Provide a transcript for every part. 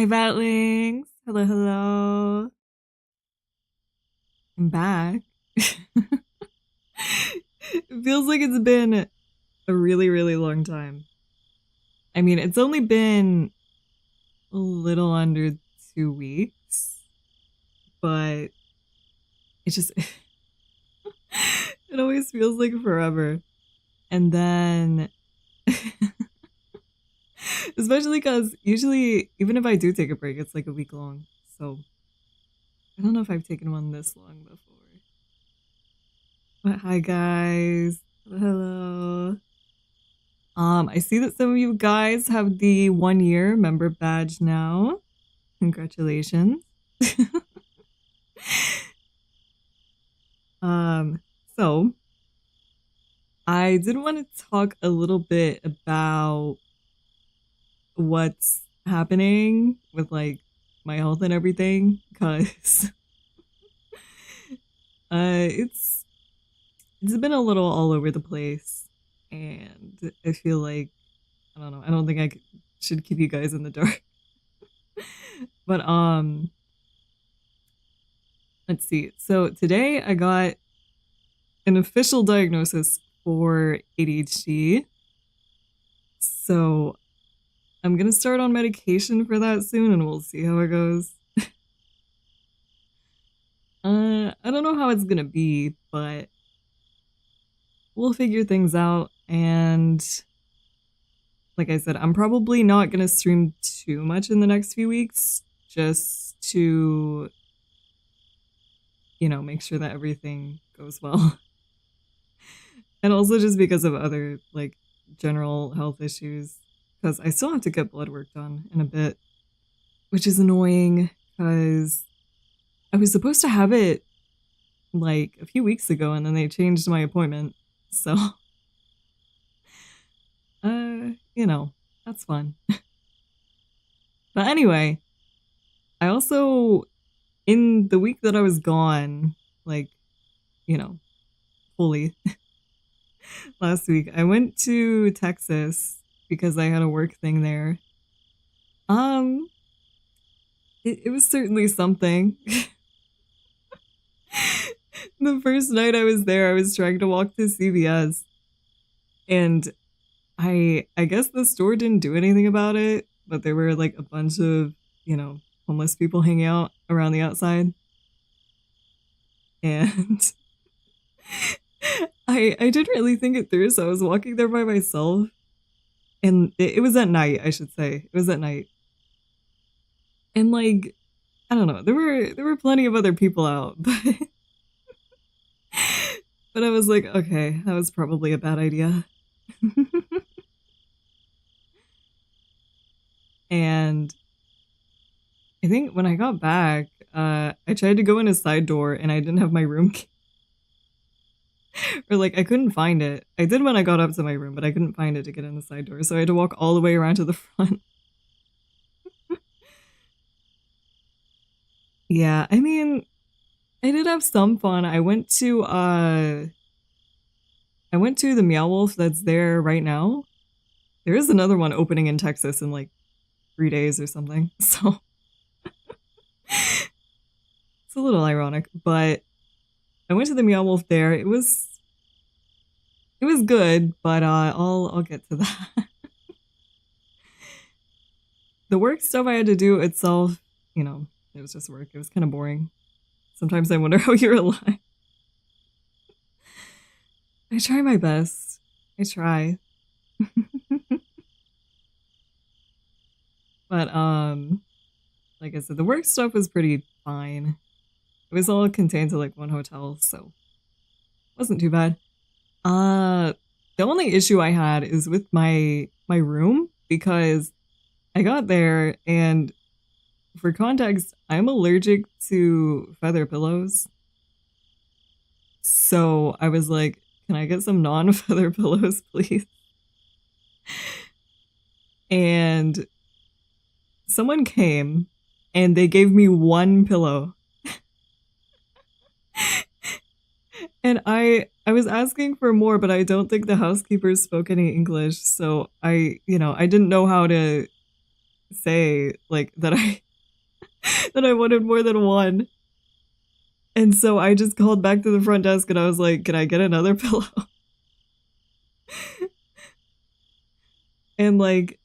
Hi, Batlings. Hello, hello. I'm back. It feels like it's been a really, really long time. I mean, it's only been a little under 2 weeks, but it just, it always feels like forever. And then, especially because usually, even if I do take a break, it's like a week long. So I don't know if I've taken one this long before. But hi, guys. Hello. I see that some of you guys have the 1 year member badge now. Congratulations. So I did want to talk a little bit about what's happening with like my health and everything, because it's been a little all over the place, and I feel like I don't know. I don't think I should keep you guys in the dark. But let's see. So today I got an official diagnosis for ADHD. So I'm gonna start on medication for that soon, and we'll see how it goes. I don't know how it's gonna be, but we'll figure things out. And like I said, I'm probably not gonna stream too much in the next few weeks, just to, make sure that everything goes well. And also just because of other like general health issues, because I still have to get blood work done in a bit, which is annoying because I was supposed to have it like a few weeks ago, and then they changed my appointment. So, that's fun. But anyway, I also, in the week that I was gone, like, fully last week, I went to Texas because I had a work thing there. It was certainly something. The first night I was there, I was trying to walk to CVS, and I guess the store didn't do anything about it, but there were like a bunch of, homeless people hanging out around the outside. And I didn't really think it through, so I was walking there by myself. And it was at night, I should say. It was at night. And like, I don't know, there were plenty of other people out, but I was like, okay, that was probably a bad idea. And I think when I got back, I tried to go in a side door and I didn't have my room key. Or like I couldn't find it. I did when I got up to my room, but I couldn't find it to get in the side door. So I had to walk all the way around to the front. Yeah, I mean, I did have some fun. I went to the Meow Wolf that's there right now. There is another one opening in Texas in like 3 days or something. So it's a little ironic, but I went to the Meow Wolf there. It was good, but I'll get to that. The work stuff I had to do itself, it was just work. It was kind of boring. Sometimes I wonder how you're alive. I try my best. I try. But like I said, the work stuff was pretty fine. It was all contained to like one hotel, so it wasn't too bad. The only issue I had is with my room, because I got there, and for context, I'm allergic to feather pillows. So I was like, can I get some non-feather pillows, please? And someone came and they gave me one pillow. And I was asking for more, but I don't think the housekeepers spoke any English. So I didn't know how to say like that I that I wanted more than one. And so I just called back to the front desk and I was like, "Can I get another pillow?" And like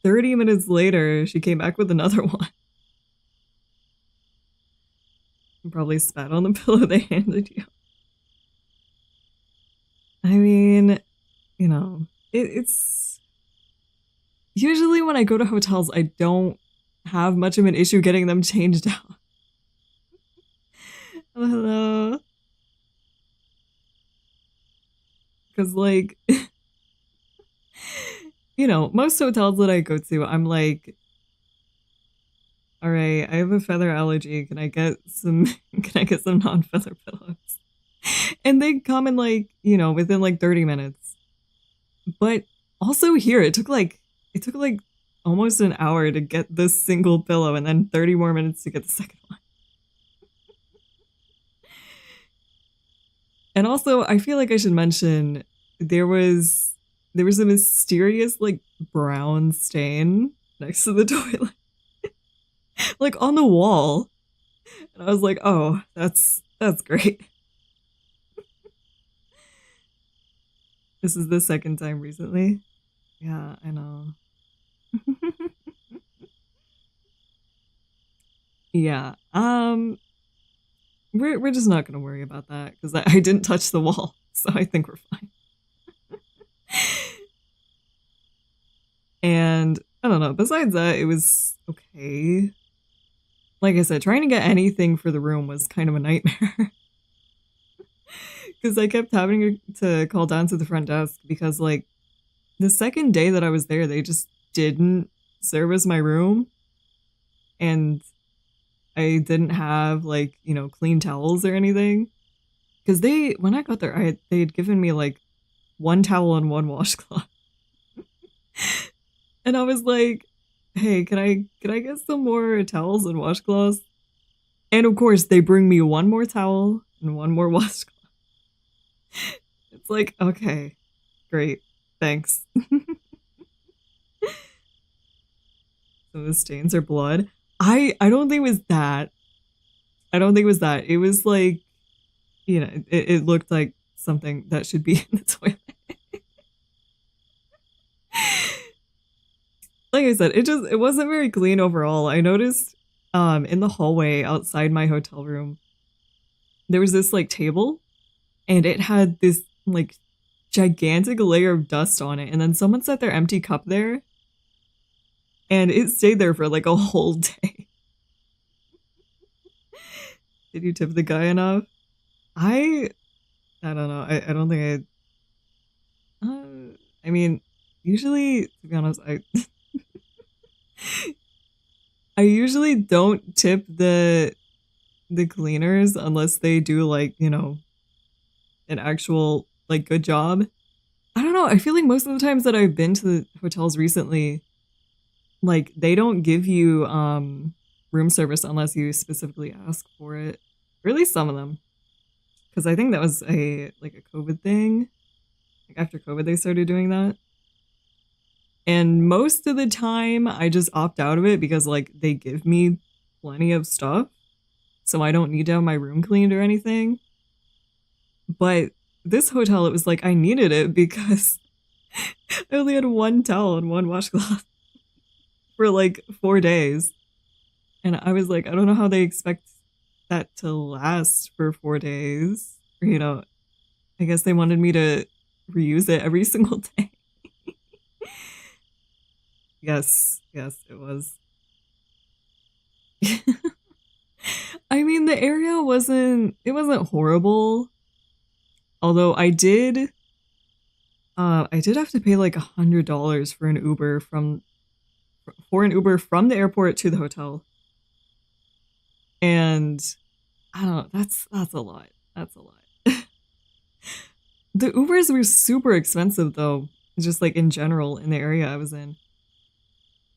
30 minutes later, she came back with another one. And probably spat on the pillow they handed you. I mean, you know, it's usually when I go to hotels, I don't have much of an issue getting them changed out. Oh, hello. Because, like, you know, most hotels that I go to, I'm like, all right, I have a feather allergy. Can I get some non-feather pillows? And they come in like, you know, within like 30 minutes. But also here, it took like almost an hour to get this single pillow and then 30 more minutes to get the second one. And also, I feel like I should mention there was a mysterious like brown stain next to the toilet. Like on the wall. And I was like, "Oh, that's great." This is the second time recently. Yeah, I know. Yeah. We're just not gonna worry about that because I didn't touch the wall, so I think we're fine. And I don't know. Besides that, it was okay. Like I said, trying to get anything for the room was kind of a nightmare. Because I kept having to call down to the front desk because, like, the second day that I was there, they just didn't service my room. And I didn't have, like, you know, clean towels or anything. Because when I got there, they had given me, like, one towel and one washcloth. And I was like, "Hey, can I get some more towels and washcloths?" And of course, they bring me one more towel and one more washcloth. It's like, okay, great, thanks. So the stains are blood. I don't think it was that. I don't think it was that. It was like, you know, it looked like something that should be in the toilet. Like I said, it wasn't very clean overall. I noticed in the hallway outside my hotel room, there was this like table and it had this like gigantic layer of dust on it. And then someone set their empty cup there and it stayed there for like a whole day. Did you tip the guy enough? I don't know. I don't think I mean, usually, to be honest, I usually don't tip the cleaners unless they do like, you know, an actual like good job. I don't know. I feel like most of the times that I've been to the hotels recently, like they don't give you room service unless you specifically ask for it. Or at least some of them. Because I think that was a COVID thing. Like after COVID they started doing that. And most of the time I just opt out of it because like they give me plenty of stuff. So I don't need to have my room cleaned or anything. But this hotel, it was like I needed it because I only had one towel and one washcloth for like 4 days. And I was like, I don't know how they expect that to last for 4 days. You know, I guess they wanted me to reuse it every single day. Yes, it was. I mean, the area wasn't horrible. Although I did have to pay like $100 for an Uber from the airport to the hotel. And I don't know, that's a lot. That's a lot. The Ubers were super expensive though, just like in general in the area I was in.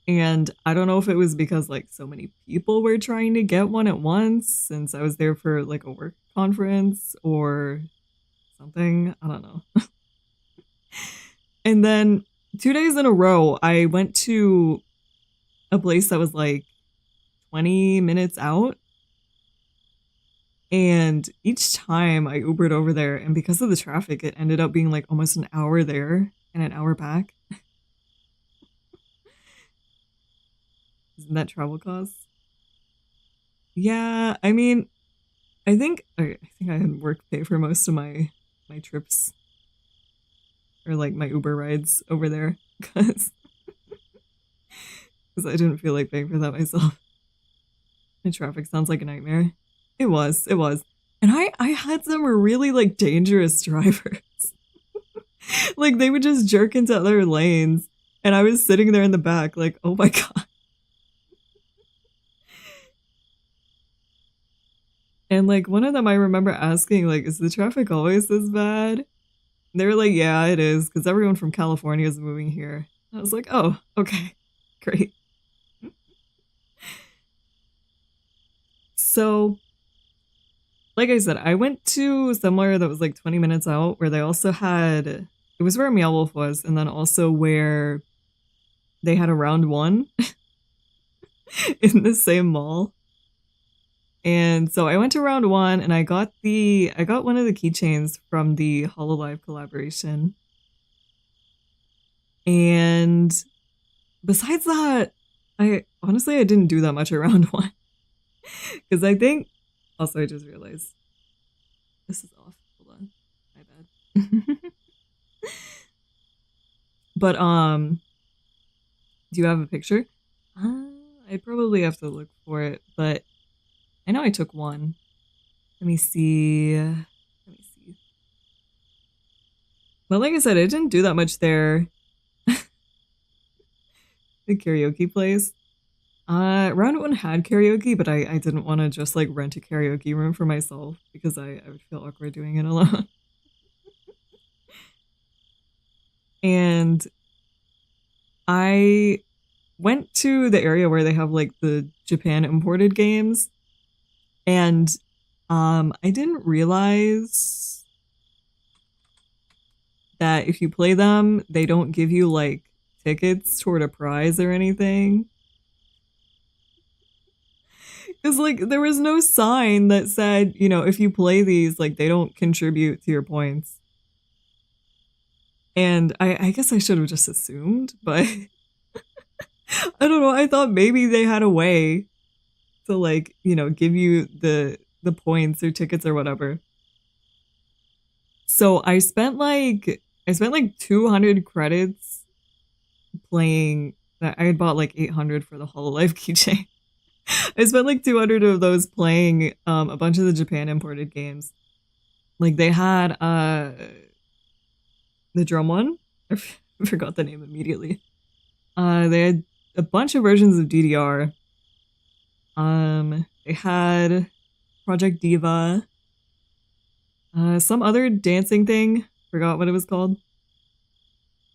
And I don't know if it was because like so many people were trying to get one at once since I was there for like a work conference or something. I don't know. And then 2 days in a row, I went to a place that was like 20 minutes out. And each time I Ubered over there, and because of the traffic, it ended up being like almost an hour there and an hour back. Isn't that travel costs? Yeah, I mean, I think I had work pay for most of my trips or like my Uber rides over there because I didn't feel like paying for that myself. The traffic sounds like a nightmare. It was. And I had some really like dangerous drivers. Like they would just jerk into other lanes and I was sitting there in the back like, oh my god. And like one of them I remember asking like, is the traffic always this bad? And they were like, yeah, it is, because everyone from California is moving here. I was like, oh, okay, great. So, like I said, I went to somewhere that was like 20 minutes out where they also had, it was where Meow Wolf was, and then also where they had a round one in the same mall. And so I went to round one and I got one of the keychains from the HoloLive collaboration. And besides that, I didn't do that much around one. Because I think, also I just realized, this is off, hold on, my bad. But, do you have a picture? I probably have to look for it, but I know I took one. Let me see. But like I said, I didn't do that much there. The karaoke place. Round one had karaoke, but I didn't want to just like rent a karaoke room for myself because I would feel awkward doing it alone. And I went to the area where they have like the Japan imported games, and I didn't realize that if you play them, they don't give you like tickets toward a prize or anything. Because like there was no sign that said, you know, if you play these, like they don't contribute to your points. And I guess I should have just assumed, but I don't know. I thought maybe they had a way to like, you know, give you the points or tickets or whatever. So I spent like 200 credits playing that. I had bought like 800 for the HoloLive keychain. I spent like 200 of those playing a bunch of the Japan imported games. Like they had the drum one. I forgot the name immediately. They had a bunch of versions of DDR. They had Project Diva. Some other dancing thing. Forgot what it was called.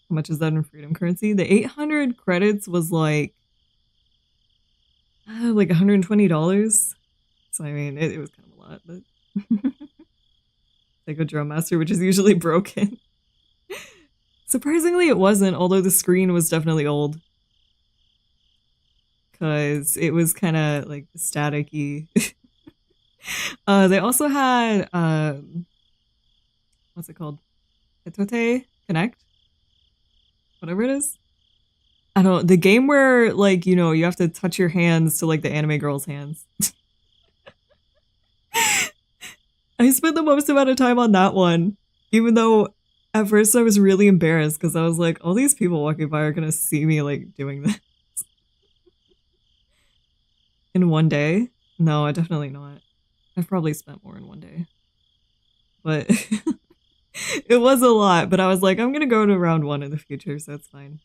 How much is that in freedom currency? The 800 credits was like $120. So I mean, it was kind of a lot, but like a drum master, which is usually broken. Surprisingly, it wasn't, although the screen was definitely old. Because it was kind of like static-y. They also had, what's it called? Etote Connect? Whatever it is. I don't know. The game where, like, you know, you have to touch your hands to, like, the anime girl's hands. I spent the most amount of time on that one. Even though at first I was really embarrassed because I was like, all these people walking by are going to see me, like, doing this. In one day? No, definitely not. I've probably spent more in one day. But it was a lot. But I was like, I'm going to go to round one in the future, so it's fine.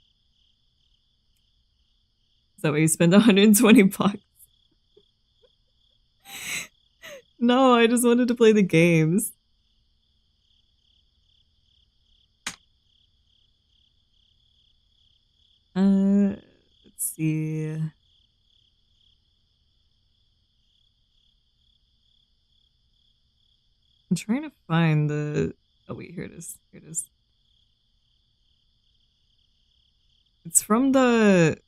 Is that way you spend 120 bucks? No, I just wanted to play the games. Let's see. I'm trying to find the... Oh wait, here it is. Here it is. It's from the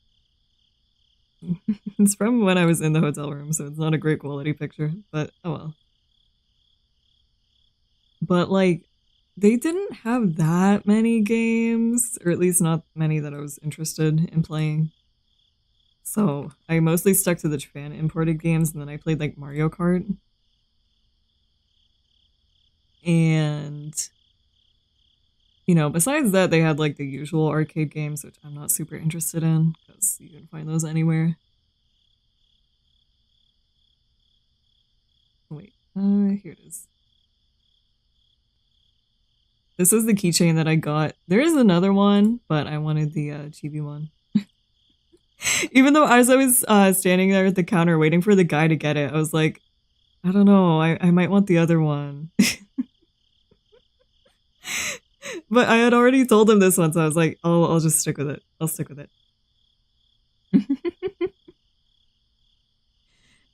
It's from when I was in the hotel room, so it's not a great quality picture, but oh well. But like, they didn't have that many games, or at least not many that I was interested in playing. So I mostly stuck to the Japan imported games, and then I played like Mario Kart. And, you know, besides that, they had like the usual arcade games, which I'm not super interested in because you can find those anywhere. Wait, here it is. This is the keychain that I got. There is another one, but I wanted the chibi one. Even though as I was standing there at the counter waiting for the guy to get it, I was like, I don't know, I might want the other one. But I had already told him this one, so I was like, oh, I'll just stick with it. I'll stick with it.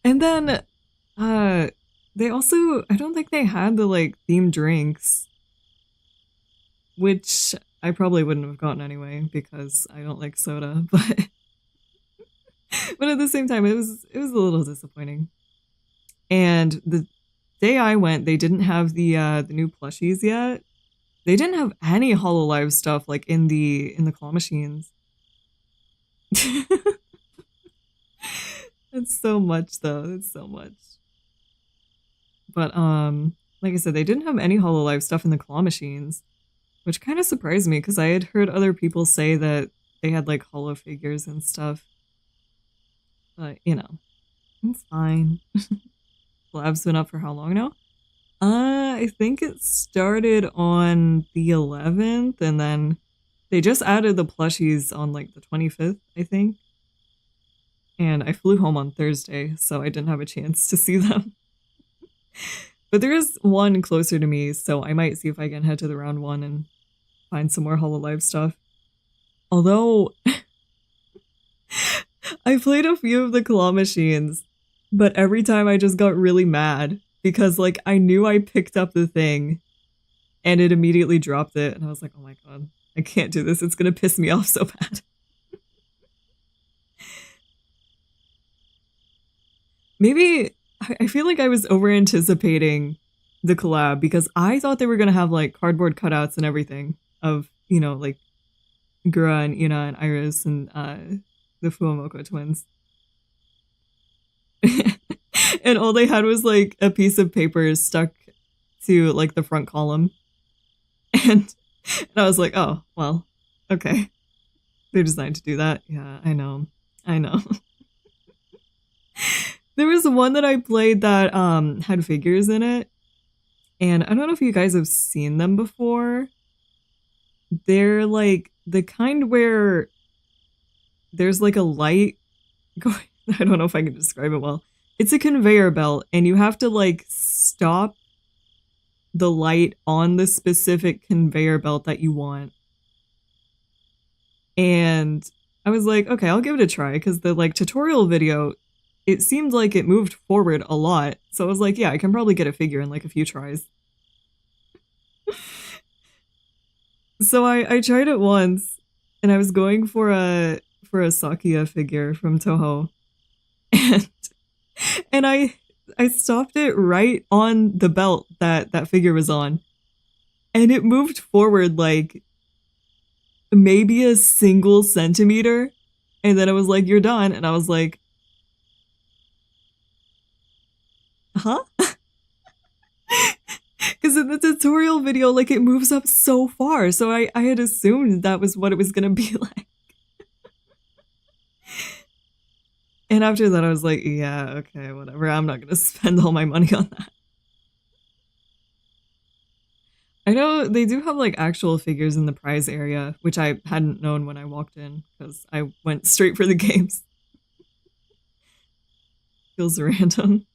And then they also, I don't think they had the like themed drinks, which I probably wouldn't have gotten anyway because I don't like soda, but but at the same time it was a little disappointing. And the day I went, they didn't have the new plushies yet. They didn't have any HoloLive stuff like in the claw machines. It's so much though. It's so much. But like I said, they didn't have any HoloLive stuff in the claw machines, which kind of surprised me because I had heard other people say that they had like holo figures and stuff. But you know, it's fine. Lab's been up for how long now? I think it started on the 11th, and then they just added the plushies on like the 25th, I think. And I flew home on Thursday, so I didn't have a chance to see them. But there is one closer to me, so I might see if I can head to the round one and find some more HoloLive stuff. Although, I played a few of the claw machines, but every time I just got really mad because like I knew I picked up the thing and it immediately dropped it, and I was like, oh my god, I can't do this. It's gonna piss me off so bad. Maybe I feel like I was over anticipating the collab because I thought they were gonna have like cardboard cutouts and everything of, you know, like Gura and Ina and Iris and the Fuamoko twins. And all they had was like a piece of paper stuck to like the front column. And I was like, oh, well, okay. They're designed to do that. Yeah, I know. I know. There was one that I played that had figures in it. And I don't know if you guys have seen them before. They're like the kind where there's like a light going. I don't know if I can describe it well. It's a conveyor belt, and you have to like stop the light on the specific conveyor belt that you want. And I was like, okay, I'll give it a try because the like tutorial video, it seemed like it moved forward a lot. So I was like, yeah, I can probably get a figure in like a few tries. So I tried it once, and I was going for a Sakia figure from Toho, and I stopped it right on the belt that figure was on, and it moved forward like maybe a single centimeter, and then it was like, you're done, and I was like, huh? Because in the tutorial video, like it moves up so far, so I had assumed that was what it was gonna be like. And after that, I was like, yeah, okay, whatever. I'm not gonna spend all my money on that. I know they do have like actual figures in the prize area, which I hadn't known when I walked in because I went straight for the games. Feels random.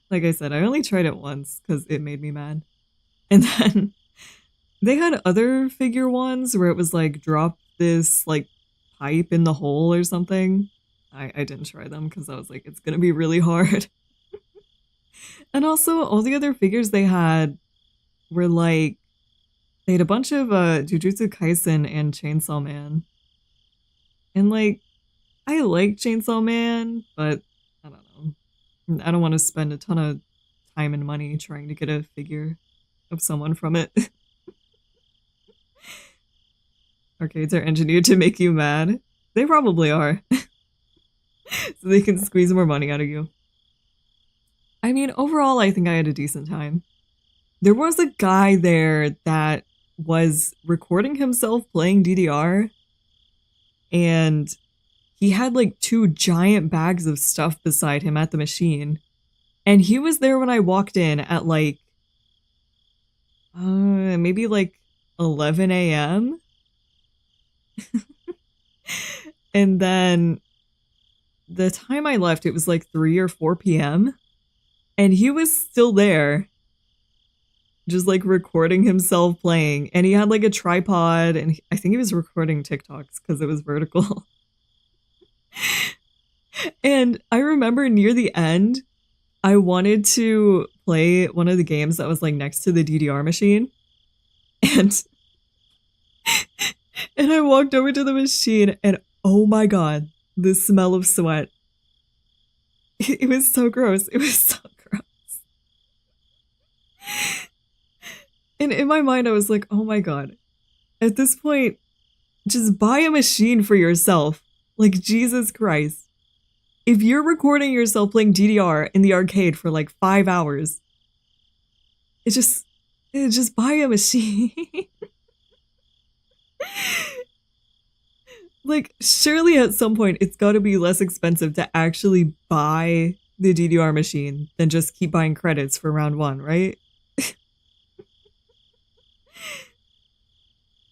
Like I said, I only tried it once because it made me mad. And then they had other figure ones where it was like, drop this like pipe in the hole or something. I didn't try them because I was like, it's gonna be really hard. And also, all the other figures they had were like, they had a bunch of Jujutsu Kaisen and Chainsaw Man. And like, I like Chainsaw Man, but I don't know. I don't want to spend a ton of time and money trying to get a figure of someone from it. Arcades are engineered to make you mad. They probably are. So they can squeeze more money out of you. I mean, overall, I think I had a decent time. There was a guy there that was recording himself playing DDR, and he had like 2 giant bags of stuff beside him at the machine. And he was there when I walked in at like, maybe like 11 a.m. And then the time I left, it was like 3 or 4 p.m. And he was still there, just like recording himself playing. And he had like a tripod, and I think he was recording TikToks because it was vertical. And I remember near the end, I wanted to play one of the games that was like next to the DDR machine. And I walked over to the machine, and oh my god, the smell of sweat. It was so gross. It was so gross. And in my mind, I was like, oh my god. At this point, just buy a machine for yourself. Like, Jesus Christ. If you're recording yourself playing DDR in the arcade for like 5 hours, it just buy a machine. Like, surely at some point it's got to be less expensive to actually buy the DDR machine than just keep buying credits for round 1, right?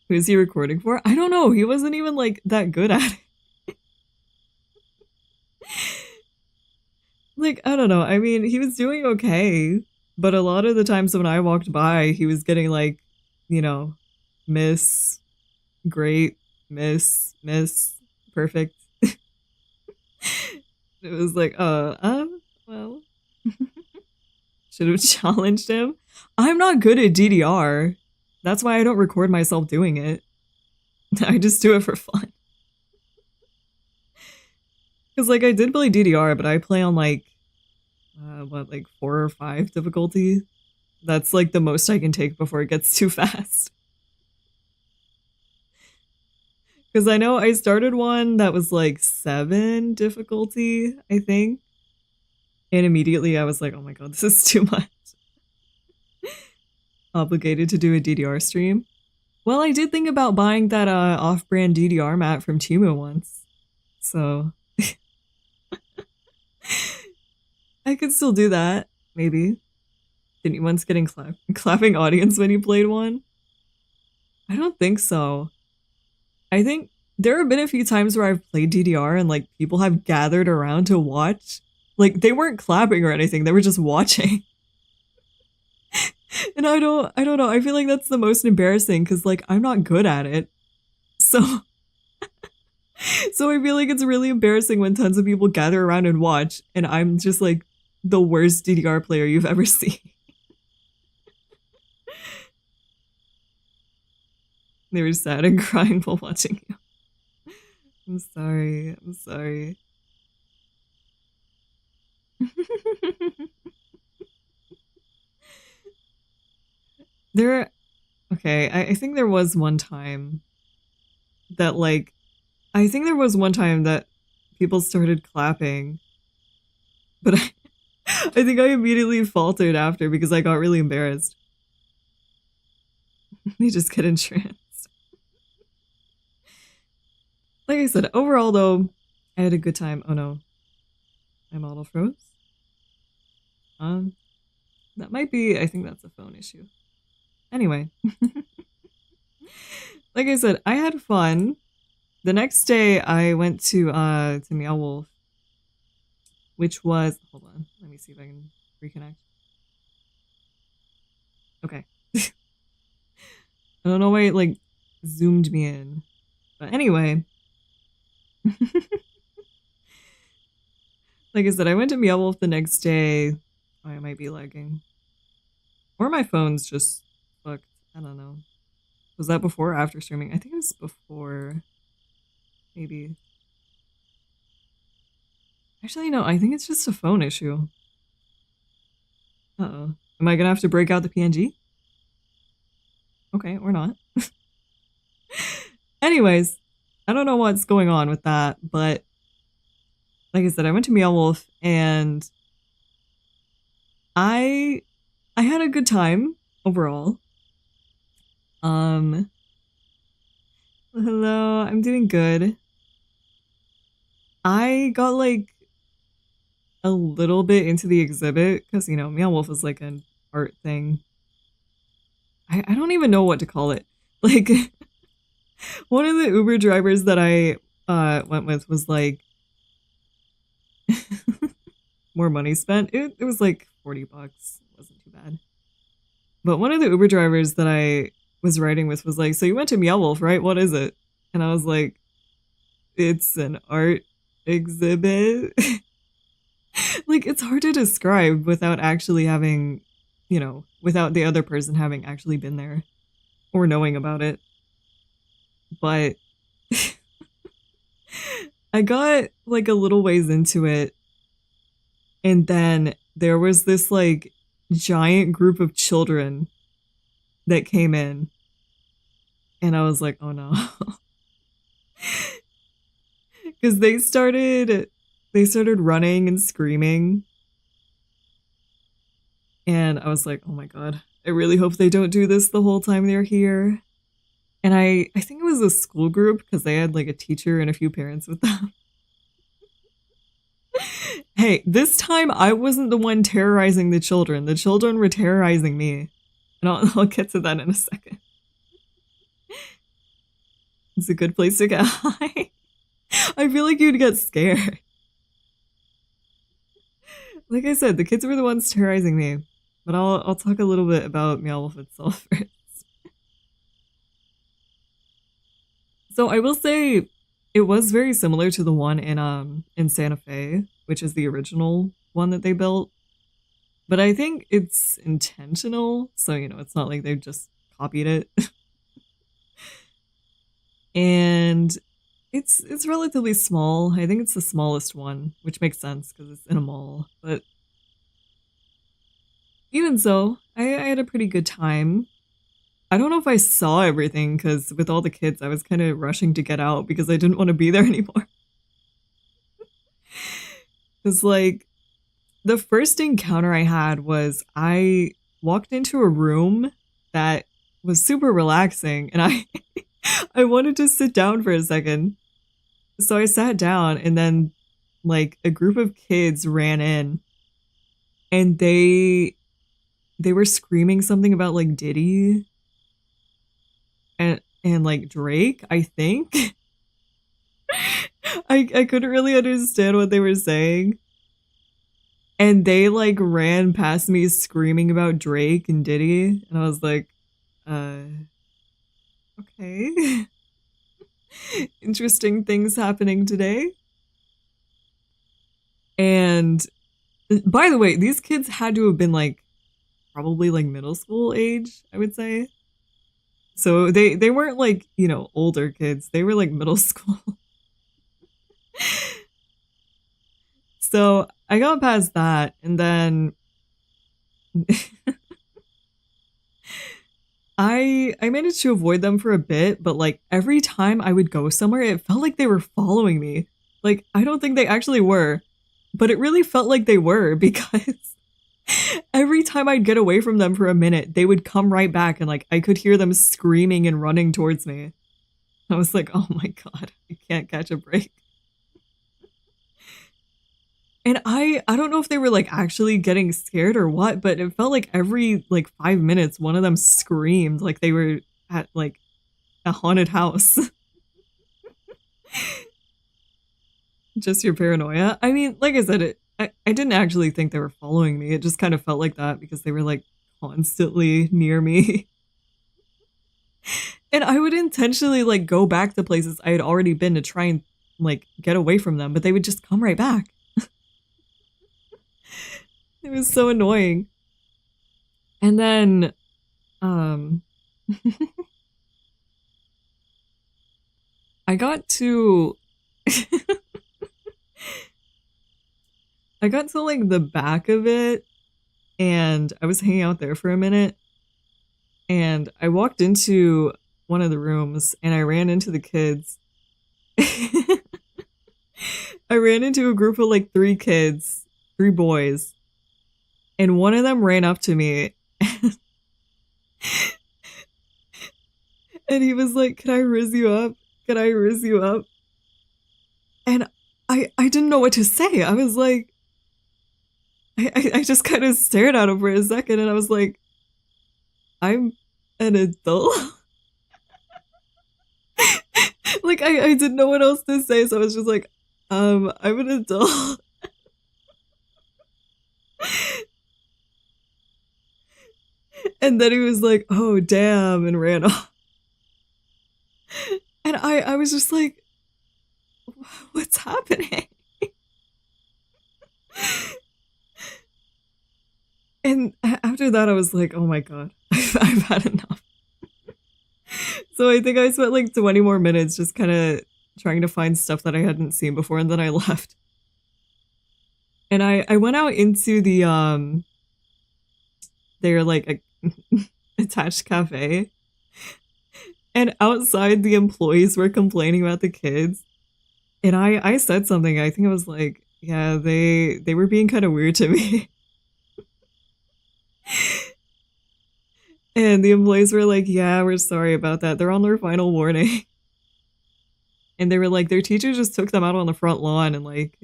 Who's he recording for? I don't know. He wasn't even like that good at it. Like, I don't know. I mean, he was doing okay, but a lot of the times when I walked by, he was getting like, you know, miss, great, miss, perfect. It was like, well, should have challenged him. I'm not good at DDR. That's why I don't record myself doing it. I just do it for fun. Because, like, I did play DDR, but I play on, like, like 4 or 5 difficulty? That's, like, the most I can take before it gets too fast. Because I know I started one that was, like, 7 difficulty, I think. And immediately I was like, oh my god, this is too much. Obligated to do a DDR stream. Well, I did think about buying that off-brand DDR mat from Temu once. So I could still do that, maybe. Did you once getting clapping audience when you played one? I don't think so. I think there have been a few times where I've played DDR and like people have gathered around to watch. Like they weren't clapping or anything, they were just watching. And I don't know, I feel like that's the most embarrassing because like I'm not good at it. So I feel like it's really embarrassing when tons of people gather around and watch and I'm just like the worst DDR player you've ever seen. They were sad and crying while watching you. I'm sorry. Okay, I think there was one time that like, I think there was one time that people started clapping, but I think I immediately faltered after because I got really embarrassed. They just get entranced. Like I said, overall though, I had a good time. Oh no, my model froze. That might be, I think that's a phone issue. Anyway, like I said, I had fun. The next day I went to Meow Wolf, which was, hold on, let me see if I can reconnect. Okay. I don't know why it like zoomed me in. But anyway. Like I said, I went to Meow Wolf the next day. Oh, I might be lagging. Or my phone's just fucked. I don't know. Was that before or after streaming? I think it was before. Maybe. Actually, no, I think it's just a phone issue. Uh-oh. Am I gonna have to break out the PNG? Okay, or not. Anyways, I don't know what's going on with that, but like I said, I went to Meow Wolf and I had a good time overall. Hello, I'm doing good. I got like a little bit into the exhibit because, you know, Meow Wolf is like an art thing. I don't even know what to call it. Like, one of the Uber drivers that I went with was like, more money spent. It was like 40 bucks. It wasn't too bad. But one of the Uber drivers that I was riding with was like, so you went to Meow Wolf, right? What is it? And I was like, it's an art exhibit. Like, it's hard to describe without actually having, you know, without the other person having actually been there or knowing about it. But I got like a little ways into it, and then there was this like giant group of children that came in, and I was like, oh no. Because they started running and screaming, and I was like, oh my god, I really hope they don't do this the whole time they're here. And I think it was a school group because they had like a teacher and a few parents with them. Hey, this time I wasn't the one terrorizing the children. The children were terrorizing me. And I'll get to that in a second. It's a good place to get high. I feel like you'd get scared. Like I said, the kids were the ones terrorizing me. But I'll talk a little bit about Meow Wolf itself first. So I will say it was very similar to the one in Santa Fe, which is the original one that they built. But I think it's intentional, so you know, it's not like they've just copied it. And it's relatively small. I think it's the smallest one, which makes sense because it's in a mall. But even so, I had a pretty good time. I don't know if I saw everything because with all the kids, I was kind of rushing to get out because I didn't want to be there anymore. Because, like, the first encounter I had was I walked into a room that was super relaxing and I wanted to sit down for a second. So I sat down and then, like, a group of kids ran in and they were screaming something about, like, Diddy and like Drake, I think. I couldn't really understand what they were saying. And they like ran past me screaming about Drake and Diddy. And I was like, okay. Interesting things happening today. And by the way, these kids had to have been like probably like middle school age, I would say. So they weren't like, you know, older kids. They were like middle school. So I got past that and then I managed to avoid them for a bit, but like every time I would go somewhere, it felt like they were following me. Like I don't think they actually were, but it really felt like they were because every time I'd get away from them for a minute, they would come right back and like I could hear them screaming and running towards me. I was like, oh my god, I can't catch a break. And I don't know if they were like actually getting scared or what, but it felt like every like 5 minutes one of them screamed like they were at like a haunted house. Just your paranoia. I mean, like I said, I didn't actually think they were following me. It just kind of felt like that because they were like constantly near me. And I would intentionally like go back to places I had already been to try and like get away from them, but they would just come right back. It was so annoying. And then I got to I got to like the back of it and I was hanging out there for a minute and I walked into one of the rooms and I ran into the kids. I ran into a group of like 3 kids, 3 boys, and one of them ran up to me and he was like, "Can I riz you up? Can I riz you up?" And I didn't know what to say. I was like, I just kind of stared at him for a second and I was like, "I'm an adult." Like I didn't know what else to say, so I was just like, I'm an adult. And then he was like, "Oh damn," and ran off. And I was just like, what's happening? And after that I was like, oh my god, I've had enough. So I think I spent like 20 more minutes just kind of trying to find stuff that I hadn't seen before, and then I left. And I went out into the they're like a attached cafe, and outside the employees were complaining about the kids, and I said something. I think I was like, yeah, they were being kind of weird to me. And the employees were like, yeah, we're sorry about that. They're on their final warning. And they were like, their teacher just took them out on the front lawn and like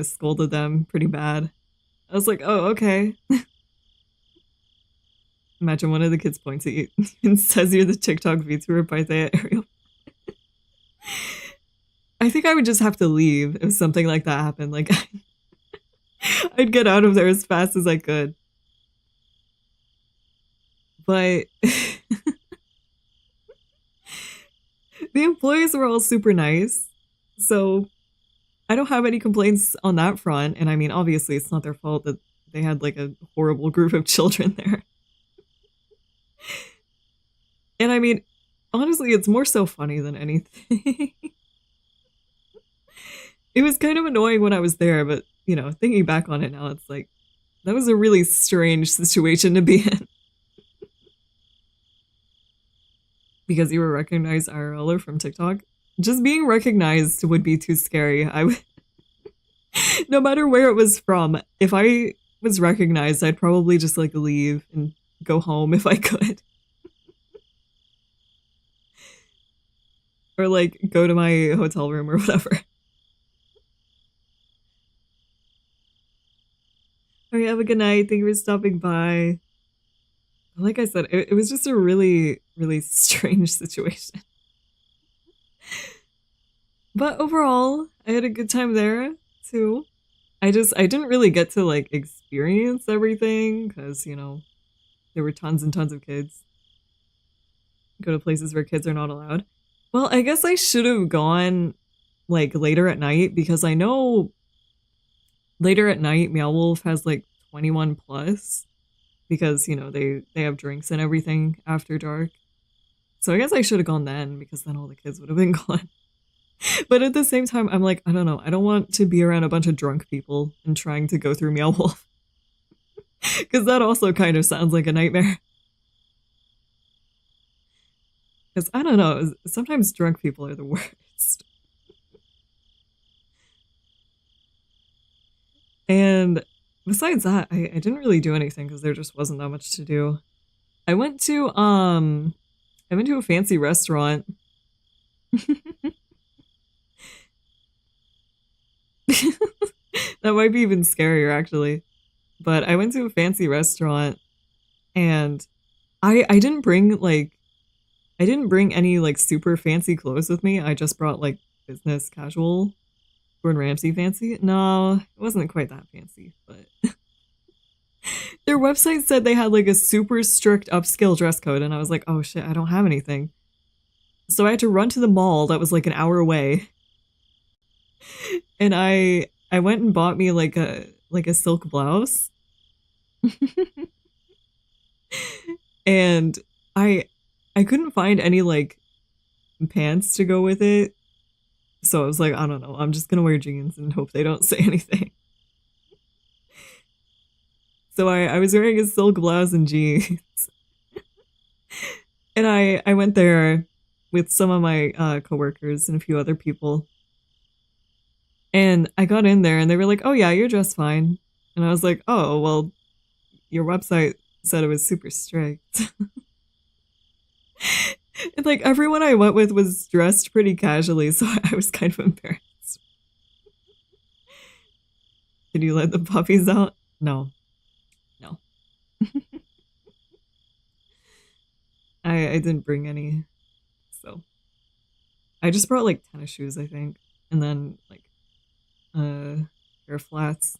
scolded them pretty bad. I was like, oh, okay. Imagine one of the kids points at you and says you're the TikTok VTuber Pythea Eriopalid. I think I would just have to leave if something like that happened. Like, I'd get out of there as fast as I could. But the employees were all super nice, so I don't have any complaints on that front. And I mean, obviously, it's not their fault that they had like a horrible group of children there. And I mean, honestly, it's more so funny than anything. It was kind of annoying when I was there, but you know, thinking back on it now, it's like, that was a really strange situation to be in. Because you were recognized IRL or from TikTok. Just being recognized would be too scary. I would, no matter where it was from, if I was recognized, I'd probably just like leave and go home if I could. Or like go to my hotel room or whatever. Alright, have a good night. Thank you for stopping by. Like I said, it was just a really, really strange situation. But overall, I had a good time there too. I didn't really get to like experience everything because, you know, there were tons and tons of kids. Go to places where kids are not allowed. Well, I guess I should have gone like later at night because I know later at night Meow Wolf has like 21 plus. Because, you know, they have drinks and everything after dark. So I guess I should have gone then, because then all the kids would have been gone. But at the same time, I'm like, I don't know. I don't want to be around a bunch of drunk people and trying to go through Meow Wolf. Because that also kind of sounds like a nightmare. Because, I don't know, sometimes drunk people are the worst. And besides that, I didn't really do anything because there just wasn't that much to do. I went to a fancy restaurant. That might be even scarier actually. But I went to a fancy restaurant and I didn't bring any like super fancy clothes with me. I just brought like business casual. Gordon Ramsay fancy? No, it wasn't quite that fancy, but their website said they had like a super strict upscale dress code, and I was like, oh shit, I don't have anything. So I had to run to the mall that was like an hour away. And I went and bought me like a silk blouse. And I couldn't find any like pants to go with it. So I was like, I don't know, I'm just gonna wear jeans and hope they don't say anything. So I was wearing a silk blouse and jeans. And I went there with some of my coworkers and a few other people. And I got in there and they were like, "Oh yeah, you're dressed fine." And I was like, "Oh, well, your website said it was super strict." And like everyone I went with was dressed pretty casually, so I was kind of embarrassed. Did you let the puppies out? No. No. I didn't bring any. So I just brought like tennis shoes, I think. And then like pair of flats.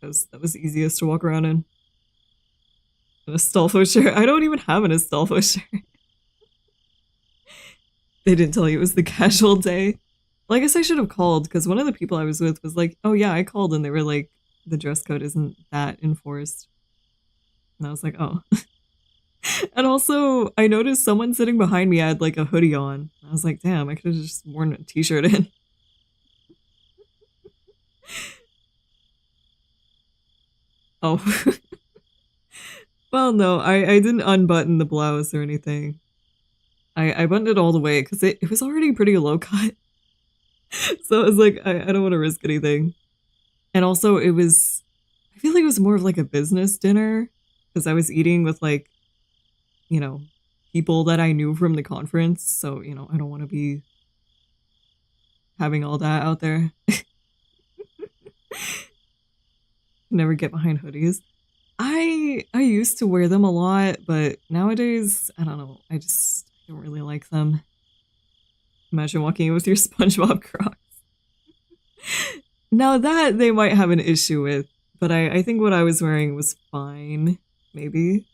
Because that was easiest to walk around in. An Astolfo shirt. I don't even have an Astolfo shirt. They didn't tell you it was the casual day. Well, I guess I should have called because one of the people I was with was like, "Oh yeah, I called," and they were like, "The dress code isn't that enforced." And I was like, "Oh." And also, I noticed someone sitting behind me had like a hoodie on. I was like, "Damn, I could have just worn a t-shirt in." Oh. Well, no, I didn't unbutton the blouse or anything. I buttoned it all the way because it was already pretty low cut. So I was like, I don't want to risk anything. And also, I feel like it was more of like a business dinner because I was eating with like, you know, people that I knew from the conference. So, I don't want to be having all that out there. Never get behind hoodies. I used to wear them a lot, but nowadays, I don't know. I just don't really like them. Imagine walking in with your SpongeBob Crocs. Now that they might have an issue with, but I think what I was wearing was fine. Maybe.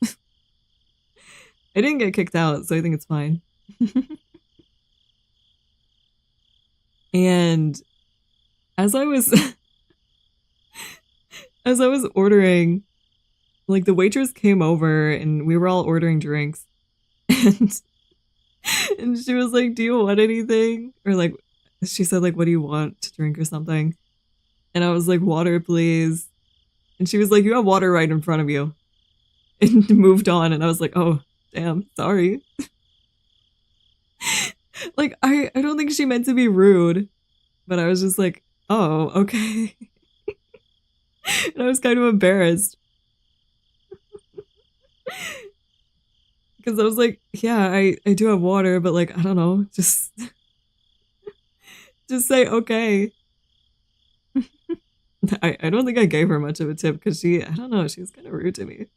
I didn't get kicked out, so I think it's fine. And as I was as I was ordering, like the waitress came over and we were all ordering drinks. And and she was like, "Do you want anything?" Or like she said like, "What do you want to drink or something?" And I was like, "Water, please." And she was like, "You have water right in front of you." And moved on and I was like, "Oh, damn, sorry." Like I don't think she meant to be rude, but I was just like, "Oh, okay." And I was kind of embarrassed. Because I was like, "Yeah, I do have water, but like, I don't know, just say okay." I don't think I gave her much of a tip because I don't know, she was kind of rude to me.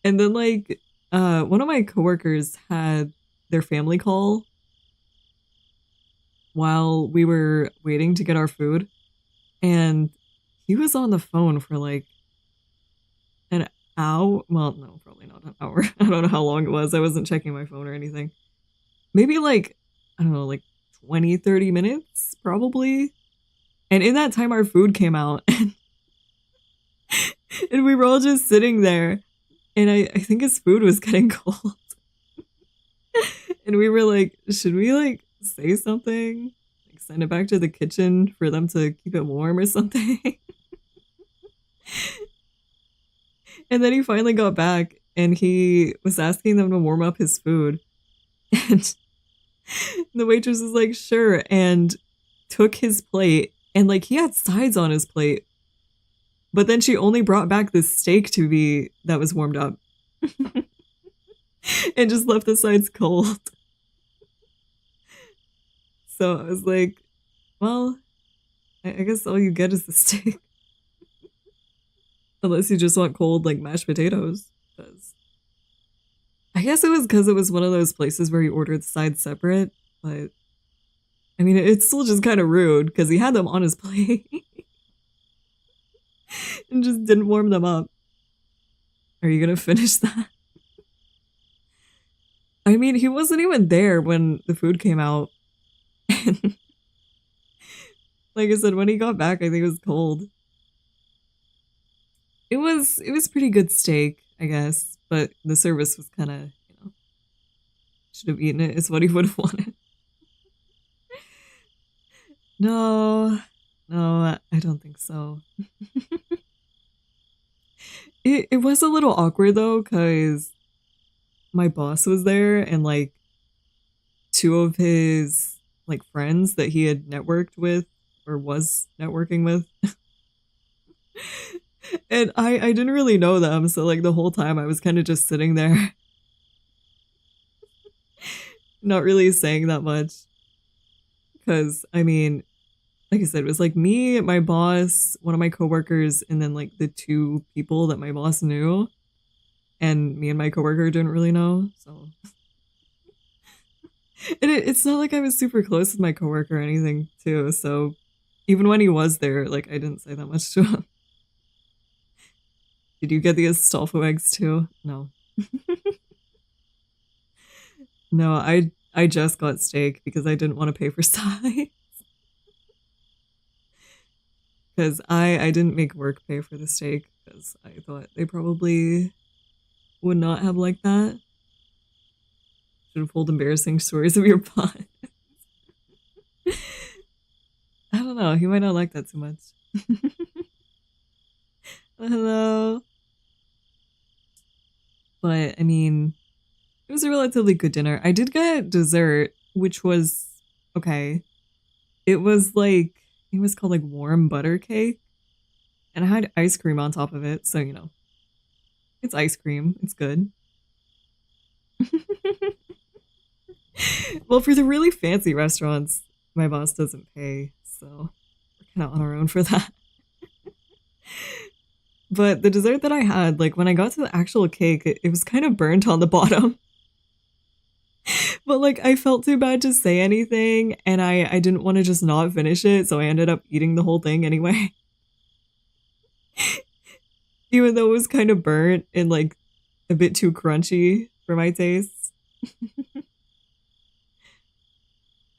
And then like one of my coworkers had their family call while we were waiting to get our food, and he was on the phone for like an hour. Well, no, probably not an hour. I don't know how long it was. I wasn't checking my phone or anything. Maybe like, I don't know, like 20, 30 minutes, probably. And in that time, our food came out. And we were all just sitting there. And I think his food was getting cold. And we were like, should we like say something? Like send it back to the kitchen for them to keep it warm or something? And then he finally got back and he was asking them to warm up his food. And the waitress was like, "Sure," and took his plate. And like he had sides on his plate. But then she only brought back the steak that was warmed up. And just left the sides cold. So I was like, well, I guess all you get is the steak. Unless you just want cold, like, mashed potatoes. Because I guess it was because it was one of those places where you ordered the sides separate. But, I mean, it's still just kind of rude because he had them on his plate. And just didn't warm them up. Are you going to finish that? I mean, he wasn't even there when the food came out. And like I said, when he got back, I think it was cold. It was pretty good steak, I guess, but the service was kind of, should have eaten it is what he would have wanted. No, no, I don't think so. It was a little awkward though, because my boss was there and like two of his like friends that he had networked with or was networking with. And I didn't really know them, so like the whole time I was kind of just sitting there, not really saying that much. Because I mean, like I said, it was like me, my boss, one of my coworkers, and then like the two people that my boss knew, and me and my coworker didn't really know. So, and it's not like I was super close with my coworker or anything, too. So, even when he was there, like I didn't say that much to him. Did you get the Astolfo eggs too? No, no. I just got steak because I didn't want to pay for sides. Because I didn't make work pay for the steak because I thought they probably would not have liked that. Should have told embarrassing stories of your pot. I don't know. He might not like that too much. Hello. But I mean, it was a relatively good dinner. I did get dessert, which was okay. It was like, it was called like warm butter cake. And I had ice cream on top of it. So, you know, it's ice cream. It's good. Well, for the really fancy restaurants, my boss doesn't pay. So we're kind of on our own for that. But the dessert that I had, like when I got to the actual cake, it was kind of burnt on the bottom. But like I felt too bad to say anything and I didn't want to just not finish it, so I ended up eating the whole thing anyway. Even though it was kind of burnt and like a bit too crunchy for my taste. I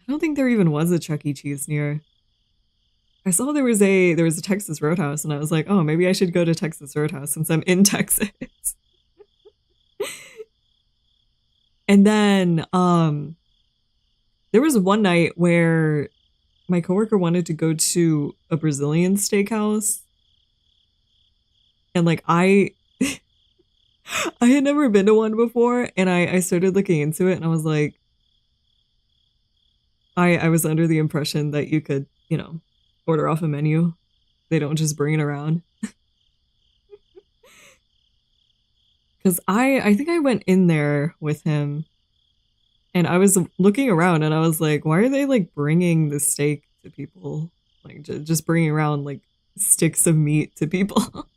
don't think there even was a Chuck E. Cheese near. I saw there was a Texas Roadhouse and I was like, oh, maybe I should go to Texas Roadhouse since I'm in Texas. And then there was one night where my coworker wanted to go to a Brazilian steakhouse. And like I had never been to one before and I started looking into it and I was like I was under the impression that you could, you know, order off a menu. They don't just bring it around. Cuz I think I went in there with him and I was looking around and I was like, why are they like bringing the steak to people? Like just bringing around like sticks of meat to people.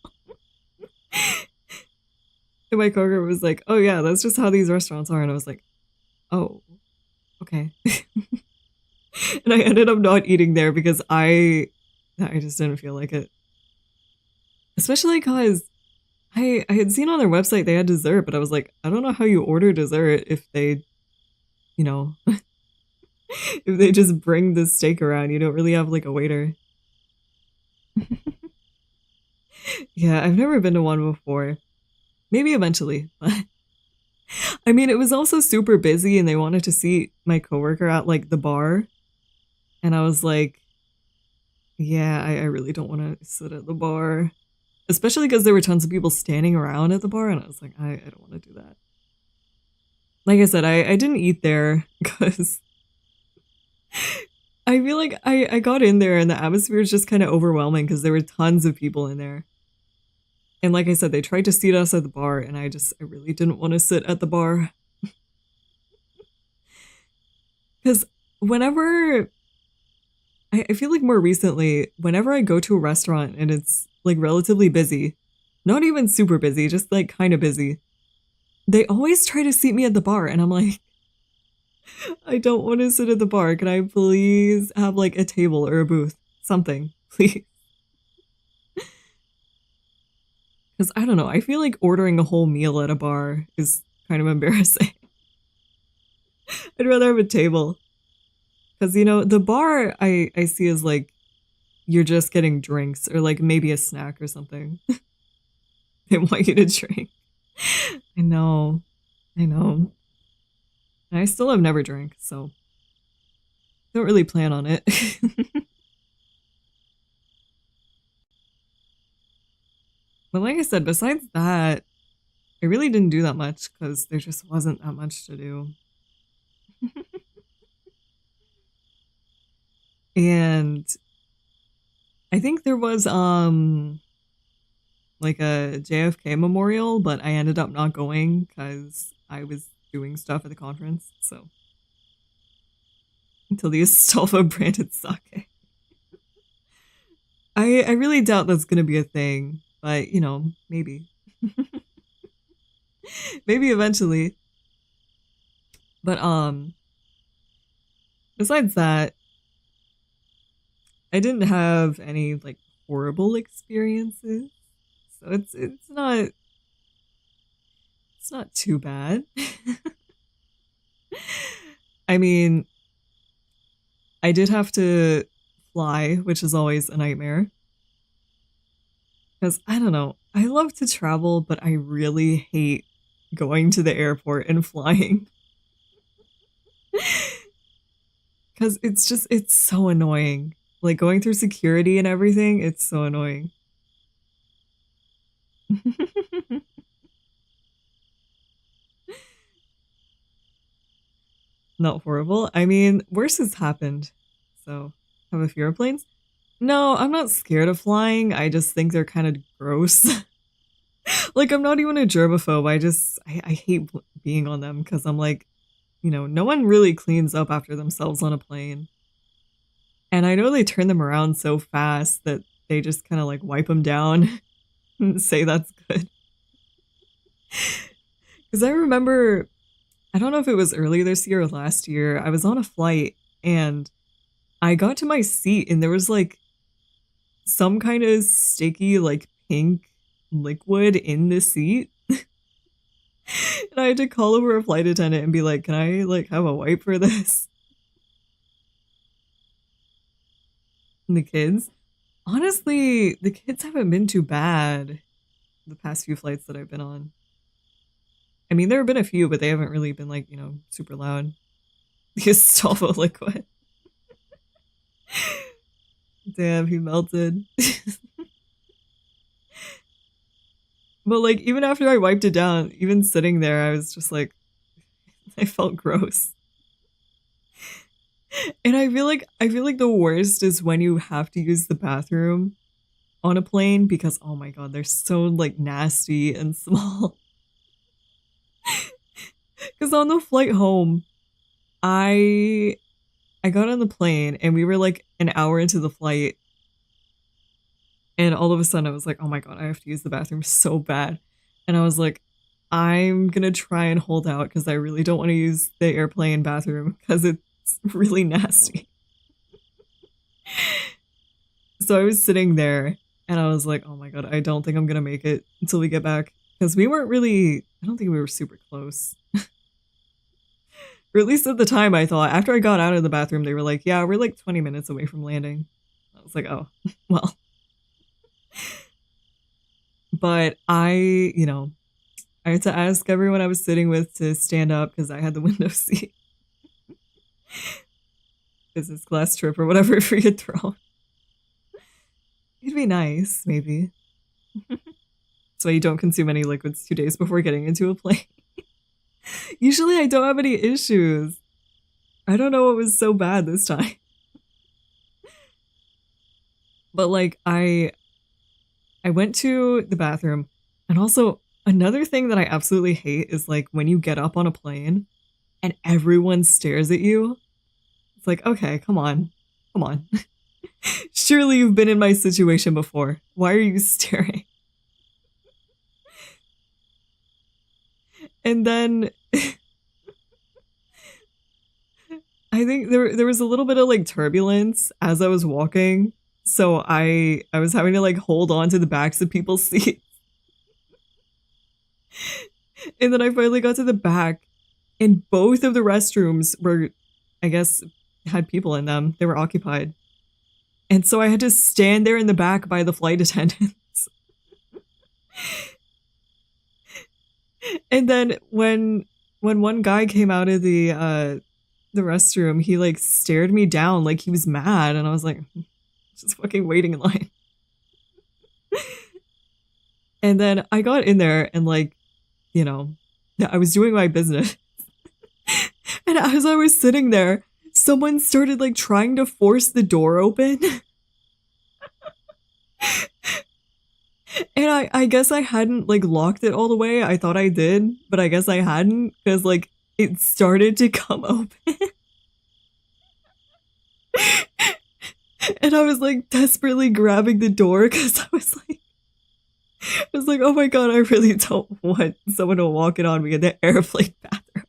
And my coworker was like, oh yeah, that's just how these restaurants are. And I was like, oh, okay. And I ended up not eating there because I just didn't feel like it. Especially because I had seen on their website they had dessert, but I was like, I don't know how you order dessert if they, you know, if they just bring the steak around. You don't really have like a waiter. Yeah, I've never been to one before. Maybe eventually, but I mean, it was also super busy and they wanted to see my coworker at like the bar. And I was like, yeah, I really don't want to sit at the bar. Especially because there were tons of people standing around at the bar. And I was like, I don't want to do that. Like I said, I didn't eat there because I feel like I got in there and the atmosphere was just kind of overwhelming because there were tons of people in there. And like I said, they tried to seat us at the bar, and I really didn't want to sit at the bar. Because whenever, I feel like more recently, whenever I go to a restaurant and it's like relatively busy, not even super busy, just like kind of busy, they always try to seat me at the bar. And I'm like, I don't want to sit at the bar. Can I please have like a table or a booth? Something, please. Because I don't know, I feel like ordering a whole meal at a bar is kind of embarrassing. I'd rather have a table. Because, you know, the bar I see is like you're just getting drinks or like maybe a snack or something. They want you to drink. I know. I know. And I still have never drank, so don't really plan on it. But like I said, besides that, I really didn't do that much because there just wasn't that much to do. And I think there was like a JFK memorial, but I ended up not going because I was doing stuff at the conference. So until the Astolfo branded sake. I really doubt that's gonna be a thing, but you know, maybe. Maybe eventually. But besides that, I didn't have any like horrible experiences. So it's not too bad. I mean, I did have to fly, which is always a nightmare. Because I don't know, I love to travel, but I really hate going to the airport and flying. Because it's so annoying. Like going through security and everything, it's so annoying. Not horrible. I mean, worse has happened. So, have a fear of planes? No, I'm not scared of flying. I just think they're kind of gross. Like, I'm not even a germaphobe. I hate being on them because I'm like, you know, no one really cleans up after themselves on a plane. And I know they turn them around so fast that they just kind of like wipe them down and say that's good. Because I remember, I don't know if it was earlier this year or last year, I was on a flight and I got to my seat and there was like some kind of sticky, like pink liquid in the seat. And I had to call over a flight attendant and be like, can I like have a wipe for this? And the kids, honestly, the kids haven't been too bad the past few flights that I've been on. I mean, there have been a few, but they haven't really been like, you know, super loud. The Astolfo liquid. Damn, he melted. But like, even after I wiped it down, even sitting there, I was just like, I felt gross. And I feel like the worst is when you have to use the bathroom on a plane because oh my god, they're so like nasty and small. Because on the flight home, I got on the plane and we were like an hour into the flight, and all of a sudden I was like, oh my god, I have to use the bathroom so bad, and I was like, I'm gonna try and hold out because I really don't want to use the airplane bathroom because it's really nasty. So I was sitting there and I was like, oh my god, I don't think I'm gonna make it until we get back because we weren't really, I don't think we were super close. Or at least at the time I thought. After I got out of the bathroom, they were like, yeah, we're like 20 minutes away from landing. I was like, oh, well. But you know, I had to ask everyone I was sitting with to stand up because I had the window seat. Business class trip or whatever for your throne. It'd be nice, maybe. That's why you don't consume any liquids 2 days before getting into a plane. Usually I don't have any issues. I don't know what was so bad this time. But like I went to the bathroom, and also another thing that I absolutely hate is like when you get up on a plane and everyone stares at you. It's like, okay, come on. Come on. Surely you've been in my situation before. Why are you staring? And then I think there was a little bit of like turbulence as I was walking. So I was having to like hold on to the backs of people's seats. And then I finally got to the back, and both of the restrooms were, I guess, had people in them. They were occupied. And so I had to stand there in the back by the flight attendants. And then when one guy came out of the restroom, he like stared me down like he was mad, and I was like, just fucking waiting in line. And then I got in there and like, you know, I was doing my business. And as I was sitting there, someone started like trying to force the door open. And I guess I hadn't like locked it all the way. I thought I did, but I guess I hadn't because like it started to come open. And I was like desperately grabbing the door because I was like, oh my god, I really don't want someone to walk in on me in the airplane bathroom.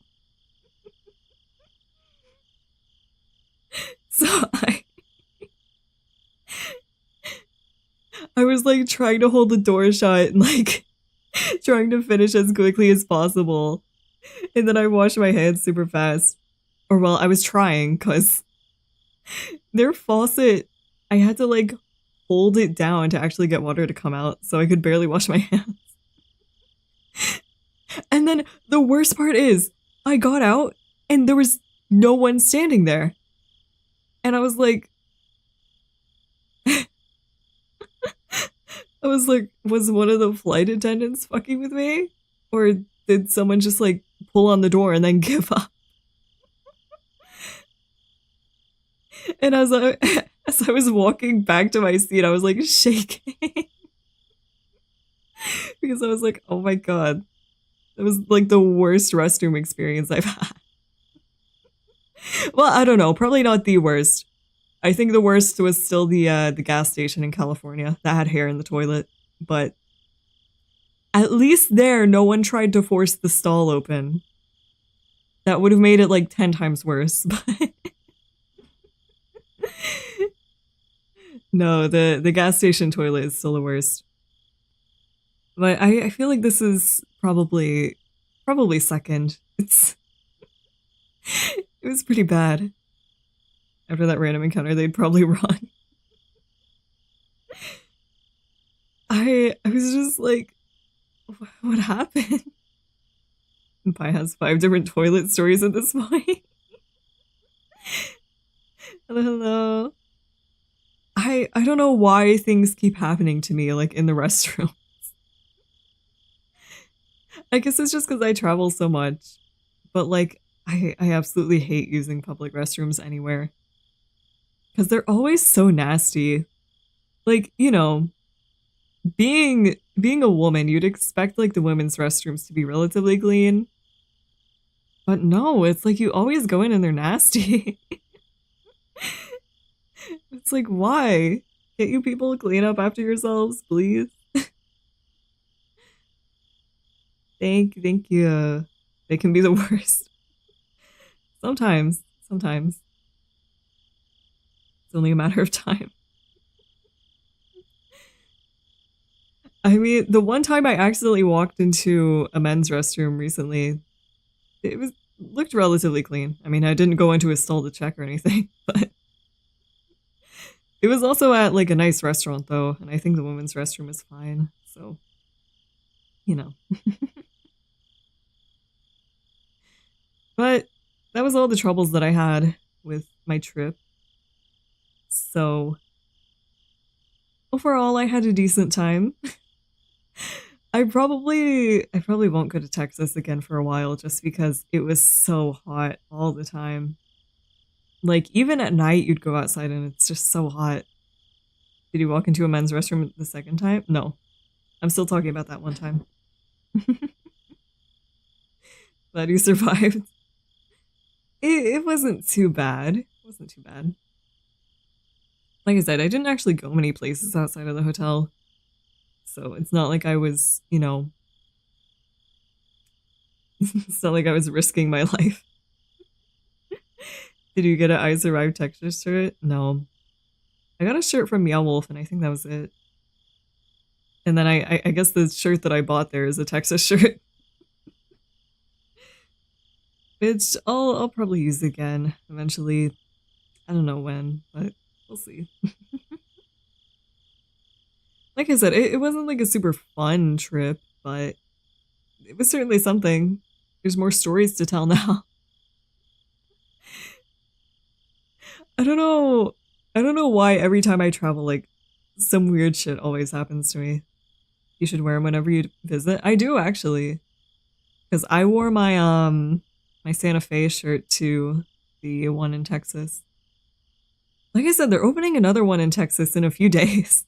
So I was like trying to hold the door shut and like trying to finish as quickly as possible. And then I washed my hands super fast. Or well, I was trying because their faucet, I had to like hold it down to actually get water to come out, so I could barely wash my hands. And then the worst part is, I got out and there was no one standing there. And I was like, was one of the flight attendants fucking with me? Or did someone just like pull on the door and then give up? And as I was walking back to my seat, I was like shaking. Because I was like, oh my god. That was like the worst restroom experience I've had. Well, I don't know, probably not the worst. I think the worst was still the gas station in California that had hair in the toilet, but at least there no one tried to force the stall open. That would have made it like 10 times worse. But no, the gas station toilet is still the worst. But I feel like this is probably second. It was pretty bad. After that random encounter, they'd probably run. I was just like, what happened? And Pi has 5 different toilet stories at this point. Hello. I don't know why things keep happening to me, like in the restroom. I guess it's just because I travel so much. But like, I absolutely hate using public restrooms anywhere. Because they're always so nasty. Like, you know, being a woman, you'd expect like the women's restrooms to be relatively clean. But no, it's like you always go in and they're nasty. It's like, why? Can't you people clean up after yourselves, please? Thank you. They can be the worst. Sometimes. It's only a matter of time. I mean, the one time I accidentally walked into a men's restroom recently, it looked relatively clean. I mean, I didn't go into a stall to check or anything, but it was also at like a nice restaurant though, and I think the women's restroom is fine. So, you know. But that was all the troubles that I had with my trip. So, overall, I had a decent time. I probably won't go to Texas again for a while just because it was so hot all the time. Like, even at night, you'd go outside and it's just so hot. Did you walk into a men's restroom the second time? No. I'm still talking about that one time. Glad you survived. It wasn't too bad. It wasn't too bad. Like I said, I didn't actually go many places outside of the hotel. So it's not like I was, you know, it's not like I was risking my life. Did you get an I Survived Texas shirt? No. I got a shirt from Meow Wolf and I think that was it. And then I guess the shirt that I bought there is a Texas shirt. Which I'll probably use again eventually. I don't know when, but we'll see. Like I said, it wasn't like a super fun trip, but it was certainly something. There's more stories to tell now. I don't know why every time I travel, like, some weird shit always happens to me. you should wear them whenever you visit. I do actually, because I wore my my Santa Fe shirt to the one in Texas. Like I said, they're opening another one in Texas in a few days.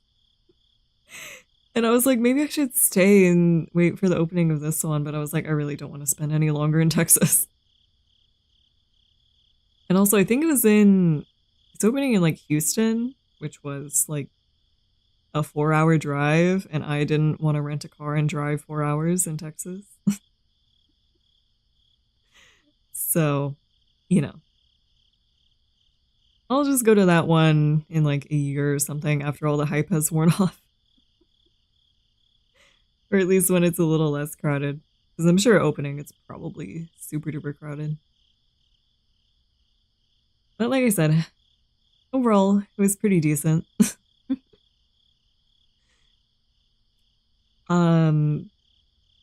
And I was like, maybe I should stay and wait for the opening of this one. But I was like, I really don't want to spend any longer in Texas. And also, I think it's opening in like Houston, which was like a 4-hour drive. And I didn't want to rent a car and drive 4 hours in Texas. So, you know, I'll just go to that one in like a year or something after all the hype has worn off. Or at least when it's a little less crowded. Because I'm sure opening it's probably super duper crowded. But like I said, overall, it was pretty decent.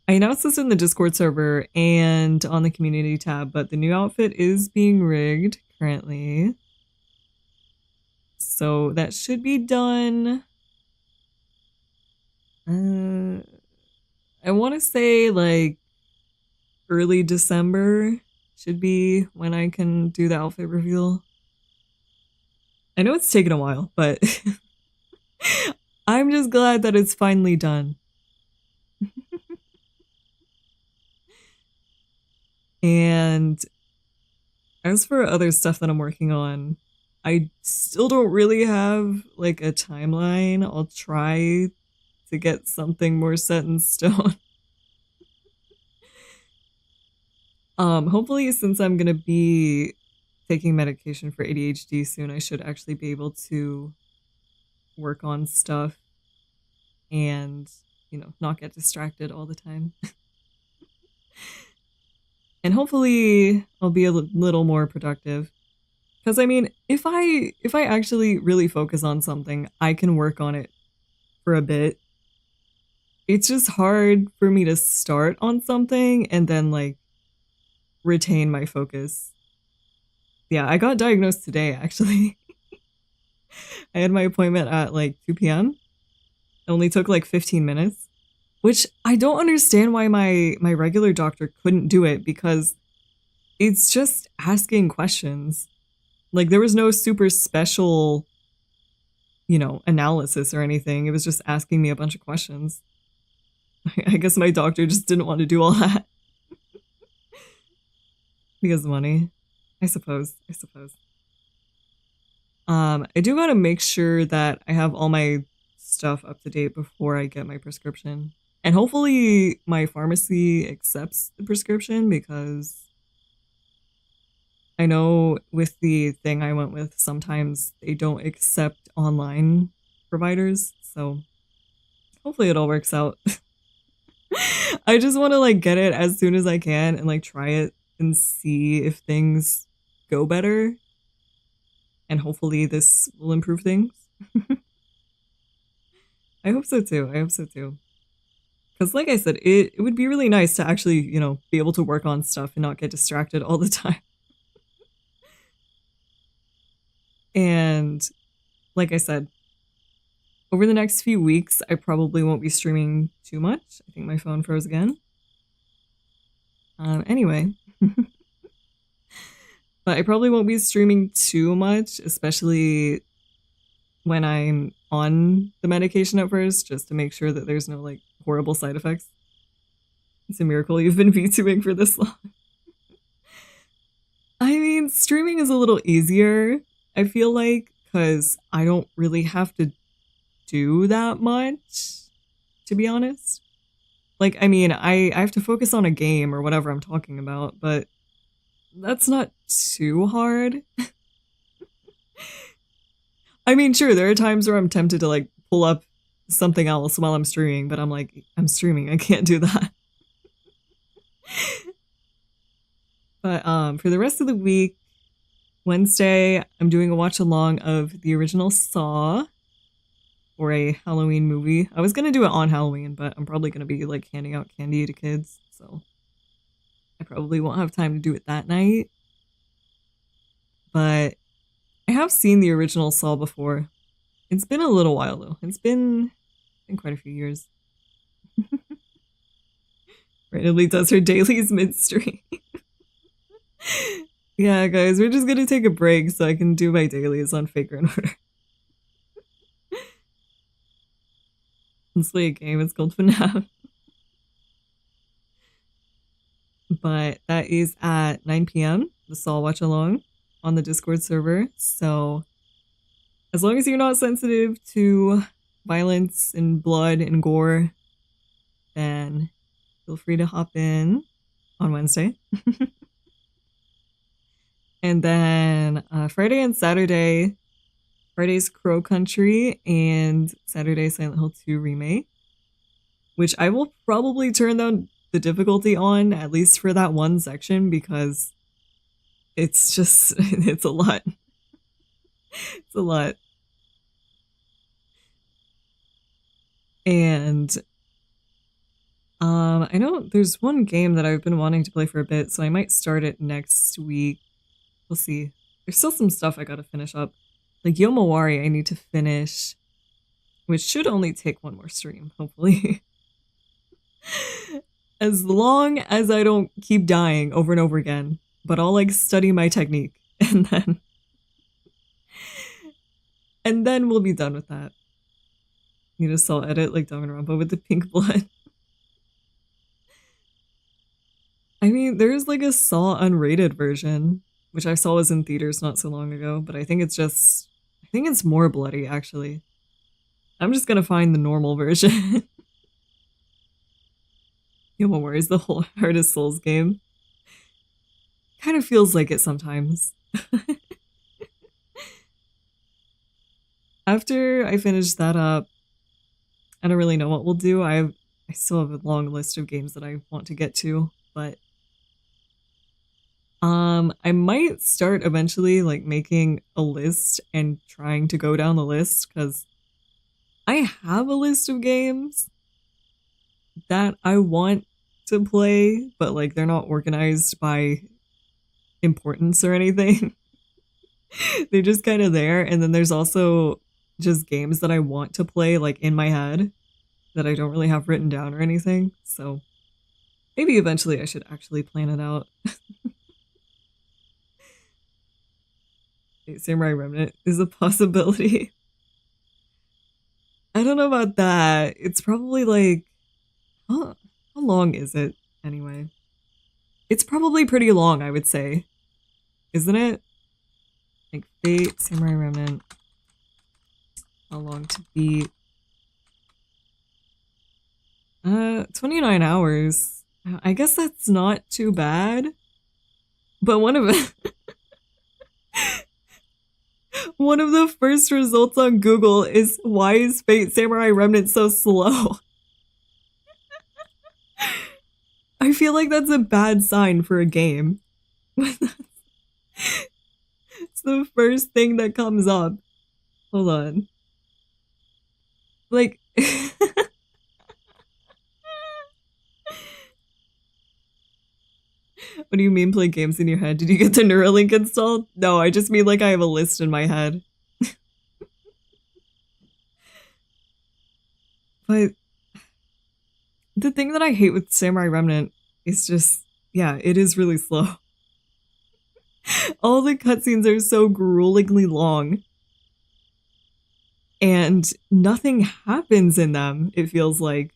I announced this in the Discord server and on the community tab, but the new outfit is being rigged currently. So that should be done. I want to say like early December should be when I can do the outfit reveal. I know it's taken a while, but I'm just glad that it's finally done. And as for other stuff that I'm working on, I still don't really have like a timeline. I'll try to get something more set in stone. Hopefully, since I'm gonna be taking medication for ADHD soon, I should actually be able to work on stuff and, you know, not get distracted all the time. And hopefully I'll be a little more productive. Because I mean, if I actually really focus on something, I can work on it for a bit. It's just hard for me to start on something and then like retain my focus. Yeah, I got diagnosed today actually. I had my appointment at like 2 p.m. It only took like 15 minutes. Which I don't understand why my regular doctor couldn't do it, because it's just asking questions. Like there was no super special, you know, analysis or anything. It was just asking me a bunch of questions. I guess my doctor just didn't want to do all that. Because of money. I suppose. I do gotta make sure that I have all my stuff up to date before I get my prescription. And hopefully my pharmacy accepts the prescription, because I know with the thing I went with, sometimes they don't accept online providers. So hopefully it all works out. I just want to like get it as soon as I can and like try it and see if things go better. And hopefully this will improve things. I hope so too. Because like I said, it would be really nice to actually, you know, be able to work on stuff and not get distracted all the time. And like I said, over the next few weeks, I probably won't be streaming too much. I think my phone froze again. Anyway. But I probably won't be streaming too much, especially when I'm on the medication at first, just to make sure that there's no like horrible side effects. It's a miracle you've been VTubing for this long. I mean, streaming is a little easier, I feel like, because I don't really have to do that much, to be honest. Like, I mean, I have to focus on a game or whatever I'm talking about, but that's not too hard. I mean, sure, there are times where I'm tempted to like pull up something else while I'm streaming, but I'm like, I'm streaming, I can't do that. But for the rest of the week, Wednesday, I'm doing a watch along of the original Saw for a Halloween movie. I was gonna do it on Halloween, but I'm probably gonna be like handing out candy to kids, so I probably won't have time to do it that night. But I have seen the original Saw before. It's been a little while though. It's been quite a few years. Randomly does her dailies mid-stream. Yeah, guys, we're just gonna take a break so I can do my dailies on Faker in Order. Let's play a game. It's called FNAF. But that is at 9 p.m. the Saul Watch Along on the Discord server. So as long as you're not sensitive to violence and blood and gore, then feel free to hop in on Wednesday. And then Friday and Saturday, Friday's Crow Country and Saturday Silent Hill 2 Remake, which I will probably turn down the difficulty on, at least for that one section, because it's just, it's a lot. It's a lot. And I know there's one game that I've been wanting to play for a bit, so I might start it next week. We'll see. There's still some stuff I gotta finish up. Like Yomawari I need to finish, which should only take one more stream, hopefully. As long as I don't keep dying over and over again, but I'll like study my technique and then we'll be done with that. Need a Saul edit like Danganronpa with the pink blood. I mean, there's like a Saw unrated version, which I saw was in theaters not so long ago, but I think it's more bloody actually. I'm just gonna find the normal version. Yomawari is the whole Hardest Souls game. Kind of feels like it sometimes. After I finish that up, I don't really know what we'll do. I still have a long list of games that I want to get to, but I might start eventually like making a list and trying to go down the list, because I have a list of games that I want to play, but like they're not organized by importance or anything. They're just kind of there. And then there's also just games that I want to play like in my head that I don't really have written down or anything. So maybe eventually I should actually plan it out. Samurai Remnant is a possibility. I don't know about that. It's probably like, how long is it anyway? It's probably pretty long, I would say. Isn't it? Like Fate, Samurai Remnant. How long to beat? 29 hours. I guess that's not too bad. But one of the first results on Google is, why is Fate Samurai Remnant so slow? I feel like that's a bad sign for a game. It's the first thing that comes up. Hold on. Like... What do you mean play games in your head? Did you get the Neuralink installed? No, I just mean like I have a list in my head. But the thing that I hate with Samurai Remnant is just, yeah, it is really slow. All the cutscenes are so gruelingly long. And nothing happens in them, it feels like.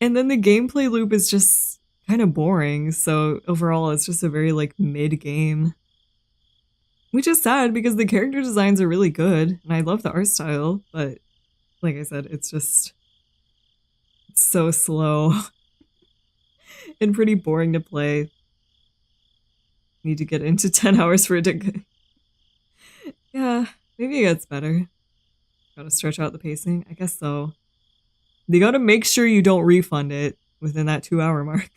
And then the gameplay loop is just kind of boring, so overall it's just a very like mid-game. Which is sad because the character designs are really good, and I love the art style, but like I said, it's just so slow. And pretty boring to play. Need to get into 10 hours for it to... Yeah, maybe it gets better. Gotta stretch out the pacing? I guess so. You gotta make sure you don't refund it within that 2-hour mark.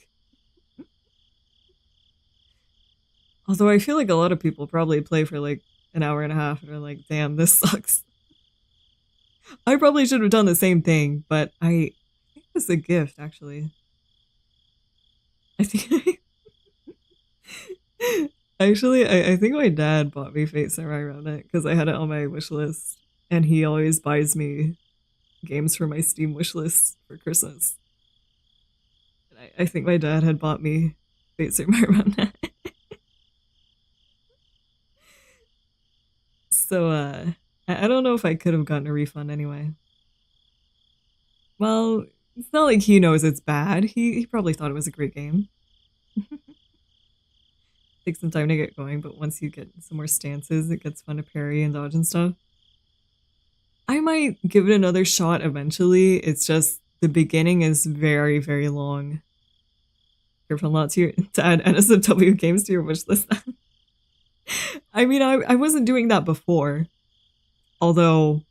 Although I feel like a lot of people probably play for like an hour and a half and are like, damn, this sucks. I probably should have done the same thing, but I think it was a gift, actually. I think actually, I think my dad bought me Fate Samurai Remnant because I had it on my wish list, and he always buys me games for my Steam wishlist for Christmas. And I think my dad had bought me Fate Stay around that. So I don't know if I could have gotten a refund anyway. Well, it's not like he knows it's bad. He probably thought it was a great game. Takes some time to get going, but once you get some more stances, it gets fun to parry and dodge and stuff. I might give it another shot eventually. It's just the beginning is very, very long. Careful not to add NSFW games to your wish list. I mean, I wasn't doing that before. Although,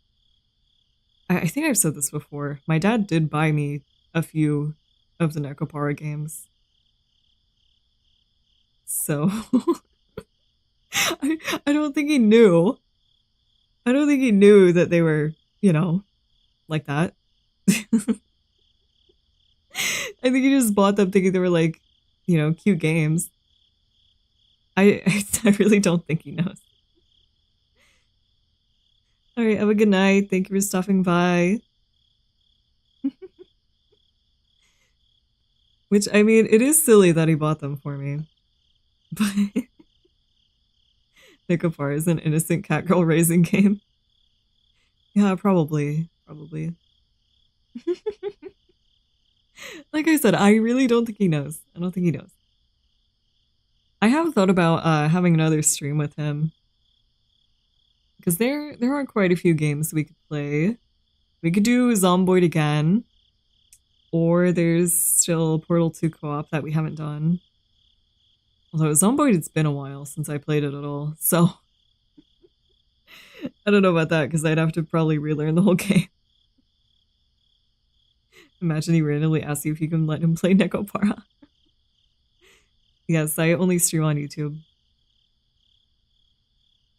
I think I've said this before. My dad did buy me a few of the Nekopara games. So, I don't think he knew. I don't think he knew that they were, you know, like that. I think he just bought them thinking they were like, you know, cute games. I really don't think he knows. Alright, have a good night. Thank you for stopping by. Which, I mean, it is silly that he bought them for me. But Nekopara is an innocent cat girl raising game. Yeah, probably. Like I said, I really don't think he knows. I don't think he knows. I have thought about having another stream with him. Because there are quite a few games we could play. We could do Zomboid again. Or there's still Portal 2 co-op that we haven't done. Although Zomboid, it's been a while since I played it at all. So I don't know about that because I'd have to probably relearn the whole game. Imagine he randomly asks you if you can let him play Nekopara. Yes, I only stream on YouTube.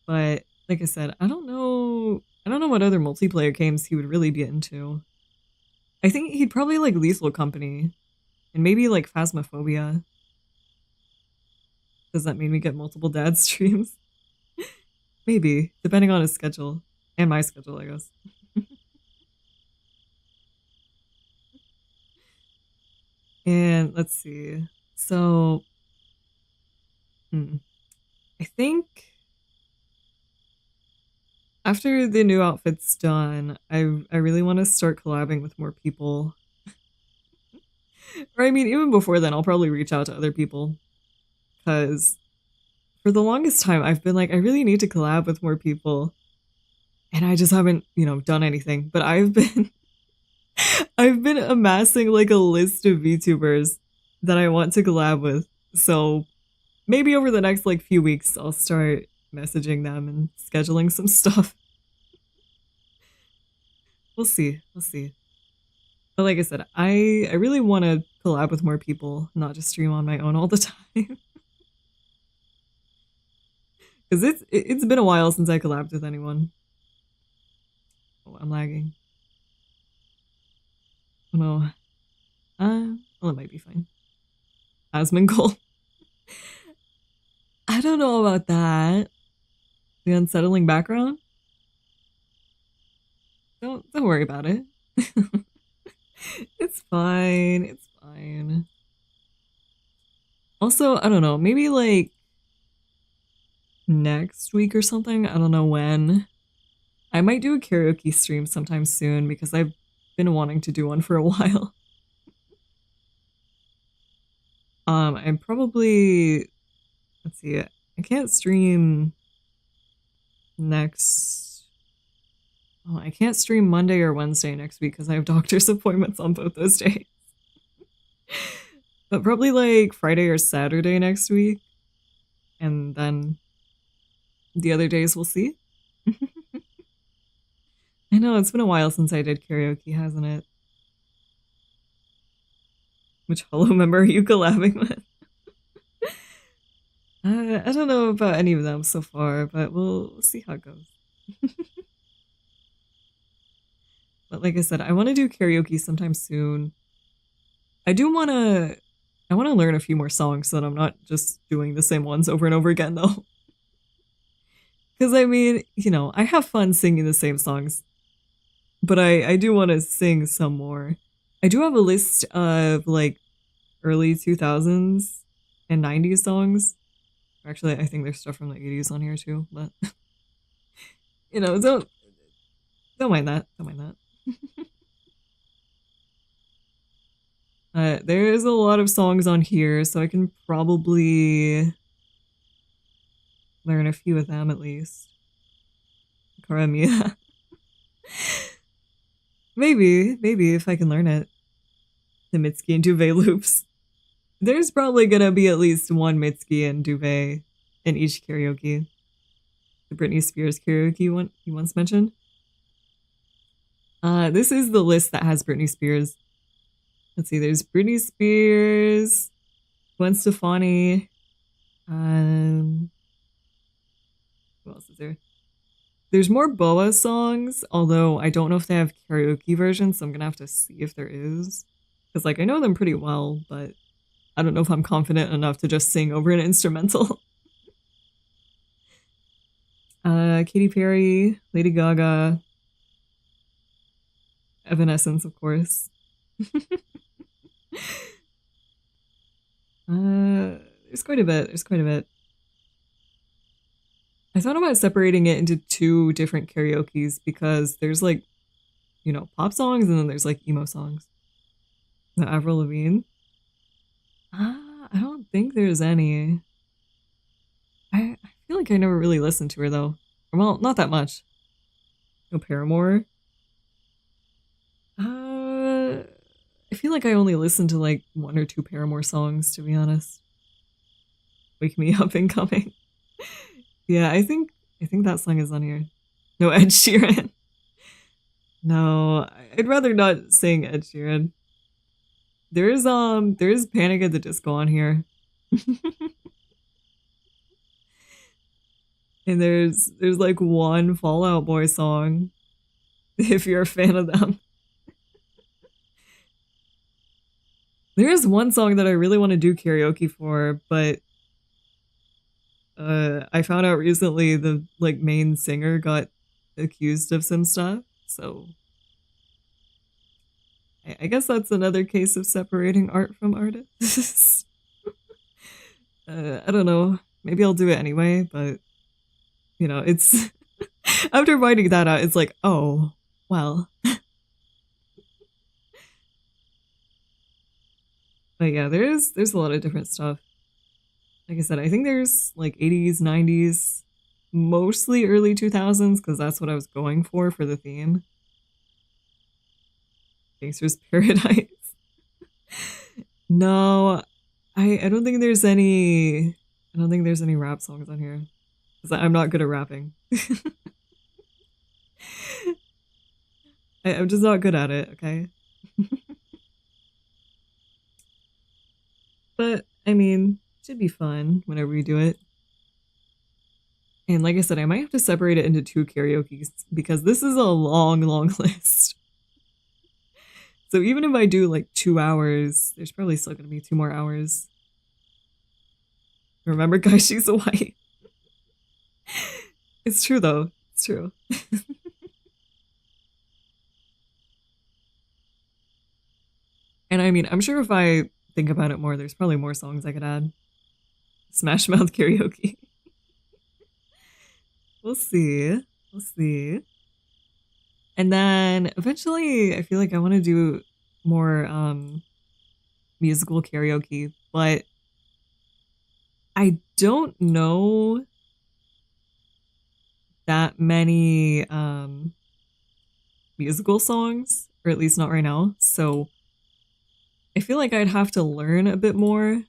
But like I said, I don't know what other multiplayer games he would really be into. I think he'd probably like Lethal Company and maybe like Phasmophobia. Does that mean we get multiple dad streams? Maybe, depending on his schedule and my schedule, I guess. And let's see. So I think after the new outfit's done, I really want to start collabing with more people. Or I mean, even before then, I'll probably reach out to other people. Because for the longest time, I've been like, I really need to collab with more people. And I just haven't, you know, done anything. But I've been amassing like a list of VTubers that I want to collab with. So maybe over the next like few weeks, I'll start messaging them and scheduling some stuff. We'll see. But like I said, I really want to collab with more people, not just stream on my own all the time. Because it's been a while since I collabed with anyone. Oh, I'm lagging. Oh no. Well, it might be fine. Asmongold. I don't know about that. The unsettling background? Don't worry about it. It's fine. Also, I don't know, maybe like next week or something. I don't know when. I might do a karaoke stream sometime soon because I've been wanting to do one for a while. I'm probably, let's see, I can't stream I can't stream Monday or Wednesday next week because I have doctor's appointments on both those days. But probably like Friday or Saturday next week. And then the other days we'll see. I know, it's been a while since I did karaoke, hasn't it? Which Hollow member are you collabing with? I don't know about any of them so far, but we'll see how it goes. But like I said, I want to do karaoke sometime soon. I want to learn a few more songs so that I'm not just doing the same ones over and over again, though. Because I mean, you know, I have fun singing the same songs. but I do want to sing some more. I do have a list of like early 2000s and 90s songs. Actually, I think there's stuff from the 80s on here too, but you know, don't mind that. Don't mind that. There's a lot of songs on here, so I can probably learn a few of them at least. Karamia. maybe if I can learn it. The Mitski and Duvet loops. There's probably gonna be at least one Mitski and Duvet in each karaoke. The Britney Spears karaoke one you once mentioned. This is the list that has Britney Spears. Let's see, there's Britney Spears, Gwen Stefani, who else is there? There's more Boa songs, although I don't know if they have karaoke versions, so I'm gonna have to see if there is. Because, like, I know them pretty well, but I don't know if I'm confident enough to just sing over an instrumental. Katy Perry, Lady Gaga, Evanescence, of course. There's quite a bit. There's quite a bit. I thought about separating it into two different karaokes because there's like, you know, pop songs and then there's like emo songs. The Avril Lavigne. I don't think there's any. I feel like I never really listened to her though. Well, not that much. No Paramore. I feel like I only listened to like one or two Paramore songs, to be honest. Wake Me Up and Coming. Yeah, I think that song is on here. No, Ed Sheeran. No, I'd rather not sing Ed Sheeran. There's Panic at the Disco on here. And there's like one Fall Out Boy song if you're a fan of them. There is one song that I really want to do karaoke for, but I found out recently the like main singer got accused of some stuff, so I guess that's another case of separating art from artists. I don't know. Maybe I'll do it anyway, but you know, it's after finding that out, it's like, oh, well. But yeah, there's a lot of different stuff. Like I said, I think there's like 80s, 90s, mostly early 2000s, because that's what I was going for the theme. Gangster's Paradise. No, I don't think there's any. I don't think there's any rap songs on here. Because I'm not good at rapping. I'm just not good at it, okay? But, I mean, it should be fun whenever we do it. And like I said, I might have to separate it into two karaokes because this is a long, long list. So even if I do like 2 hours, there's probably still going to be 2 more hours. Remember, guys, she's a white. It's true, though. It's true. And I mean, I'm sure if I think about it more, there's probably more songs I could add. Smash Mouth karaoke. We'll see. We'll see. And then eventually I feel like I want to do more musical karaoke, but I don't know that many musical songs, or at least not right now. So I feel like I'd have to learn a bit more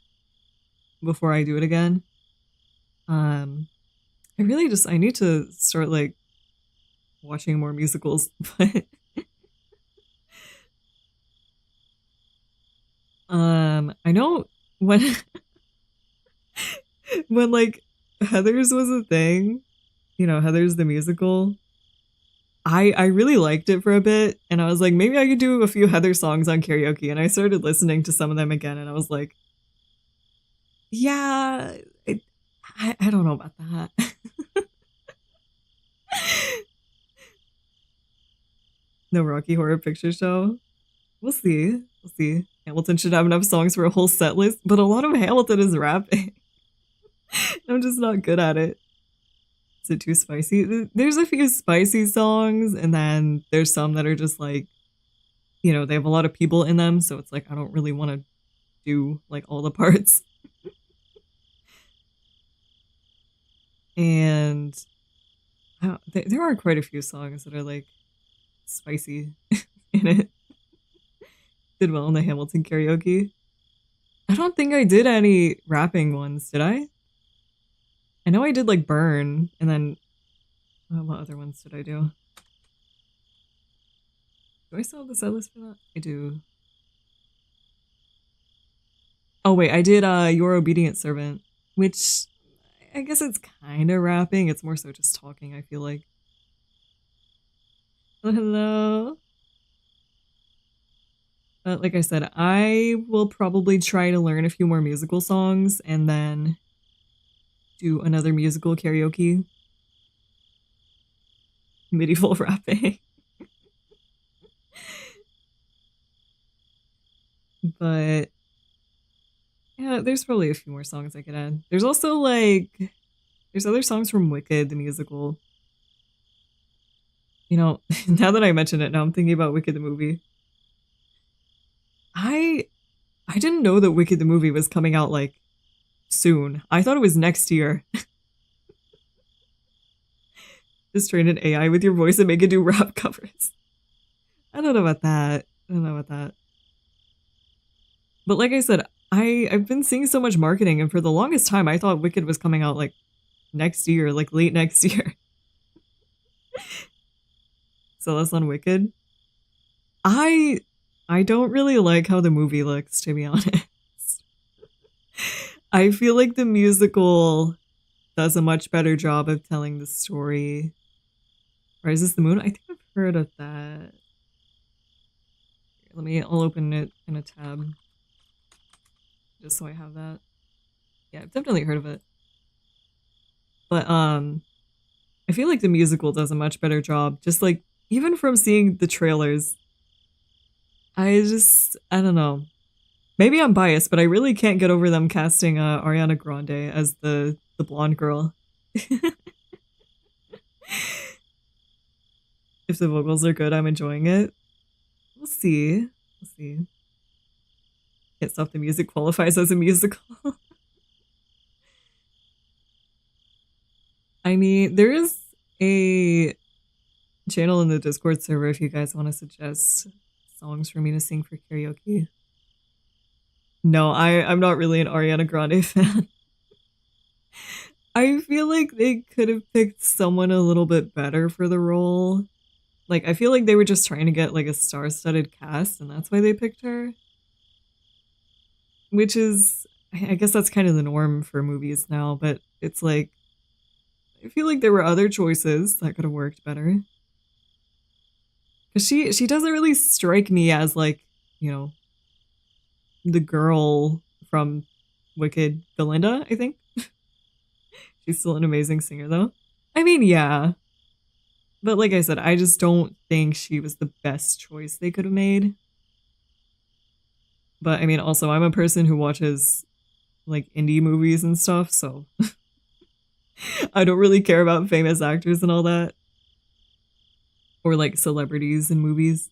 before I do it again. I need to start like watching more musicals, but I know when when like Heathers was a thing, you know, Heathers the musical. I really liked it for a bit, and I was like, maybe I could do a few Heather songs on karaoke, and I started listening to some of them again, and I was like, yeah, I don't know about that. No Rocky Horror Picture Show. We'll see. We'll see. Hamilton should have enough songs for a whole set list, but a lot of Hamilton is rapping. I'm just not good at it. Is it too spicy? There's a few spicy songs, and then there's some that are just like, you know, they have a lot of people in them, so it's like I don't really want to do like all the parts. And there are quite a few songs that are like spicy in it. Did well in the Hamilton karaoke. I don't think I did any rapping ones, did I? I know I did like Burn, and then what other ones did I do? Do I still have the set list for that? I do. Oh wait, I did Your Obedient Servant, which I guess it's kind of rapping. It's more so just talking, I feel like. Hello. But like I said, I will probably try to learn a few more musical songs and then do another musical karaoke. Medieval rapping. But yeah, there's probably a few more songs I could add. There's also like, there's other songs from Wicked, the musical. You know, now that I mention it, now I'm thinking about Wicked the movie. I didn't know that Wicked the movie was coming out like soon. I thought it was next year. Just train an AI with your voice and make it do rap covers. I don't know about that. But like I said, I've been seeing so much marketing, and for the longest time I thought Wicked was coming out like next year, like late next year. So that's on Wicked. I don't really like how the movie looks, to be honest. I feel like the musical does a much better job of telling the story. Rises the Moon? I think I've heard of that. I'll open it in a tab. Just so I have that. Yeah, I've definitely heard of it. But I feel like the musical does a much better job. Just like, even from seeing the trailers, I don't know. Maybe I'm biased, but I really can't get over them casting Ariana Grande as the blonde girl. If the vocals are good, I'm enjoying it. We'll see. Can't stop the music qualifies as a musical. I mean, there is a channel in the Discord server if you guys want to suggest songs for me to sing for karaoke. No, I'm not really an Ariana Grande fan. I feel like they could have picked someone a little bit better for the role. Like, I feel like they were just trying to get like a star-studded cast, and that's why they picked her. Which is, I guess that's kind of the norm for movies now, but it's like, I feel like there were other choices that could have worked better. Because she doesn't really strike me as like, you know, the girl from Wicked, Belinda, I think. She's still an amazing singer though. I mean, yeah. But like I said, I just don't think she was the best choice they could have made. But I mean, also, I'm a person who watches like indie movies and stuff, so I don't really care about famous actors and all that. Or like celebrities in movies.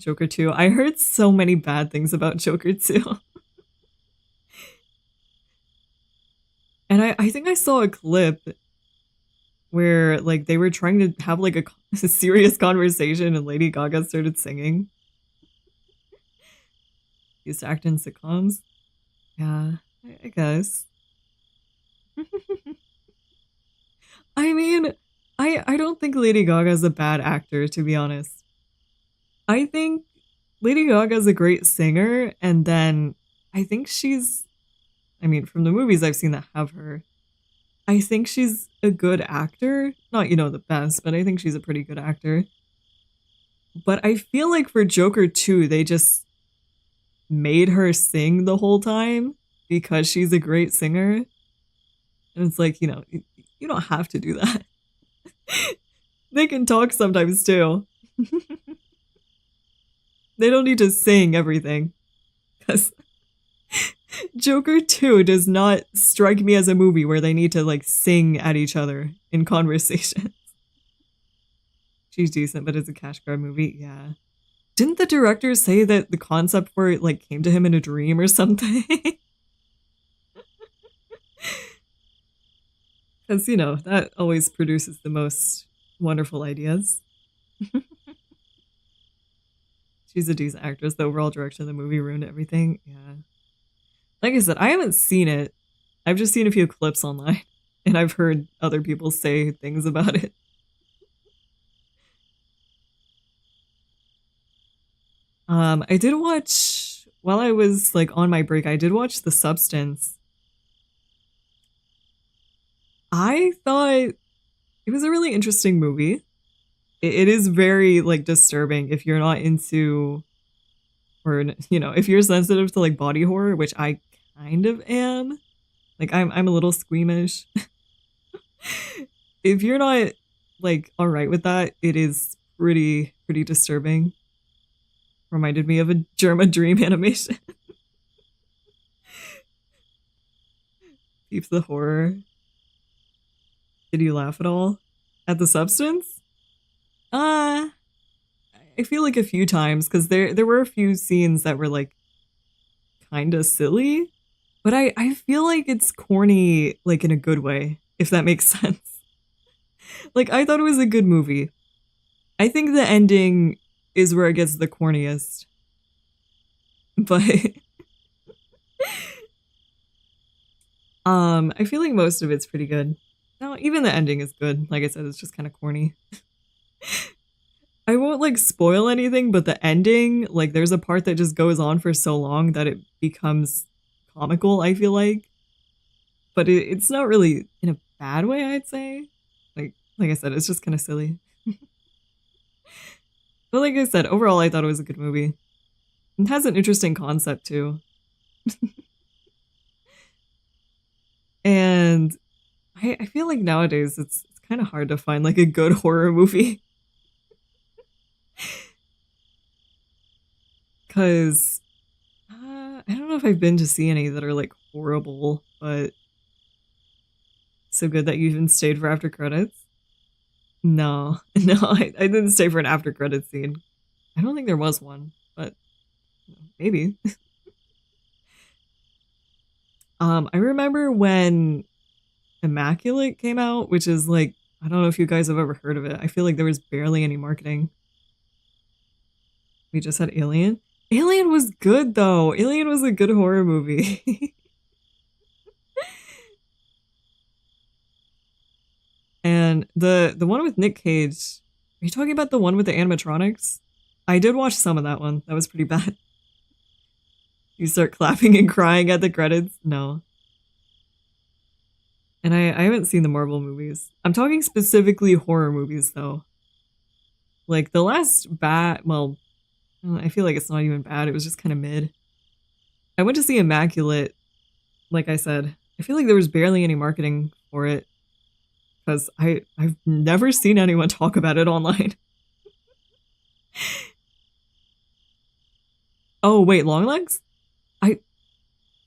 Joker 2. I heard so many bad things about Joker 2. And I think I saw a clip where like they were trying to have like a serious conversation and Lady Gaga started singing. Used to act in sitcoms. Yeah, I guess. I mean, I don't think Lady Gaga is a bad actor, to be honest. I think Lady Gaga is a great singer, and then I think she's, I mean, from the movies I've seen that have her, I think she's a good actor. Not, you know, the best, but I think she's a pretty good actor. But I feel like for Joker 2, they just made her sing the whole time because she's a great singer. And it's like, you know, you don't have to do that. They can talk sometimes too. They don't need to sing everything. Because Joker 2 does not strike me as a movie where they need to like sing at each other in conversation. She's decent, but it's a cash grab movie. Yeah. Didn't the director say that the concept for it like came to him in a dream or something? Because, you know, that always produces the most wonderful ideas. She's a decent actress. The overall direction of the movie ruined everything. Yeah. Like I said, I haven't seen it. I've just seen a few clips online, and I've heard other people say things about it. I did watch, while I was like on my break, I did watch The Substance. I thought it was a really interesting movie. It is very like disturbing if you're not into, or you know, if you're sensitive to like body horror, which I kind of am. Like I'm a little squeamish. If you're not like all right with that, it is pretty disturbing. Reminded me of a Germa Dream animation. Keeps the horror. Did you laugh at all at The Substance? I feel like a few times because there were a few scenes that were like kind of silly, but I feel like it's corny like in a good way, if that makes sense. Like I thought it was a good movie. I think the ending is where it gets the corniest. But I feel like most of it's pretty good. No, even the ending is good. Like I said, it's just kind of corny. I won't like spoil anything, but the ending, like there's a part that just goes on for so long that it becomes comical, I feel like. But it's not really in a bad way, I'd say. Like I said, it's just kind of silly. But like I said, overall I thought it was a good movie. It has an interesting concept too. And I feel like nowadays it's kind of hard to find like a good horror movie. Because I don't know if I've been to see any that are like horrible, but so good that you even stayed for after credits. No, no, I didn't stay for an after credits scene. I don't think there was one, but maybe. I remember when Immaculate came out, which is like, I don't know if you guys have ever heard of it. I feel like there was barely any marketing. We just had Alien. Alien was good though. Alien was a good horror movie. And the one with Nick Cage, are you talking about the one with the animatronics? I did watch some of that one. That was pretty bad. You start clapping and crying at the credits? No. And I haven't seen the Marvel movies. I'm talking specifically horror movies though. Like the last well, I feel like it's not even bad. It was just kind of mid. I went to see Immaculate. Like I said, I feel like there was barely any marketing for it because I've never seen anyone talk about it online. Oh wait, Longlegs?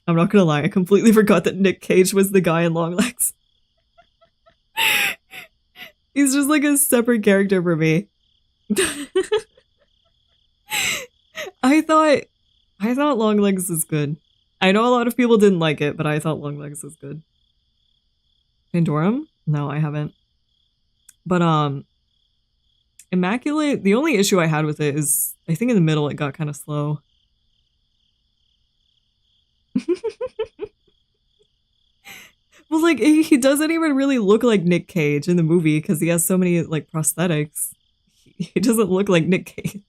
I'm not gonna lie, I completely forgot that Nick Cage was the guy in Longlegs. He's just like a separate character for me. I thought Longlegs was good. I know a lot of people didn't like it, but I thought Longlegs was good. Pandorum? No, I haven't. But Immaculate, the only issue I had with it is I think in the middle it got kind of slow. Well, like he doesn't even really look like Nick Cage in the movie because he has so many like prosthetics. He doesn't look like Nick Cage.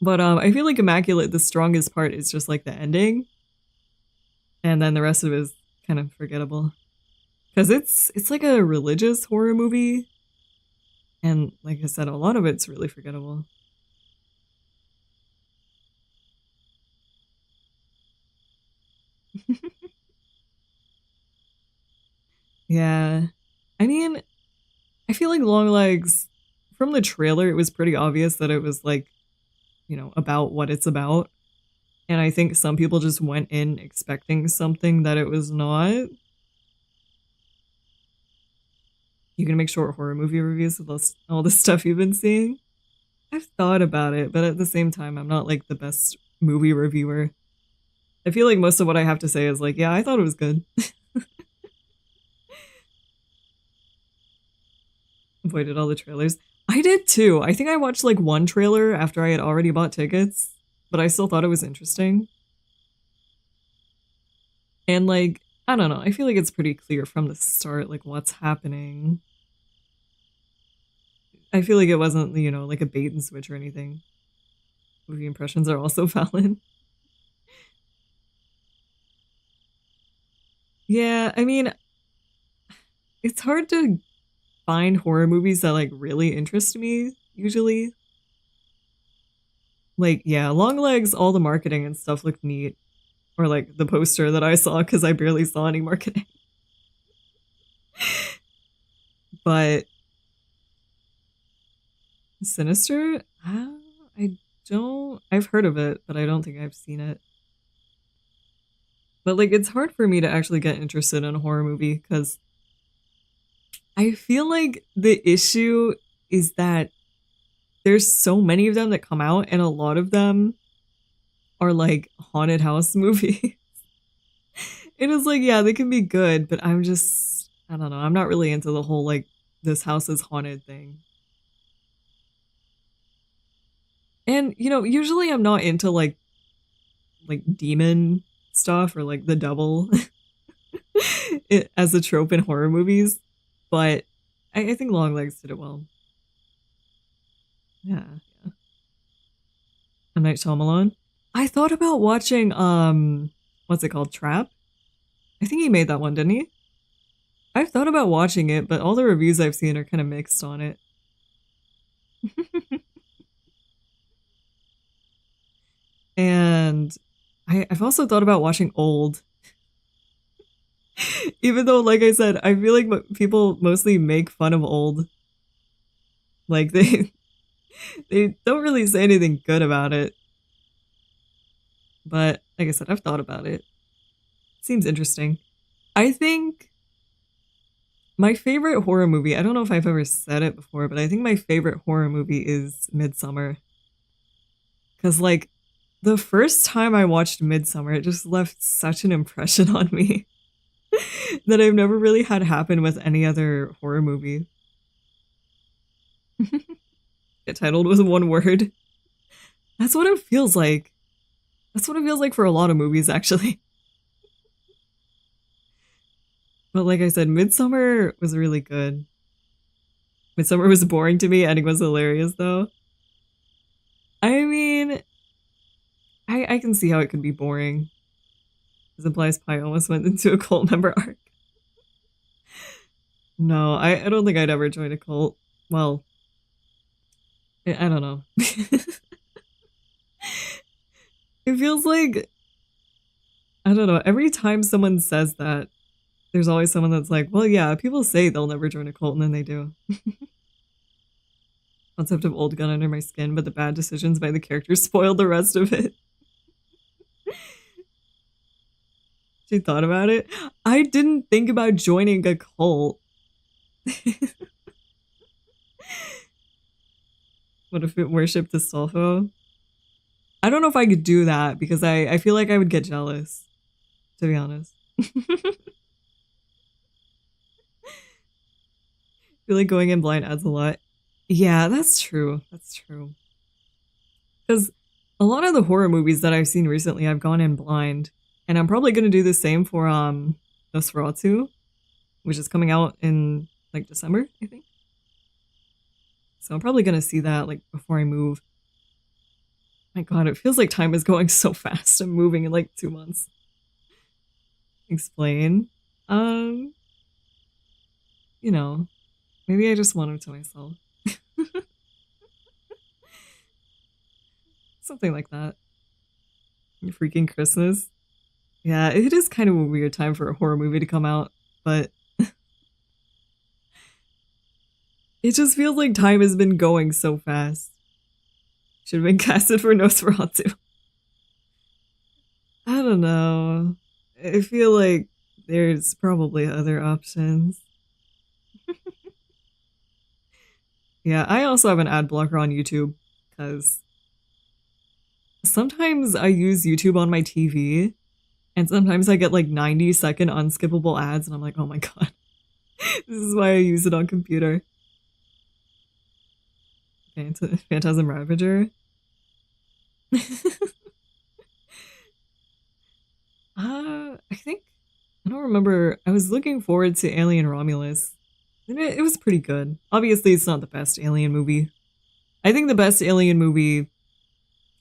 But I feel like Immaculate, the strongest part is just like the ending, and then the rest of it is kind of forgettable because it's like a religious horror movie, and like I said, a lot of it's really forgettable. Yeah, I mean, I feel like Longlegs from the trailer, it was pretty obvious that it was like, you know, about what it's about. And I think some people just went in expecting something that it was not. You can make short horror movie reviews with all the stuff you've been seeing. I've thought about it, but at the same time, I'm not like the best movie reviewer. I feel like most of what I have to say is like, yeah, I thought it was good. Avoided all the trailers. I did too. I think I watched like one trailer after I had already bought tickets, but I still thought it was interesting. And like, I don't know, I feel like it's pretty clear from the start, like what's happening. I feel like it wasn't, you know, like a bait and switch or anything. Movie impressions are also valid. Yeah, I mean, it's hard to find horror movies that like really interest me usually. Like, yeah, Longlegs, all the marketing and stuff looked neat. Or like the poster that I saw because I barely saw any marketing. But Sinister? I don't. I've heard of it, but I don't think I've seen it. But like, it's hard for me to actually get interested in a horror movie because I feel like the issue is that there's so many of them that come out, and a lot of them are like haunted house movies. It is like, yeah, they can be good, but I'm just, I don't know. I'm not really into the whole like this house is haunted thing. And you know, usually I'm not into like demon stuff or like the devil as a trope in horror movies, but I think Longlegs did it well. Yeah, yeah. M. Night Shyamalan. I thought about watching what's it called? Trap? I think he made that one, didn't he? I've thought about watching it, but all the reviews I've seen are kind of mixed on it. And I've also thought about watching Old. Even though, like I said, I feel like people mostly make fun of Old. Like they don't really say anything good about it. But like I said, I've thought about it. Seems interesting. I think my favorite horror movie, I don't know if I've ever said it before, but I think my favorite horror movie is Midsummer. Because, like, the first time I watched Midsummer, it just left such an impression on me that I've never really had happen with any other horror movie. Get titled with one word. That's what it feels like. That's what it feels like for a lot of movies, actually. But like I said, Midsummer was really good. Midsummer was boring to me, and it was hilarious, though. I mean, I can see how it could be boring. This implies Pi almost went into a cult member arc. No, I don't think I'd ever join a cult. Well, I don't know. It feels like, I don't know, every time someone says that, there's always someone that's like, well, yeah, people say they'll never join a cult, and then they do. Concept of old gun under my skin, but the bad decisions by the characters spoiled the rest of it. She thought about it. I didn't think about joining a cult. What if it worshipped Astolfo? I don't know if I could do that because I feel like I would get jealous, to be honest. I feel like going in blind adds a lot. Yeah, that's true. That's true. Because a lot of the horror movies that I've seen recently, I've gone in blind. And I'm probably going to do the same for Nosferatu, which is coming out in like December, I think. So I'm probably going to see that like before I move. My God, it feels like time is going so fast. I'm moving in like 2 months. Explain. You know, maybe I just want him to myself. Something like that. Freaking Christmas. Yeah, it is kind of a weird time for a horror movie to come out, but It just feels like time has been going so fast. Should have been casted for Nosferatu. I don't know. I feel like there's probably other options. Yeah, I also have an ad blocker on YouTube because sometimes I use YouTube on my TV and sometimes I get like 90-second unskippable ads and I'm like, oh my god. This is why I use it on computer. Phantasm Ravager. I think I don't remember. I was looking forward to Alien Romulus. And it was pretty good. Obviously, it's not the best Alien movie. I think the best Alien movie.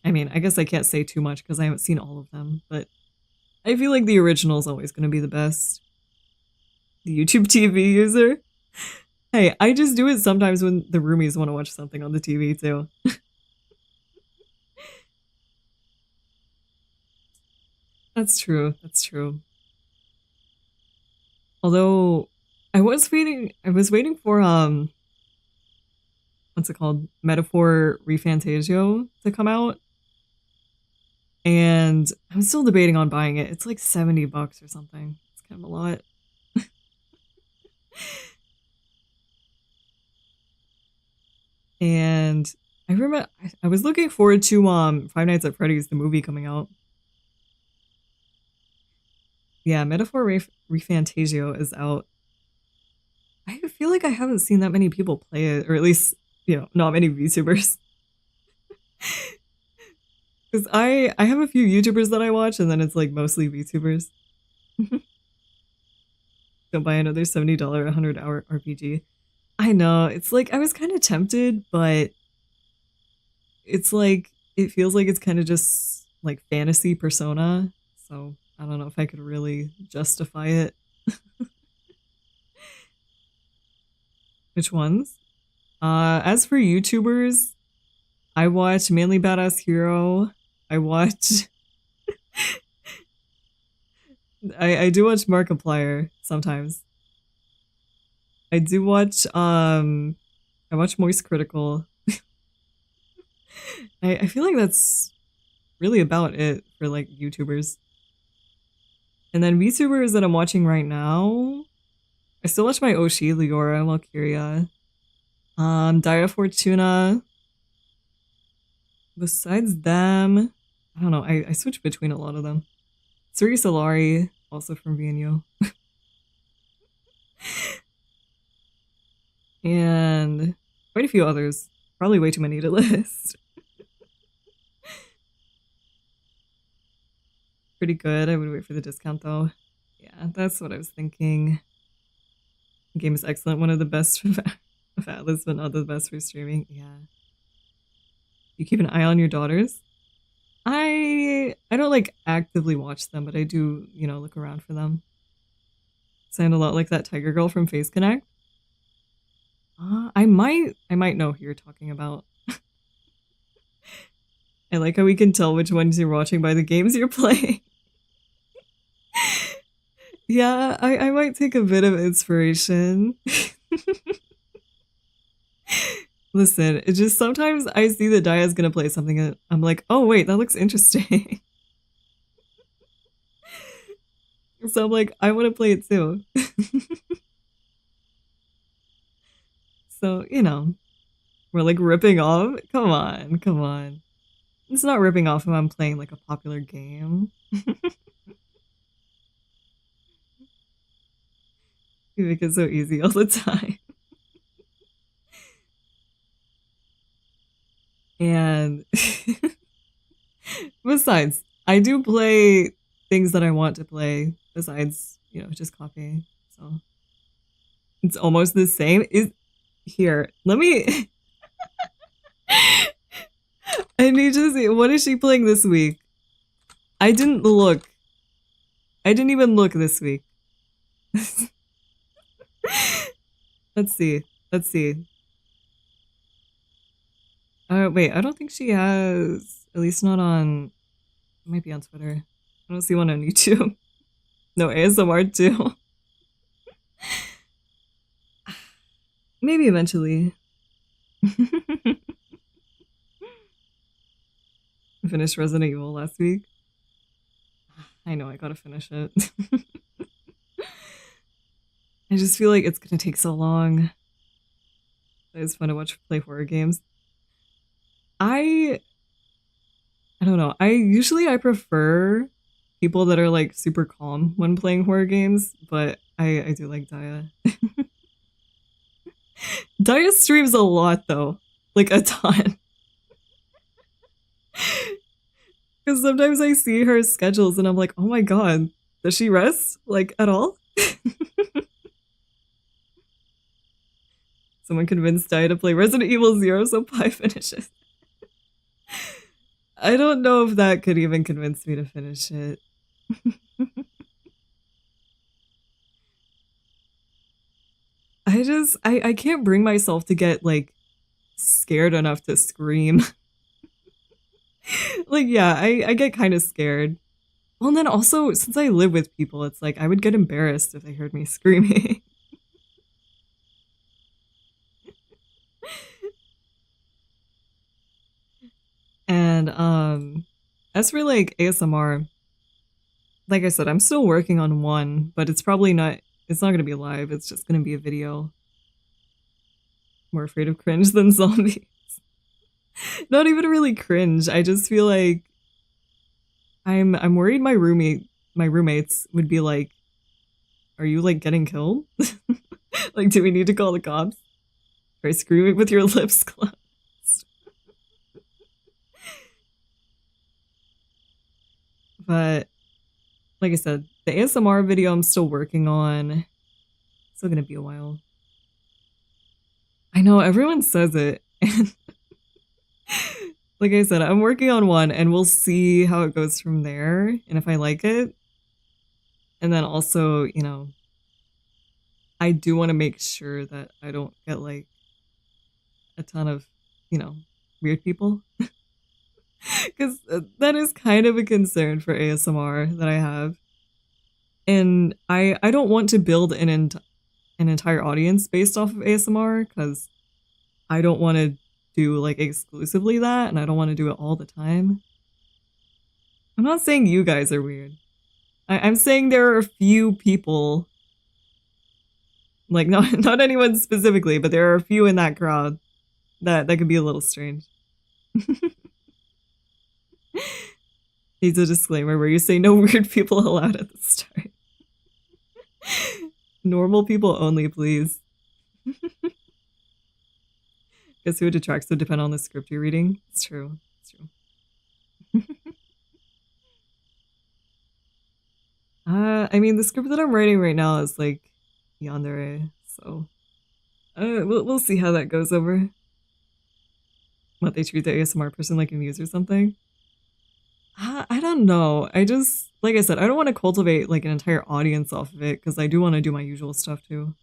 I mean, I guess I can't say too much because I haven't seen all of them, but I feel like the original is always going to be the best. The YouTube TV user. Hey, I just do it sometimes when the roomies want to watch something on the TV too. That's true. That's true. Although I was waiting for what's it called? Metaphor Refantasio to come out. And I'm still debating on buying it. It's like $70 or something. It's kind of a lot. And I remember I was looking forward to Five Nights at Freddy's, the movie coming out. Yeah, Metaphor Refantasio is out. I feel like I haven't seen that many people play it, or at least, not many VTubers. Because I have a few YouTubers that I watch, and then it's like mostly VTubers. Don't buy another $70 100-hour RPG. I know, it's like I was kind of tempted, but it's like it feels like it's kind of just like fantasy Persona, so I don't know if I could really justify it. Which ones? As for YouTubers, I watch mainly Badass Hero. I watch I do watch Markiplier sometimes. I do watch I watch Moist Critical. I feel like that's really about it for like YouTubers. And then VTubers that I'm watching right now, I still watch my Oshi, Leora, Valkyria, Dia Fortuna. Besides them, I don't know, I switch between a lot of them. Suri Solari, also from VNU. And quite a few others. Probably way too many to list. Pretty good. I would wait for the discount though. Yeah, that's what I was thinking. The game is excellent. One of the best of Atlas, but not the best for streaming. Yeah. You keep an eye on your daughters? I don't like actively watch them, but I do, look around for them. Sound a lot like that tiger girl from Face Connect. I might know who you're talking about. I like how we can tell which ones you're watching by the games you're playing. Yeah, I might take a bit of inspiration. Listen, it's just sometimes I see that Dia's gonna play something and I'm like, oh wait, that looks interesting. So I'm like, I want to play it too. So, we're like ripping off. Come on, come on. It's not ripping off if I'm playing like a popular game. You make it so easy all the time. And besides, I do play things that I want to play besides, just copying. So it's almost the same. Here, let me I need to see, what is she playing this week? I didn't look. I didn't even look this week. Let's see. Let's see. Wait, I don't think she has, at least not on, it might be on Twitter. I don't see one on YouTube. No, ASMR too. Maybe eventually. I finished Resident Evil last week. I know, I gotta finish it. I just feel like it's gonna take so long. It's fun to play horror games. I don't know. I prefer people that are like super calm when playing horror games, but I do like Daya. Daya streams a lot though, like a ton. Because sometimes I see her schedules and I'm like, oh my god, does she rest like at all? Someone convinced Daya to play Resident Evil 0 so Pi finishes. I don't know if that could even convince me to finish it. I can't bring myself to get like scared enough to scream. Like, yeah, I get kind of scared. Well, and then also, since I live with people, it's like I would get embarrassed if they heard me screaming. And as for like ASMR, like I said, I'm still working on one, but it's not going to be live. It's just going to be a video. More afraid of cringe than zombies. Not even really cringe. I just feel like I'm worried my roommates would be like, are you like getting killed? Like, do we need to call the cops? Try screaming with your lips closed. But like I said, the ASMR video I'm still working on. It's still gonna be a while. I know everyone says it. And like I said, I'm working on one and we'll see how it goes from there and if I like it. And then also, you know, I do want to make sure that I don't get like a ton of, you know, weird people. Because that is kind of a concern for ASMR that I have. And I don't want to build an entire audience based off of ASMR because I don't want to do like exclusively that and I don't want to do it all the time. I'm not saying you guys are weird. I'm saying there are a few people, like not anyone specifically, but there are a few in that crowd that could be a little strange. Needs a disclaimer where you say no weird people allowed at the start. Normal people only, please. Guess who it attracts would depend on the script you're reading. It's true. It's true. I mean, the script that I'm writing right now is like yandere, so we'll see how that goes over. What, they treat the ASMR person like a muse or something? I don't know. I just, like I said, I don't want to cultivate like an entire audience off of it because I do want to do my usual stuff too.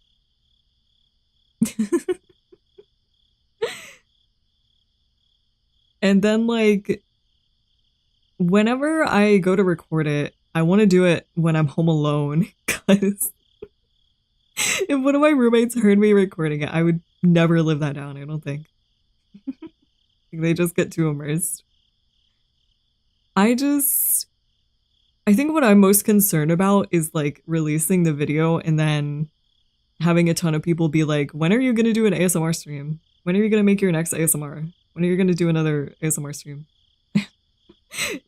And then like whenever I go to record it, I want to do it when I'm home alone because if one of my roommates heard me recording it, I would never live that down, I don't think. They just get too immersed. I think what I'm most concerned about is like releasing the video and then having a ton of people be like, when are you going to do an ASMR stream? When are you going to make your next ASMR? When are you going to do another ASMR stream?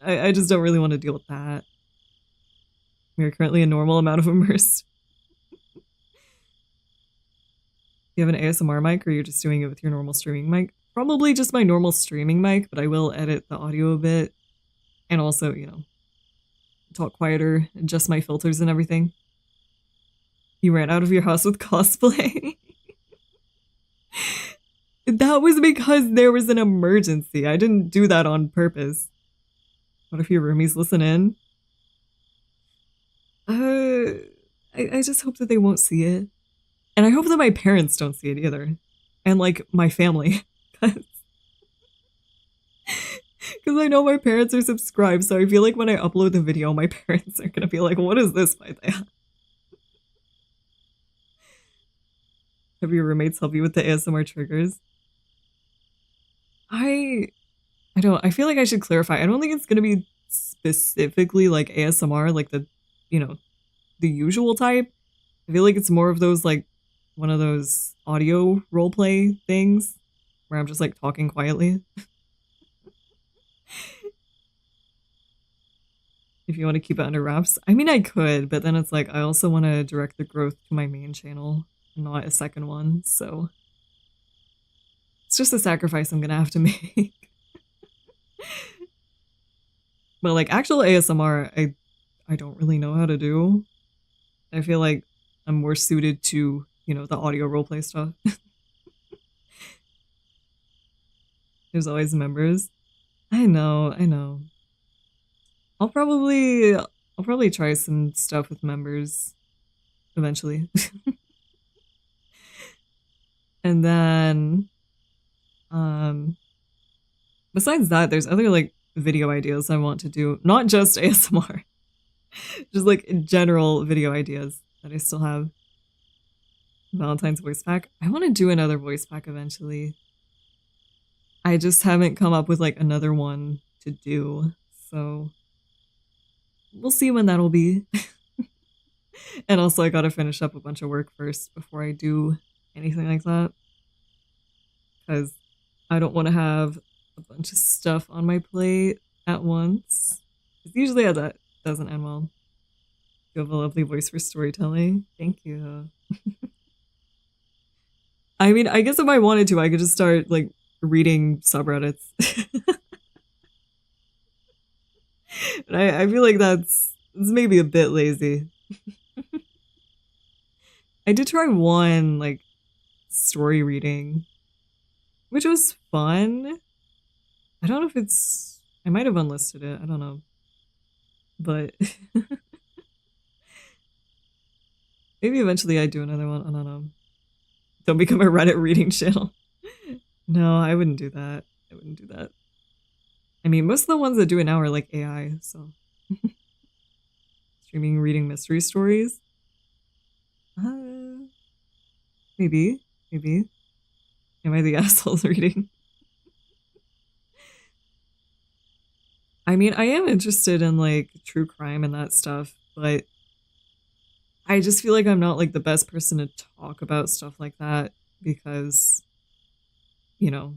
I just don't really want to deal with that. We're currently a normal amount of immersed. You have an ASMR mic or you're just doing it with your normal streaming mic? Probably just my normal streaming mic, but I will edit the audio a bit. And also, you know, talk quieter, adjust my filters and everything. You ran out of your house with cosplay. That was because there was an emergency. I didn't do that on purpose. What if your roomies listen in? I just hope that they won't see it. And I hope that my parents don't see it either. And like my family. Because I know my parents are subscribed, so I feel like when I upload the video, my parents are gonna be like, what is this, Pythea? Have your roommates help you with the ASMR triggers? I don't. I feel like I should clarify. I don't think it's gonna be specifically like ASMR, like the, you know, the usual type. I feel like it's more of those like one of those audio roleplay things where I'm just like talking quietly. If you want to keep it under wraps. I mean, I could, but then it's like I also want to direct the growth to my main channel, not a second one. So it's just a sacrifice I'm gonna have to make. But like actual ASMR, I don't really know how to do. I feel like I'm more suited to, you know, the audio roleplay stuff. There's always members. I know, I know. I'll probably try some stuff with members eventually. And then besides that, there's other like video ideas I want to do, not just ASMR. Just like general video ideas that I still have. Valentine's voice pack. I want to do another voice pack eventually. I just haven't come up with like another one to do. So we'll see when that'll be. And also I gotta finish up a bunch of work first before I do anything like that. Because I don't want to have a bunch of stuff on my plate at once. Because usually that doesn't end well. You have a lovely voice for storytelling. Thank you. I mean, I guess if I wanted to, I could just start like reading subreddits. And I feel like that's maybe a bit lazy. I did try one like story reading, which was fun. I don't know if it's... I might have unlisted it. I don't know. But maybe eventually I'd do another one. I don't know. Don't become a Reddit reading channel. No, I wouldn't do that. I wouldn't do that. I mean, most of the ones that do it now are like AI, so... Streaming reading mystery stories? Maybe. Maybe. Am I the asshole reading? I mean, I am interested in like true crime and that stuff, but I just feel like I'm not like the best person to talk about stuff like that because, you know,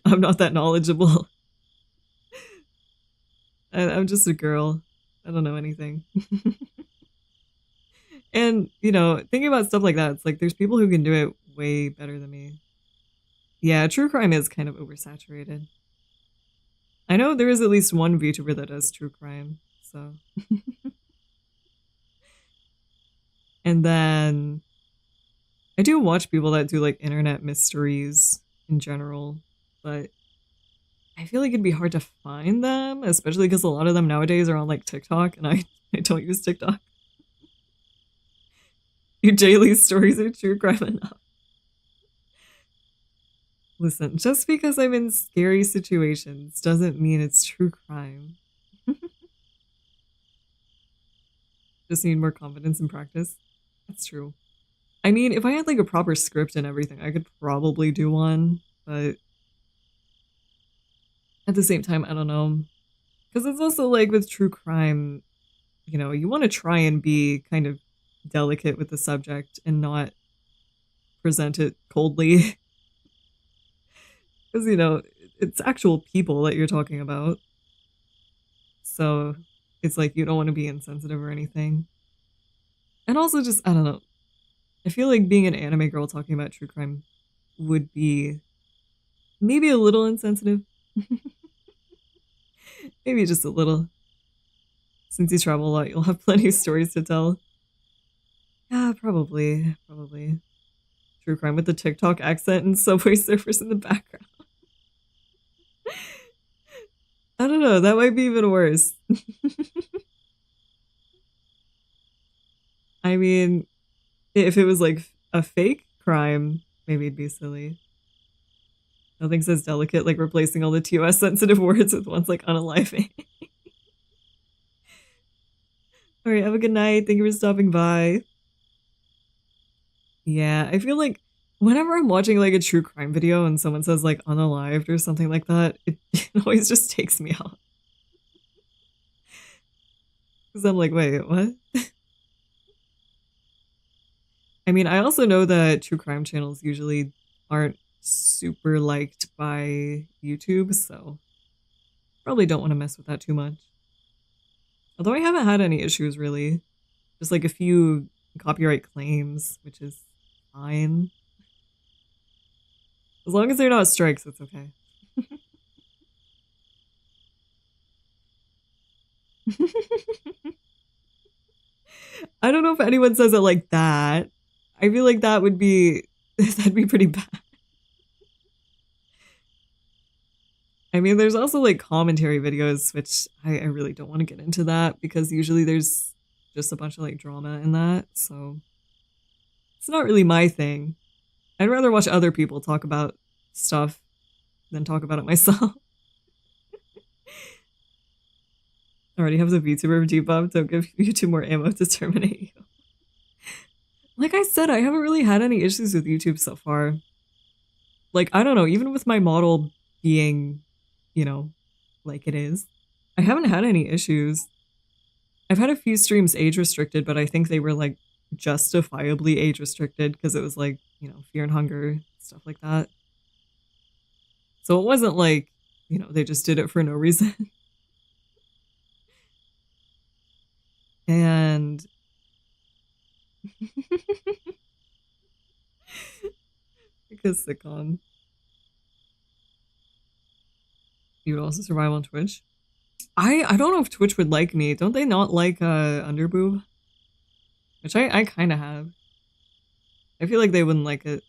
I'm not that knowledgeable. I'm just a girl. I don't know anything. And, you know, thinking about stuff like that, it's like there's people who can do it way better than me. Yeah, true crime is kind of oversaturated. I know there is at least one VTuber that does true crime, so. And then I do watch people that do like internet mysteries in general, but I feel like it'd be hard to find them, especially because a lot of them nowadays are on like TikTok, and I don't use TikTok. Your daily stories are true crime enough. Listen, just because I'm in scary situations doesn't mean it's true crime. Just need more confidence and practice. That's true. I mean, if I had like a proper script and everything, I could probably do one, but at the same time, I don't know. Because it's also like with true crime, you know, you want to try and be kind of delicate with the subject and not present it coldly. Because, you know, it's actual people that you're talking about. So it's like you don't want to be insensitive or anything. And also just, I don't know. I feel like being an anime girl talking about true crime would be maybe a little insensitive. Maybe just a little. Since you travel a lot, you'll have plenty of stories to tell. Yeah, probably. True crime with the TikTok accent and Subway Surfers in the background. I don't know, that might be even worse. I mean, if it was like a fake crime, maybe it'd be silly. Nothing says delicate like replacing all the TOS sensitive words with ones like unaliving. Alright, have a good night. Thank you for stopping by. Yeah, I feel like whenever I'm watching like a true crime video and someone says like unalived or something like that, it always just takes me out. Because I'm like, wait, what? I mean, I also know that true crime channels usually aren't super liked by YouTube, so probably don't want to mess with that too much. Although I haven't had any issues really. Just like a few copyright claims, which is fine. As long as they're not strikes, it's okay. I don't know if anyone says it like that. I feel like that would be that'd be pretty bad. I mean, there's also like commentary videos, which I really don't want to get into that because usually there's just a bunch of like drama in that. So it's not really my thing. I'd rather watch other people talk about stuff than talk about it myself. Already have the VTuber debuff. Don't give YouTube more ammo to terminate you. Like I said, I haven't really had any issues with YouTube so far. Like, I don't know, even with my model being, you know, like it is, I haven't had any issues. I've had a few streams age restricted, but I think they were like justifiably age restricted because it was like, you know, fear and hunger, stuff like that. So it wasn't like, you know, they just did it for no reason. And because sitcom. You would also survive on Twitch. I don't know if Twitch would like me. Don't they not like underboob? Which I kind of have. I feel like they wouldn't like it.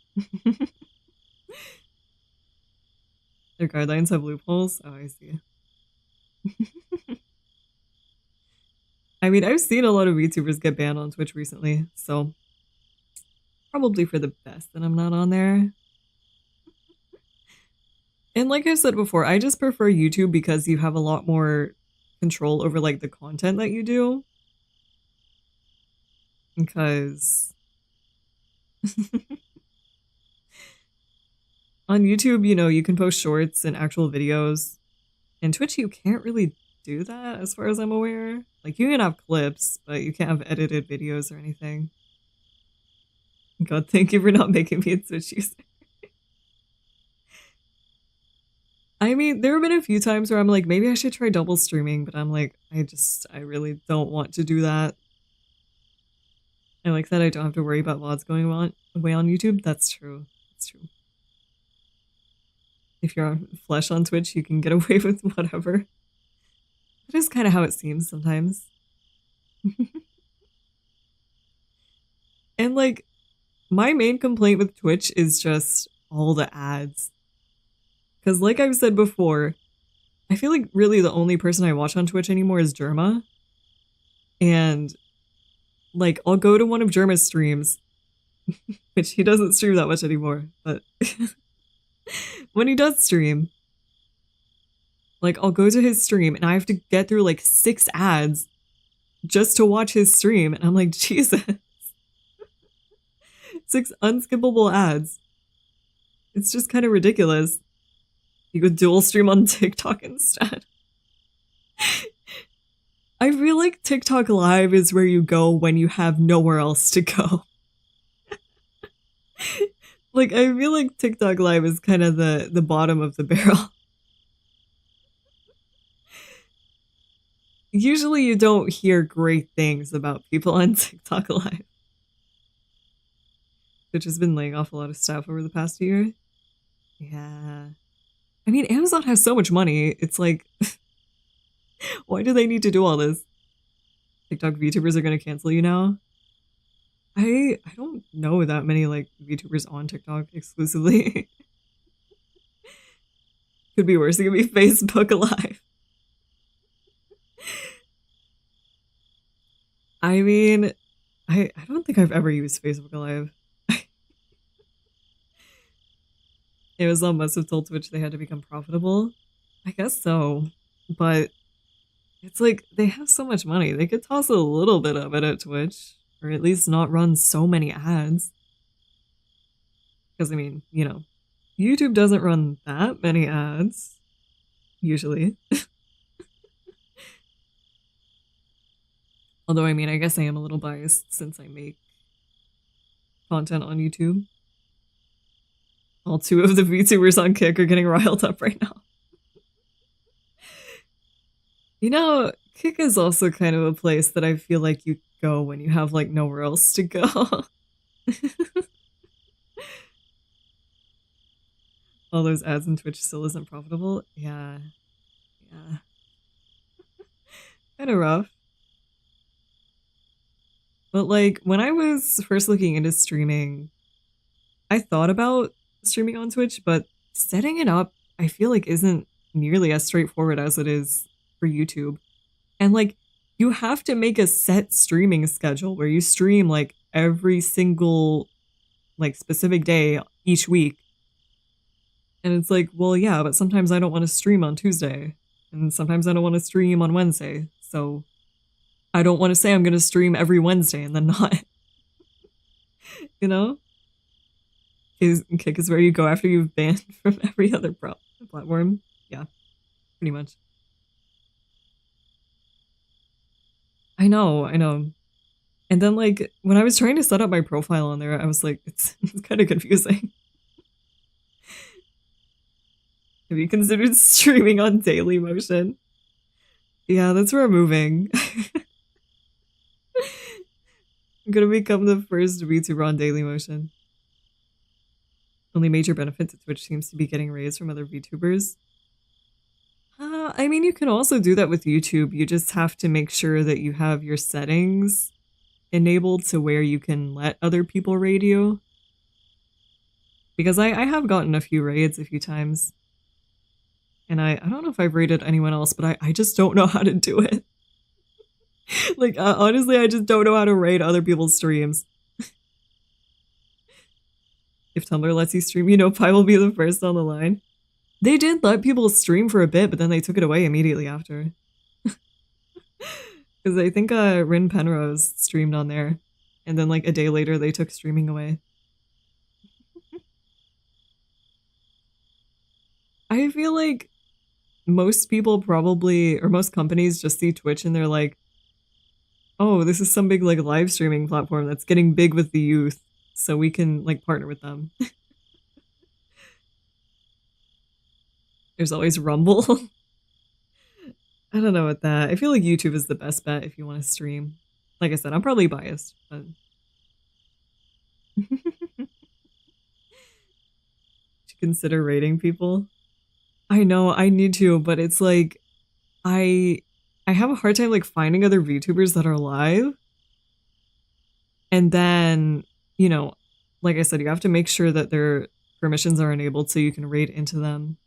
Their guidelines have loopholes? Oh, I see. I mean, I've seen a lot of VTubers get banned on Twitch recently, so probably for the best that I'm not on there. And like I said before, I just prefer YouTube because you have a lot more control over like the content that you do. Because on YouTube, you know, you can post shorts and actual videos. In Twitch, you can't really do that as far as I'm aware. Like you can have clips, but you can't have edited videos or anything. God, thank you for not making me a Twitch user. I mean, there have been a few times where I'm like, maybe I should try double streaming, but I'm like, I really don't want to do that. I like that I don't have to worry about VODs going on away on YouTube. That's true. That's true. If you're on Flesh on Twitch, you can get away with whatever. That is kind of how it seems sometimes. And like, my main complaint with Twitch is just all the ads. Because like I've said before, I feel like really the only person I watch on Twitch anymore is Germa. And like, I'll go to one of Germa's streams, which he doesn't stream that much anymore, but when he does stream, like, I'll go to his stream and I have to get through like 6 ads just to watch his stream. And I'm like, Jesus. 6 unskippable ads. It's just kind of ridiculous. You could dual stream on TikTok instead. I feel like TikTok Live is where you go when you have nowhere else to go. Like, I feel like TikTok Live is kind of the bottom of the barrel. Usually you don't hear great things about people on TikTok Live. Which has been laying off a lot of staff over the past year. Yeah. I mean, Amazon has so much money. It's like, why do they need to do all this? TikTok VTubers are going to cancel you now? I don't know that many like VTubers on TikTok exclusively. Could be worse. It could be Facebook Live. I mean, I don't think I've ever used Facebook Live. Amazon must have told Twitch they had to become profitable. I guess so. But it's like they have so much money. They could toss a little bit of it at Twitch. Or at least not run so many ads. Because, I mean, you know, YouTube doesn't run that many ads, usually. Although, I mean, I guess I am a little biased since I make content on YouTube. All 2 of the VTubers on Kick are getting riled up right now. You know, Kick is also kind of a place that I feel like you go when you have, like, nowhere else to go. All those ads in Twitch still isn't profitable? Yeah. Yeah. Kind of rough. But, like, when I was first looking into streaming, I thought about streaming on Twitch, but setting it up, I feel like isn't nearly as straightforward as it is for YouTube. And, like, you have to make a set streaming schedule where you stream, like, every single, like, specific day each week. And it's like, well, yeah, but sometimes I don't want to stream on Tuesday. And sometimes I don't want to stream on Wednesday. So I don't want to say I'm going to stream every Wednesday and then not. You know? Kick is where you go after you've banned from every other platform. Yeah, pretty much. I know. And then, like, when I was trying to set up my profile on there, I was like, it's kind of confusing. Have you considered streaming on Daily Motion? Yeah, that's where I'm moving. I'm gonna become the first VTuber on Daily Motion. Only major benefit to Twitch seems to be getting raised from other VTubers. I mean, you can also do that with YouTube. You just have to make sure that you have your settings enabled to where you can let other people raid you. Because I have gotten a few raids a few times. And I don't know if I've raided anyone else, but I just don't know how to do it. Like, honestly, I just don't know how to raid other people's streams. If Tumblr lets you stream, you know, Pi will be the first on the line. They did let people stream for a bit, but then they took it away immediately after. Because I think Rin Penrose streamed on there. And then, like, a day later, they took streaming away. I feel like most people probably, or most companies just see Twitch and they're like, oh, this is some big, like, live streaming platform that's getting big with the youth. So we can, like, partner with them. There's always Rumble. I don't know about that. I feel like YouTube is the best bet if you want to stream. Like I said, I'm probably biased, but... Should consider rating people? I know, I need to, but it's like... I have a hard time, like, finding other VTubers that are live. And then, you know, like I said, you have to make sure that their permissions are enabled so you can raid into them.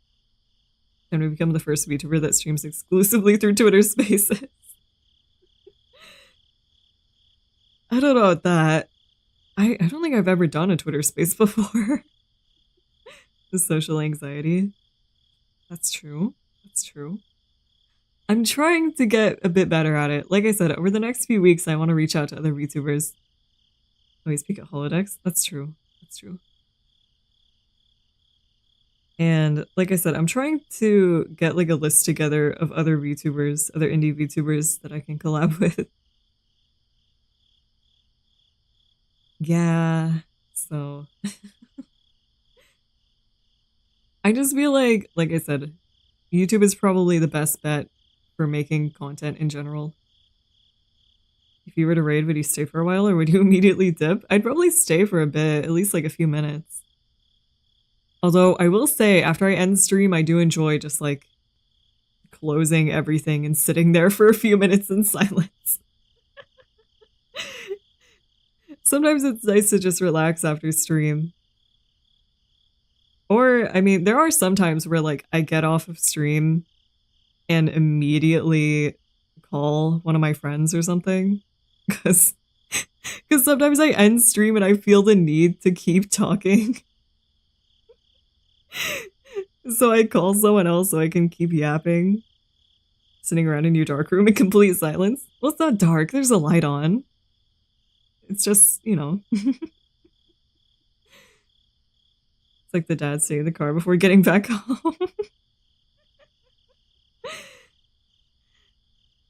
And we become the first VTuber that streams exclusively through Twitter Spaces. I don't know about that. I don't think I've ever done a Twitter Space before. The social anxiety. That's true. That's true. I'm trying to get a bit better at it. Like I said, over the next few weeks, I want to reach out to other VTubers. Oh, you speak at holodecks? That's true. That's true. And like I said, I'm trying to get, like, a list together of other VTubers, other indie VTubers that I can collab with. Yeah, so... I just feel like I said, YouTube is probably the best bet for making content in general. If you were to raid, would you stay for a while or would you immediately dip? I'd probably stay for a bit, at least like a few minutes. Although I will say, after I end stream, I do enjoy just, like, closing everything and sitting there for a few minutes in silence. Sometimes it's nice to just relax after stream. Or, I mean, there are some times where, like, I get off of stream and immediately call one of my friends or something. Because sometimes I end stream and I feel the need to keep talking. So I call someone else so I can keep yapping. Sitting around in your dark room in complete silence. Well, it's not dark. There's a light on. It's just, you know. like the dad stay in the car before getting back home.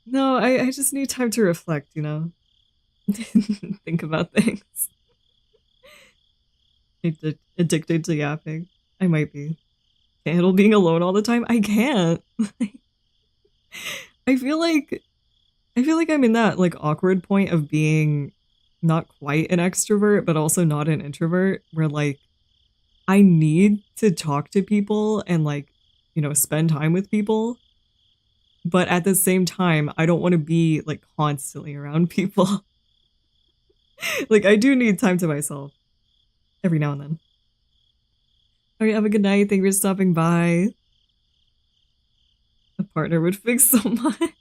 No, I just need time to reflect, you know? Think about things. Addicted to yapping. I might be. Can't handle being alone all the time. I can't. I feel like I'm in that like awkward point of being not quite an extrovert, but also not an introvert, where like I need to talk to people and like, you know, spend time with people. But at the same time, I don't want to be like constantly around people. Like I do need time to myself every now and then. All right, have a good night. Thank you for stopping by. A partner would fix so much.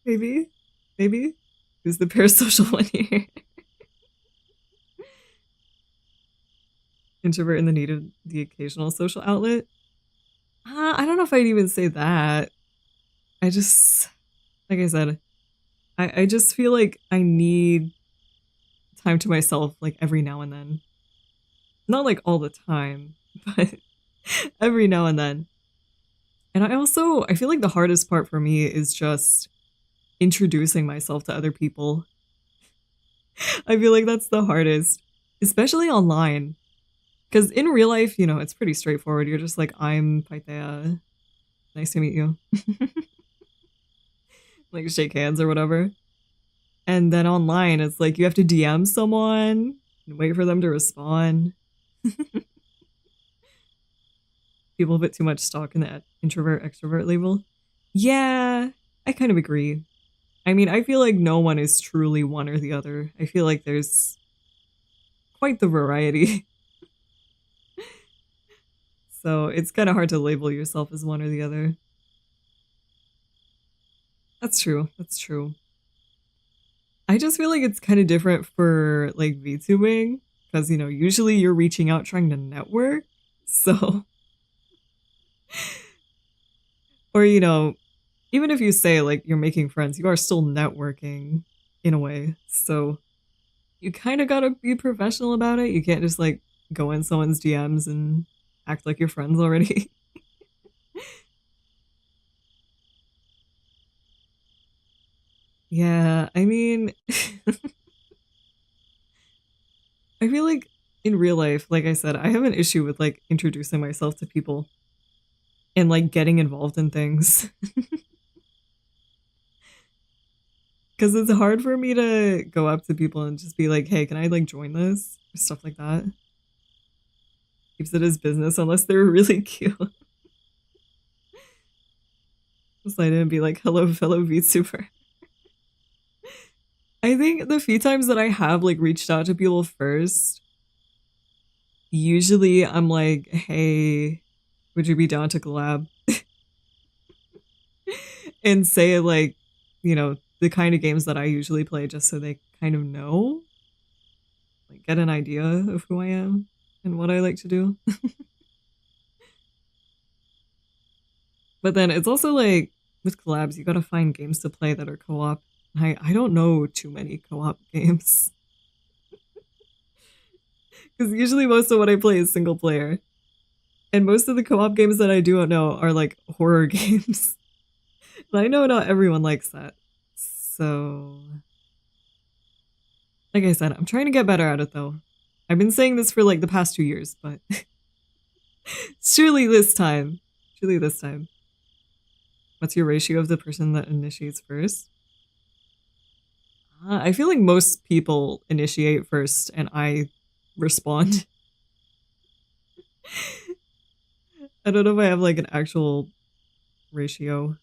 Maybe. Who's the parasocial one here? Introvert in the need of the occasional social outlet. I don't know if I'd even say that. I just, like I said, I just feel like I need time to myself like every now and then. Not like all the time, but every now and then. And I feel like the hardest part for me is just introducing myself to other people. I feel like that's the hardest, especially online. Because in real life, you know, it's pretty straightforward. You're just like, I'm Pythea. Nice to meet you. Like shake hands or whatever. And then online, it's like you have to DM someone and wait for them to respond. People put too much stock in that introvert extrovert label. Yeah, I kind of agree. I mean, I feel like no one is truly one or the other. I feel like there's quite the variety. So it's kind of hard to label yourself as one or the other. That's true. I just feel like it's kind of different for like VTubing because, you know, usually you're reaching out trying to network. So, or, you know, even if you say like you're making friends, you are still networking in a way. So you kind of got to be professional about it. You can't just like go in someone's DMs and act like you're friends already. Yeah, I mean, I feel like in real life, like I said, I have an issue with like introducing myself to people and like getting involved in things. Because it's hard for me to go up to people and just be like, hey, can I like join this? Or stuff like that. Keeps it as business unless they're really cute. Just like and be like, hello, fellow VTuber. I think the few times that I have like reached out to people first, usually I'm like, hey, would you be down to collab? And say like, you know, the kind of games that I usually play just so they kind of know, like get an idea of who I am and what I like to do. But then it's also like with collabs, you gotta find games to play that are co-op. I don't know too many co-op games. Because usually most of what I play is single player. And most of the co-op games that I do know are like horror games. And I know not everyone likes that. So, like I said, I'm trying to get better at it though. I've been saying this for like the past 2 years, but surely this time. What's your ratio of the person that initiates first? I feel like most people initiate first and I respond. I don't know if I have like an actual ratio.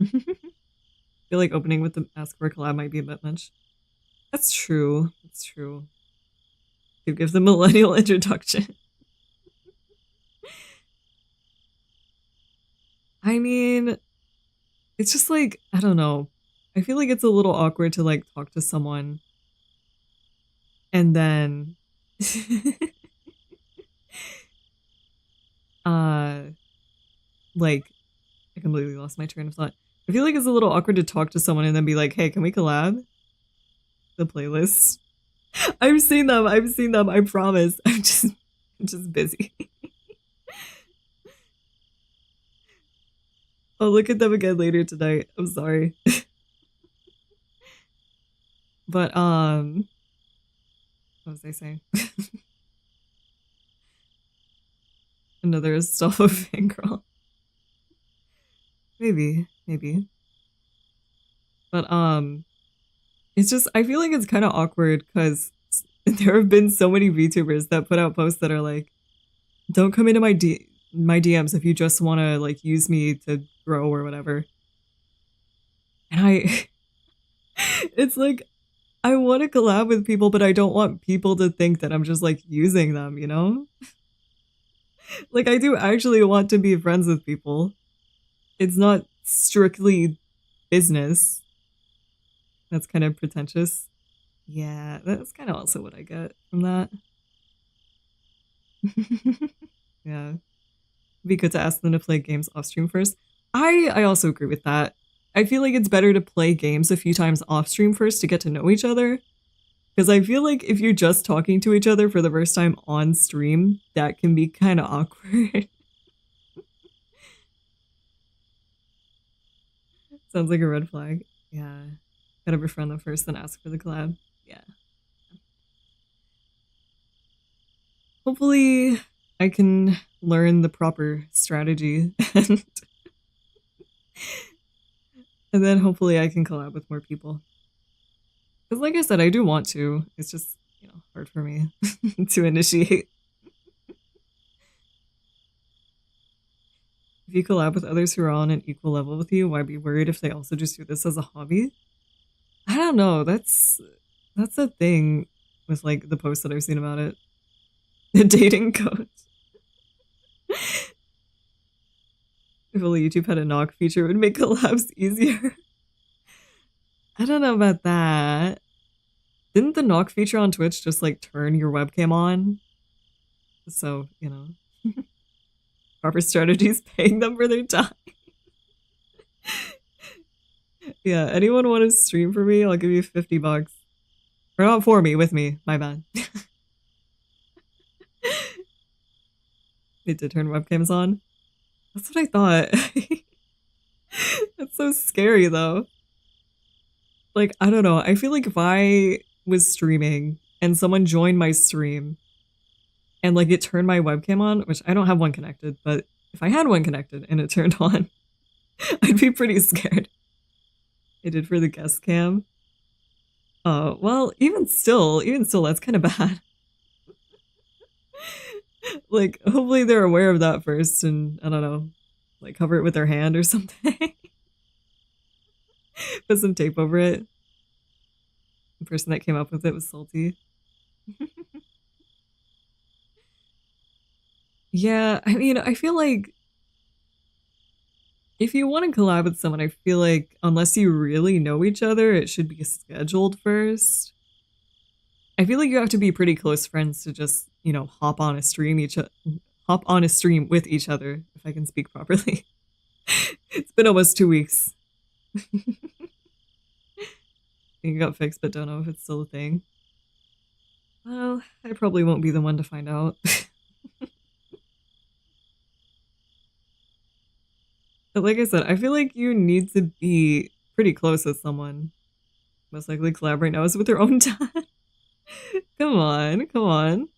I feel like opening with the ask for a collab might be a bit much. That's true. You give the millennial introduction. I mean, it's just like, I don't know. I feel like it's a little awkward to like talk to someone and then like I completely lost my train of thought. I feel like it's a little awkward to talk to someone and then be like, hey, can we collab? The playlist. I've seen them. I've seen them. I promise. I'm just busy. I'll look at them again later tonight. I'm sorry. But what was I saying? Another stuff of fangirl. Maybe. But it's just, I feel like it's kind of awkward because there have been so many VTubers that put out posts that are like, don't come into my DMs if you just want to like use me to grow or whatever. And it's like, I want to collab with people, but I don't want people to think that I'm just like using them, you know? Like, I do actually want to be friends with people. It's not strictly business. That's kind of pretentious. Yeah, that's kind of also what I get from that. Yeah. It'd be good to ask them to play games off stream first. I also agree with that. I feel like it's better to play games a few times off stream first to get to know each other. Because I feel like if you're just talking to each other for the first time on stream, that can be kind of awkward. Sounds like a red flag. Yeah. Gotta befriend them first, then ask for the collab. Yeah. Hopefully I can learn the proper strategy and then hopefully I can collab with more people. Because like I said, I do want to. It's just, hard for me to initiate. If you collab with others who are on an equal level with you, why be worried if they also just do this as a hobby? I don't know. That's a thing with like the posts that I've seen about it. The dating coach. If only YouTube had a knock feature, it would make collabs easier. I don't know about that. Didn't the knock feature on Twitch just like turn your webcam on? So, proper strategies paying them for their time. Yeah, anyone want to stream for me? I'll give you $50. Or not for me, with me. My bad. They did turn webcams on. That's what I thought. That's so scary though. Like, I don't know. I feel like if I was streaming and someone joined my stream and like it turned my webcam on, which I don't have one connected, but if I had one connected and it turned on, I'd be pretty scared. I did for the guest cam. Oh, well, even still, that's kind of bad. Like, hopefully they're aware of that first and, I don't know, like cover it with their hand or something. Put some tape over it. The person that came up with it was salty. Yeah, I mean, I feel like if you want to collab with someone, I feel like unless you really know each other, it should be scheduled first. I feel like you have to be pretty close friends to just, hop on a stream with each other, if I can speak properly. It's been almost 2 weeks. It got fixed, but don't know if it's still a thing. Well, I probably won't be the one to find out. But like I said, I feel like you need to be pretty close with someone. Most likely collab right now is with their own time. Come on.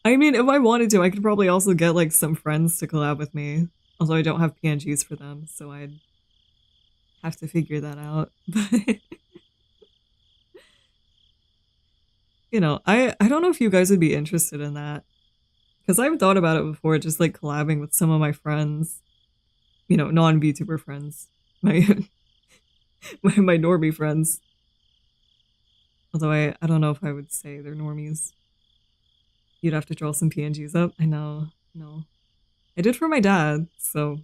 I mean, if I wanted to, I could probably also get like some friends to collab with me. Although I don't have PNGs for them, so I'd have to figure that out. But I don't know if you guys would be interested in that. Because I've thought about it before, just like collabing with some of my friends. Non-VTuber friends. My normie friends. Although I don't know if I would say they're normies. You'd have to draw some PNGs up. I know. No. I did for my dad, so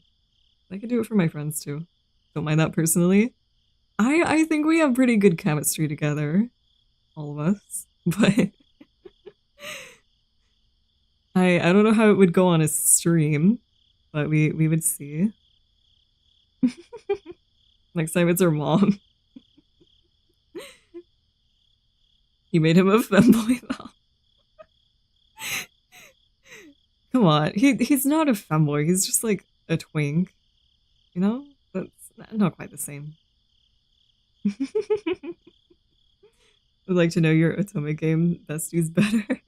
I could do it for my friends too. Don't mind that personally. I think we have pretty good chemistry together. All of us. But I don't know how it would go on a stream, but we would see. Next time it's her mom. You made him a femboy though. Come on, he's not a femboy. He's just like a twink, you know. That's not quite the same. I'd like to know your Otome game besties better.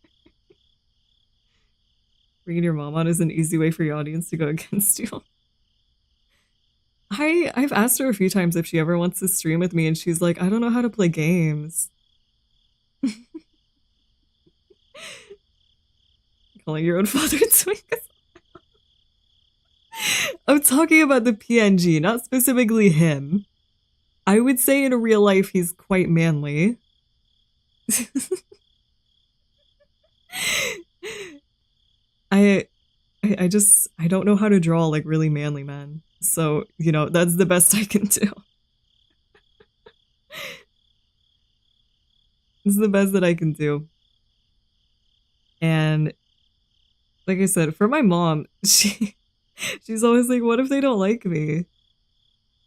Bringing your mom on is an easy way for your audience to go against you. I've asked her a few times if she ever wants to stream with me, and she's like, I don't know how to play games. Calling your own father twink. I'm talking about the PNG, not specifically him. I would say in real life he's quite manly. I don't know how to draw like really manly men. So, you know, that's the best I can do. It's the best that I can do. And like I said, for my mom, she's always like, what if they don't like me?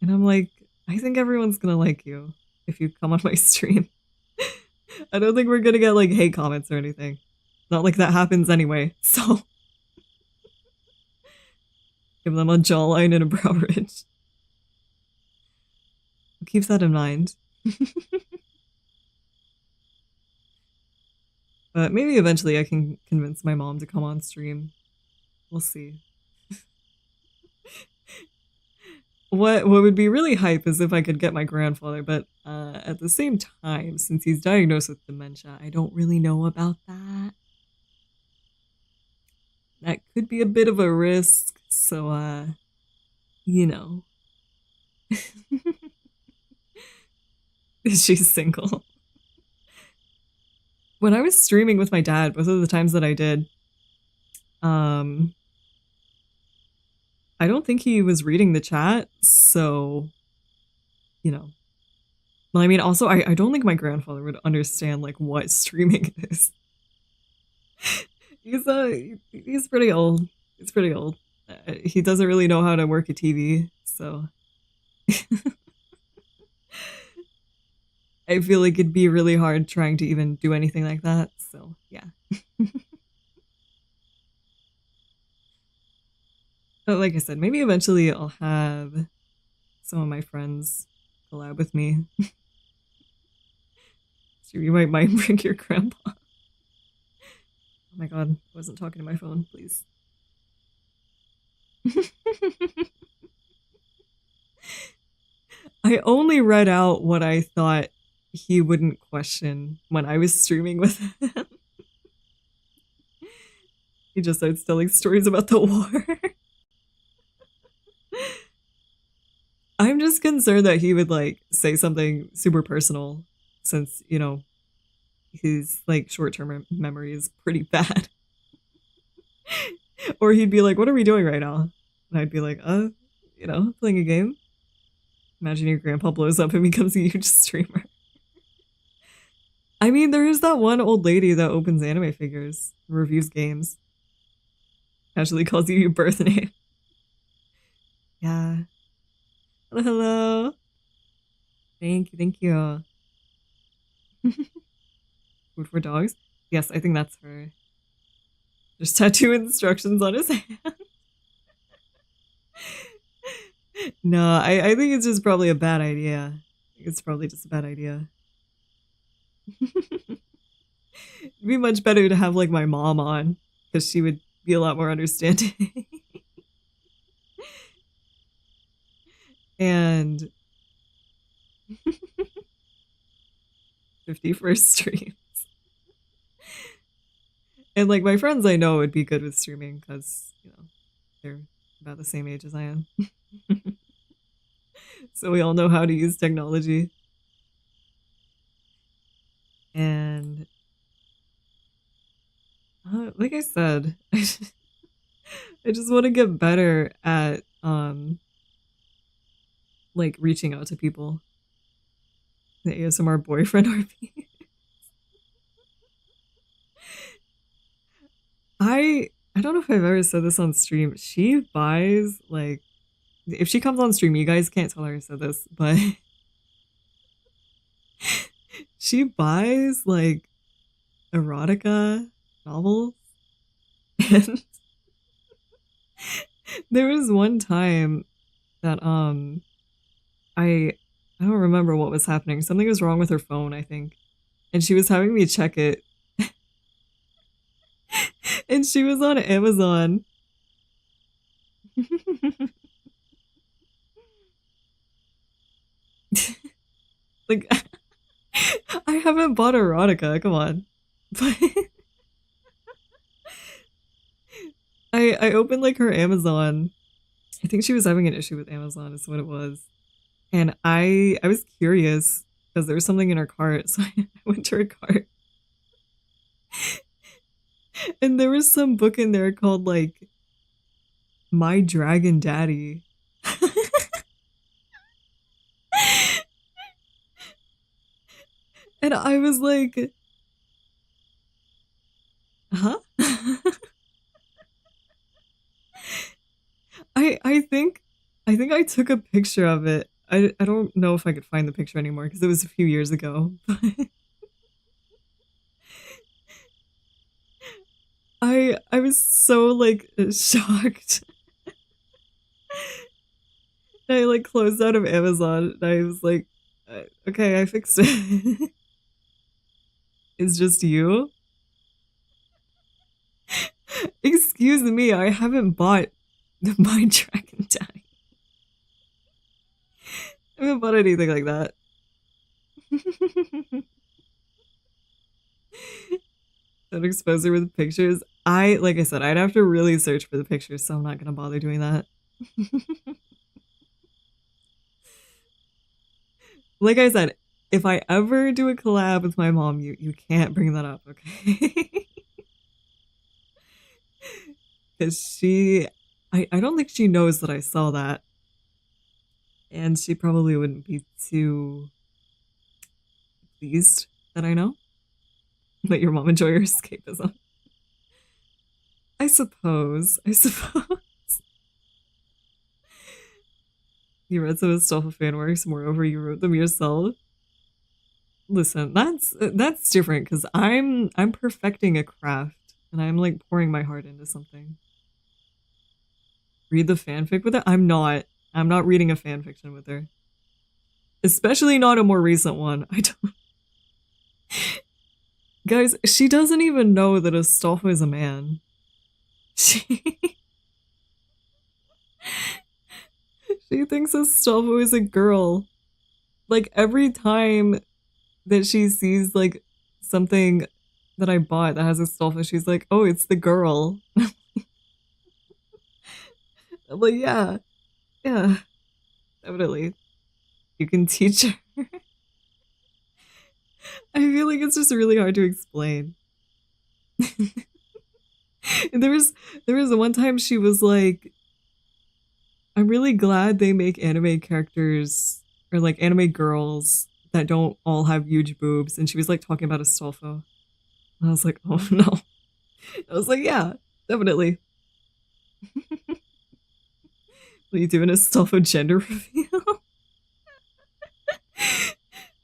And I'm like, I think everyone's gonna like you if you come on my stream. I don't think we're gonna get like hate comments or anything. Not like that happens anyway, so give them a jawline and a brow ridge. Keep that in mind. But maybe eventually I can convince my mom to come on stream. We'll see. What would be really hype is if I could get my grandfather, but at the same time, since he's diagnosed with dementia, I don't really know about that. That could be a bit of a risk, so you know. She's single. When I was streaming with my dad, both of the times that I did, I don't think he was reading the chat, so, you know. Well, I mean, also, I don't think my grandfather would understand, like, what streaming is. He's pretty old. He's pretty old. He doesn't really know how to work a TV, so... I feel like it'd be really hard trying to even do anything like that, so, yeah. But like I said, maybe eventually I'll have some of my friends collab with me. So you might bring your grandpa. Oh my god, I wasn't talking to my phone, please. I only read out what I thought he wouldn't question when I was streaming with him. He just starts telling stories about the war. I'm just concerned that he would like say something super personal since, you know, his like short-term memory is pretty bad. Or he'd be like, what are we doing right now? And I'd be like, you know, playing a game. Imagine your grandpa blows up and becomes a huge streamer. I mean, there is that one old lady that opens anime figures, reviews games. Casually calls you your birth name. Yeah. Hello, hello. Thank you. Food for dogs? Yes, I think that's her. Just tattoo instructions on his hand. No, I think it's just probably a bad idea. It's probably just a bad idea. It'd be much better to have like my mom on, because she would be a lot more understanding. And 51st streams. And like my friends I know would be good with streaming because, you know, they're about the same age as I am. So we all know how to use technology. And like I said, I just want to get better at like reaching out to people. The ASMR boyfriend RP. I don't know if I've ever said this on stream. She buys like, if she comes on stream, you guys can't tell her I said this, but she buys like erotica novels. And there was one time that I don't remember what was happening. Something was wrong with her phone, I think. And she was having me check it. And she was on Amazon. Like, I haven't bought erotica, come on. But I opened like her Amazon. I think she was having an issue with Amazon is what it was. And I was curious because there was something in her cart, so I went to her cart. And there was some book in there called like My Dragon Daddy. And I was like, huh? I think I took a picture of it. I don't know if I could find the picture anymore because it was a few years ago. I was so like shocked. I like closed out of Amazon and I was like, okay, I fixed it. It's just you? Excuse me, I haven't bought the My Dragon Daddy. I haven't bought anything like that. Don't expose her with pictures. Like I said, I'd have to really search for the pictures, so I'm not gonna bother doing that. Like I said, if I ever do a collab with my mom, you can't bring that up, okay? Because I don't think she knows that I saw that. And she probably wouldn't be too pleased that I know. Let your mom enjoy her escapism. I suppose. You read some of Stolfa fan works, moreover, you wrote them yourself. Listen, that's different because I'm perfecting a craft and I'm like pouring my heart into something. Read the fanfic with her? I'm not reading a fanfiction with her. Especially not a more recent one. I don't. Guys, she doesn't even know that Astolfo is a man. She thinks Astolfo is a girl. Like every time that she sees like something that I bought that has Astolfo, she's like, "Oh, it's the girl." I'm like, yeah, definitely. You can teach her. I feel like it's just really hard to explain. there was one time she was like, I'm really glad they make anime characters or like anime girls that don't all have huge boobs. And she was like talking about Astolfo. And I was like, oh no. I was like, yeah, definitely. Will you do an Astolfo gender reveal?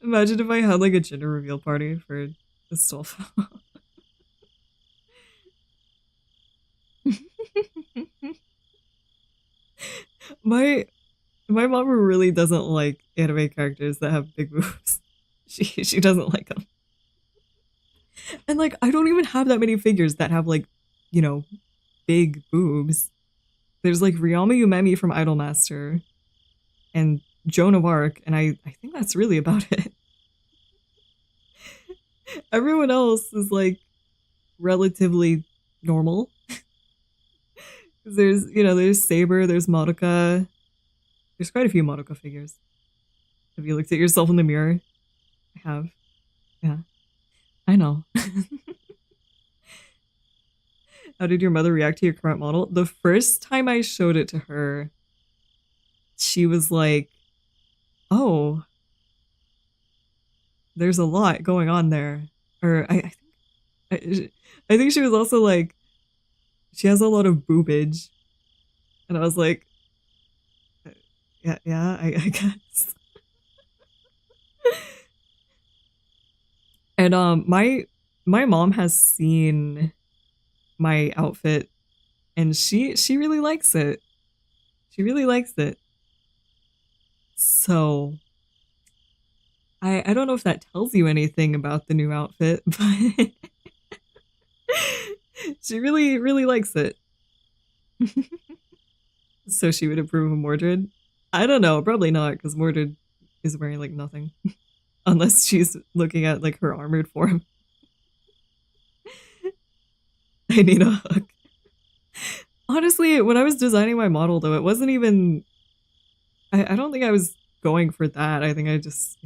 Imagine if I had like a gender reveal party for Astolfo. my mom really doesn't like anime characters that have big boobs. She doesn't like them. And like I don't even have that many figures that have like, you know, big boobs. There's like Ryoma Yumemi from Idolmaster and Joan of Arc, and I think that's really about it. Everyone else is like relatively normal. There's, you know, there's Saber, there's Madoka. There's quite a few Madoka figures. Have you looked at yourself in the mirror? I have. Yeah. I know. How did your mother react to your current model? The first time I showed it to her, she was like, oh, there's a lot going on there. Or I think she was also like, she has a lot of boobage. And I was like, yeah, I guess. And my mom has seen my outfit and she really likes it. She really likes it. So I don't know if that tells you anything about the new outfit, but she really, really likes it. So she would approve of Mordred? I don't know, probably not, because Mordred is wearing like nothing. Unless she's looking at like her armored form. I need a hook. Honestly, when I was designing my model though, it wasn't even I don't think I was going for that. I think I just,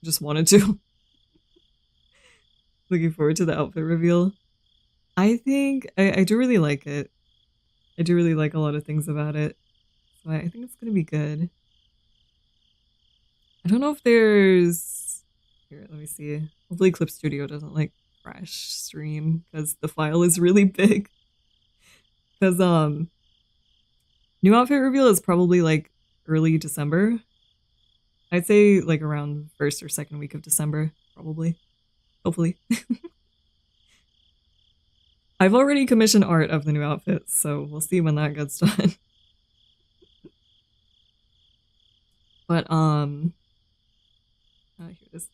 just wanted to. Looking forward to the outfit reveal. I think I do really like it. I do really like a lot of things about it. So I think it's gonna be good. I don't know if there's here, let me see. Hopefully Clip Studio doesn't like crash stream because the file is really big. Because new outfit reveal is probably like early December. I'd say like around first or second week of December, probably. Hopefully. I've already commissioned art of the new outfits, so we'll see when that gets done. But here it is.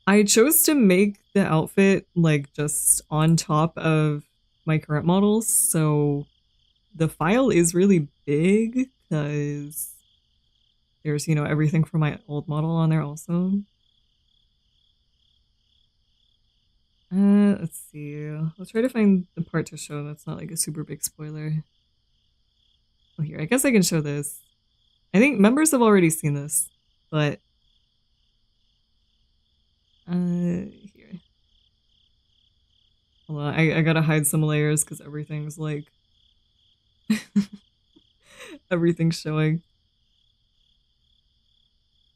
I chose to make the outfit like just on top of my current models, so the file is really big because there's, everything from my old model on there also. Let's see. I'll try to find the part to show that's not like a super big spoiler. Oh, here, I guess I can show this. I think members have already seen this, but here. Hold on, I gotta hide some layers because everything's like everything's showing.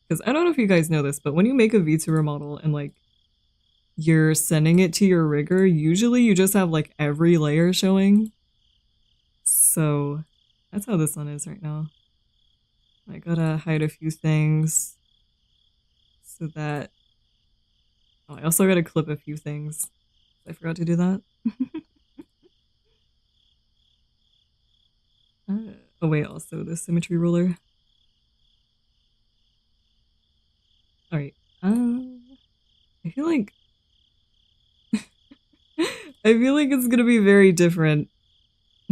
Because I don't know if you guys know this, but when you make a VTuber model and like you're sending it to your rigger, usually you just have like every layer showing. So that's how this one is right now. I gotta hide a few things so that... Oh, I also gotta clip a few things. I forgot to do that. Oh wait, also the symmetry ruler. Alright, I feel like it's gonna be very different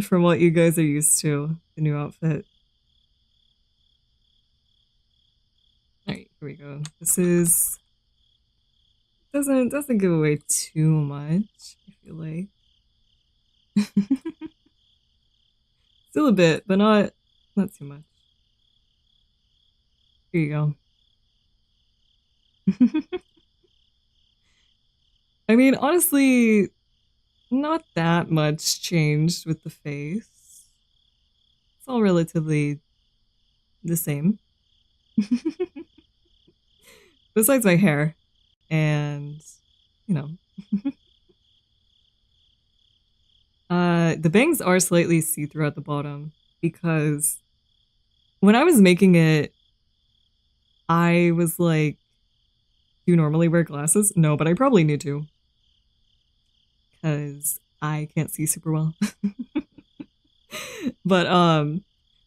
from what you guys are used to, the new outfit. Alright, here we go. This is... Doesn't give away too much, I feel like. Still a bit, but not too much. Here you go. I mean, honestly, not that much changed with the face. It's all relatively the same. Besides my hair. And, the bangs are slightly see-through at the bottom because when I was making it, I was like, do you normally wear glasses? No, but I probably need to. Because I can't see super well. But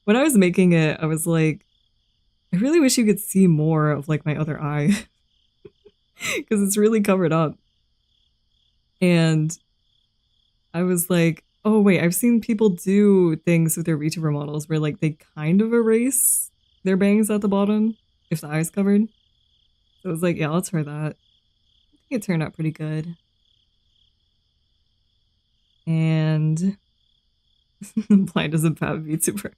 when I was making it, I was like, I really wish you could see more of like my other eye. Because it's really covered up. And I was like, oh wait, I've seen people do things with their VTuber models where like they kind of erase their bangs at the bottom if the eye's covered. So I was like, yeah, I'll try that. I think it turned out pretty good. And blind as a bad VTuber.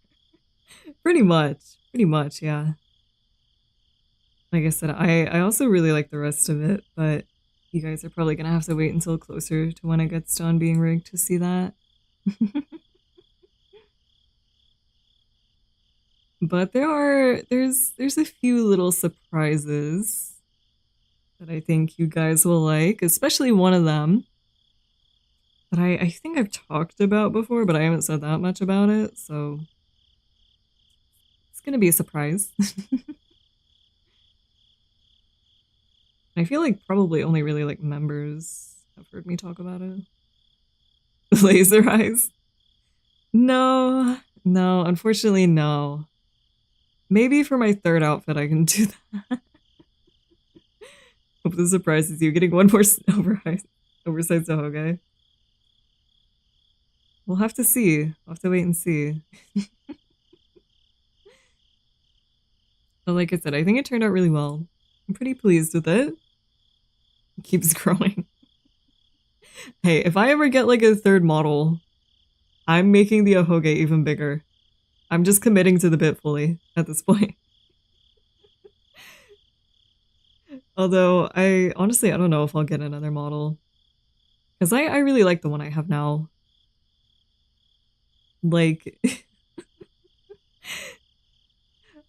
Pretty much, yeah. Like I said, I also really like the rest of it, but you guys are probably gonna have to wait until closer to when it gets done being rigged to see that. But there's a few little surprises that I think you guys will like, especially one of them that I think I've talked about before, but I haven't said that much about it, so it's gonna be a surprise. I feel like probably only really like members have heard me talk about it. Laser eyes. No, no, unfortunately, no. Maybe for my third outfit, I can do that. Hope this surprises you. Getting one more oversized ahoge. We'll have to see. We'll have to wait and see. But like I said, I think it turned out really well. I'm pretty pleased with it. It keeps growing. Hey, if I ever get like a third model, I'm making the ahoge even bigger. I'm just committing to the bit fully at this point. Although I honestly, I don't know if I'll get another model. Because I really like the one I have now. Like,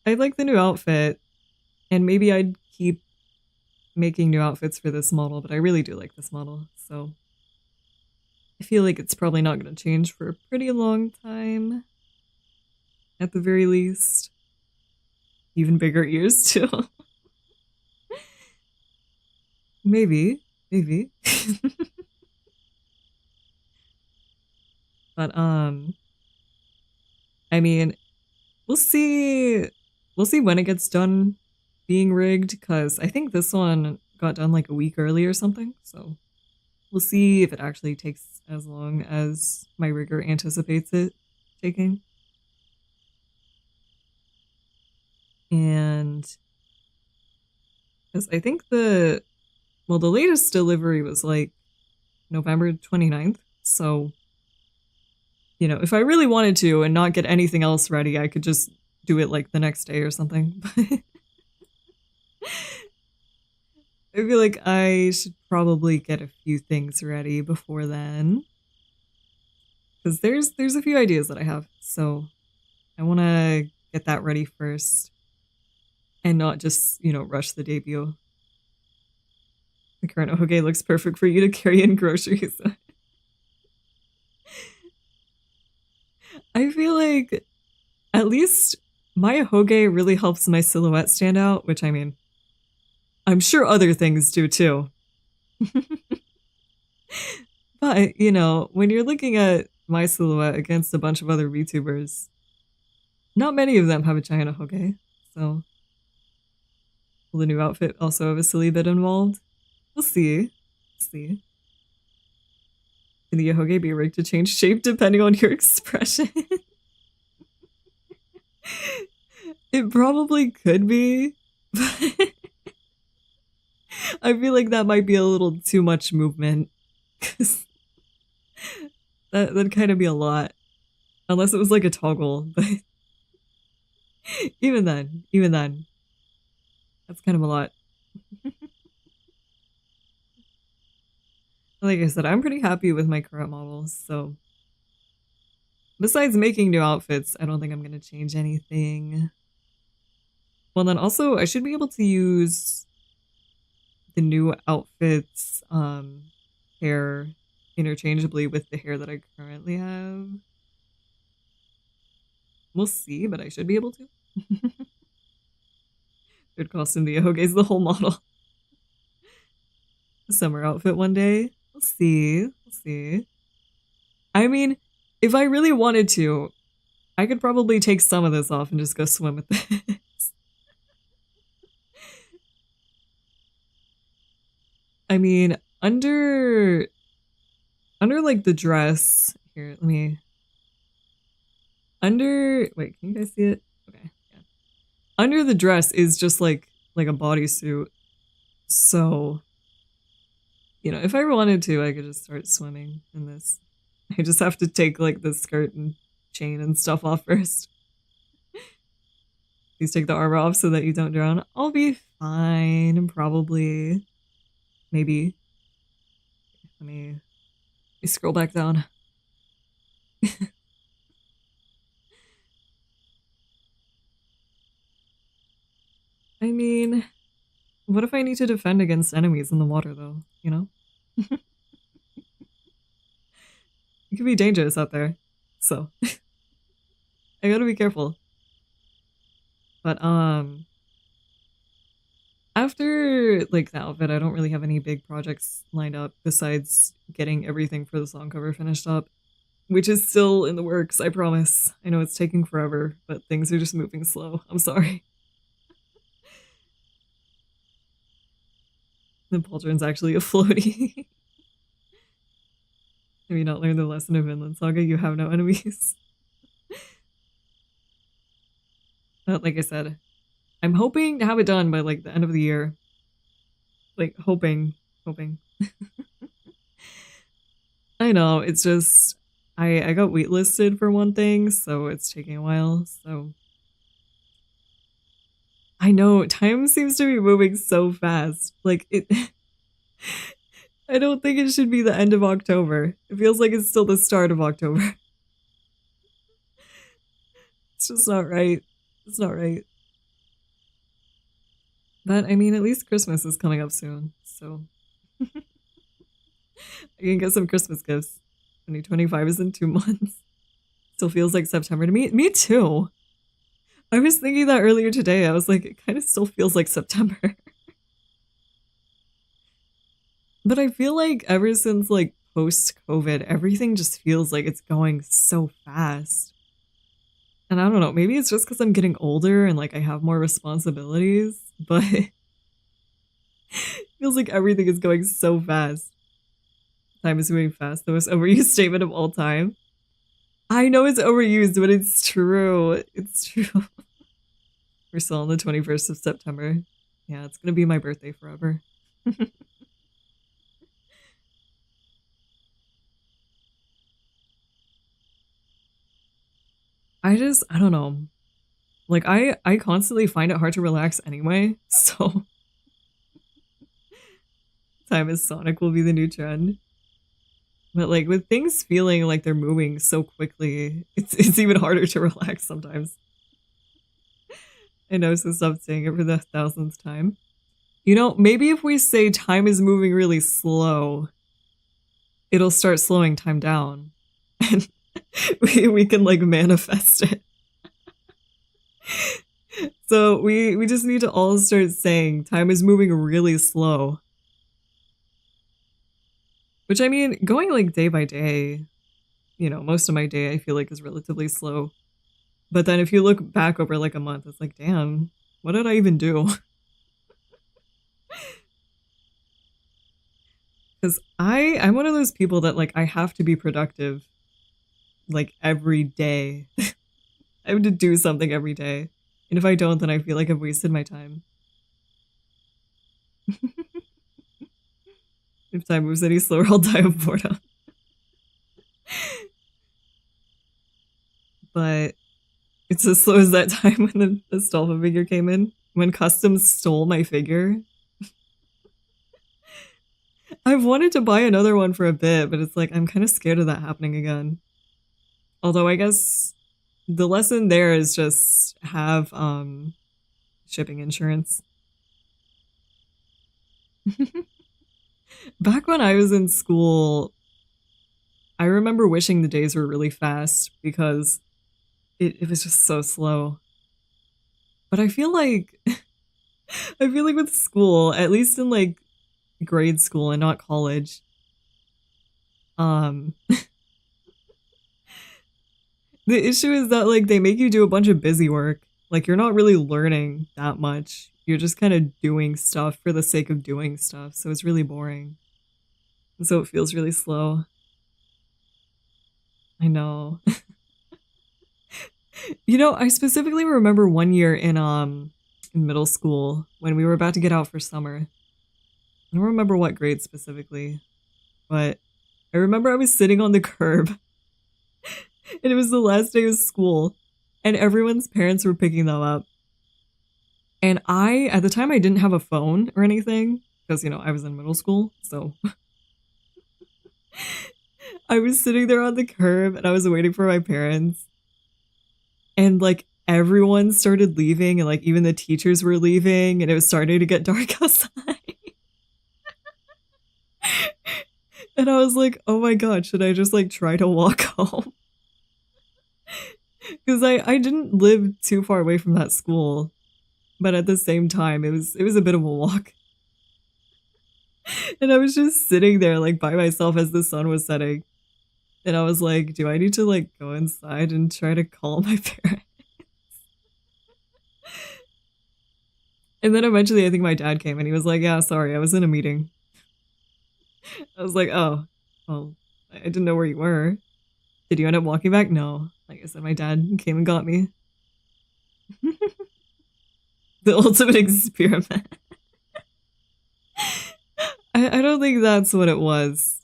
I like the new outfit. And maybe I'd keep making new outfits for this model, but I really do like this model. So I feel like it's probably not going to change for a pretty long time. At the very least. Even bigger ears too. Maybe. But I mean, we'll see when it gets done being rigged, because I think this one got done like a week early or something, so we'll see if it actually takes as long as my rigger anticipates it taking. And because I think the latest delivery was like November 29th, so you know, if I really wanted to and not get anything else ready, I could just do it like the next day or something. I feel like I should probably get a few things ready before then. Because there's a few ideas that I have, so I want to get that ready first. And not just, you know, rush the debut. The current ahoge looks perfect for you to carry in groceries. I feel like at least my ahoge really helps my silhouette stand out, which I mean, I'm sure other things do too. But, you know, when you're looking at my silhouette against a bunch of other VTubers, not many of them have a giant ahoge, so will the new outfit also have a silly bit involved? We'll see. Can the ahoge be rigged to change shape depending on your expression? It probably could be, but I feel like that might be a little too much movement. Cause that'd kind of be a lot. Unless it was like a toggle, but even then, that's kind of a lot. Like I said, I'm pretty happy with my current models, so besides making new outfits, I don't think I'm going to change anything. Well, then also, I should be able to use the new outfit's hair interchangeably with the hair that I currently have. We'll see, but I should be able to. Third costume, the ahoge is the whole model. Summer outfit one day. We'll see. I mean, if I really wanted to, I could probably take some of this off and just go swim with this. I mean, under like the dress here, let me wait, can you guys see it? Okay, yeah. Under the dress is just like a bodysuit. So, you know, if I wanted to, I could just start swimming in this. I just have to take like the skirt and chain and stuff off first. Please take the armor off so that you don't drown. I'll be fine, probably. Maybe. Let me scroll back down. I mean, what if I need to defend against enemies in the water, though? You know? It can be dangerous out there. So, I gotta be careful. But, I after like the outfit, I don't really have any big projects lined up besides getting everything for the song cover finished up, which is still in the works, I promise. I know it's taking forever, but things are just moving slow. I'm sorry. The pauldron's actually a floaty. Have you not learned the lesson of Vinland Saga? You have no enemies. But like I said, I'm hoping to have it done by like the end of the year. Like hoping. I know, it's just I got waitlisted for one thing, so it's taking a while, so I know, time seems to be moving so fast. Like it I don't think it should be the end of October. It feels like it's still the start of October. It's just not right. It's not right. But I mean, at least Christmas is coming up soon, so I can get some Christmas gifts. 2025 is in 2 months. Still feels like September to me. Me too. I was thinking that earlier today. I was like, it kind of still feels like September. But I feel like ever since like post-COVID, everything just feels like it's going so fast. And I don't know, maybe it's just because I'm getting older and like I have more responsibilities, but it feels like everything is going so fast. Time is moving fast, the most overused statement of all time. I know it's overused, but it's true. It's true. We're still on the 21st of September. Yeah, it's gonna be my birthday forever. I don't know. Like I constantly find it hard to relax anyway, so time as Sonic will be the new trend. But like with things feeling like they're moving so quickly, it's even harder to relax sometimes. I know, so stop saying it for the 1000th time. You know, maybe if we say time is moving really slow, it'll start slowing time down. And we can like manifest it. So we just need to all start saying time is moving really slow. Which I mean, going like day by day, you know, most of my day I feel like is relatively slow. But then if you look back over like a month, it's like, damn, what did I even do? Because I'm one of those people that like I have to be productive like every day. I have to do something every day. And if I don't, then I feel like I've wasted my time. If time moves any slower, I'll die of boredom. But it's as slow as that time when the Stolfa figure came in. When Customs stole my figure. I've wanted to buy another one for a bit, but it's like I'm kind of scared of that happening again. Although I guess the lesson there is just have shipping insurance. Back when I was in school, I remember wishing the days were really fast because it was just so slow. But I feel like with school, at least in like grade school and not college, the issue is that like they make you do a bunch of busy work. Like you're not really learning that much. You're just kind of doing stuff for the sake of doing stuff. So it's really boring. And so it feels really slow. I know. You know, I specifically remember one year in middle school when we were about to get out for summer. I don't remember what grade specifically, but I remember I was sitting on the curb and it was the last day of school and everyone's parents were picking them up. And at the time I didn't have a phone or anything because, you know, I was in middle school. So I was sitting there on the curb and I was waiting for my parents. And like everyone started leaving and like even the teachers were leaving and it was starting to get dark outside. And I was like, oh my god, should I just like try to walk home? Because I didn't live too far away from that school. but at the same time, it was a bit of a walk. And I was just sitting there like by myself as the sun was setting. And I was like, do I need to like go inside and try to call my parents? And then eventually I think my dad came and he was like, yeah, sorry, I was in a meeting. I was like, oh, well, I didn't know where you were. Did you end up walking back? No. Like I said, my dad came and got me. The ultimate experiment. I don't think that's what it was.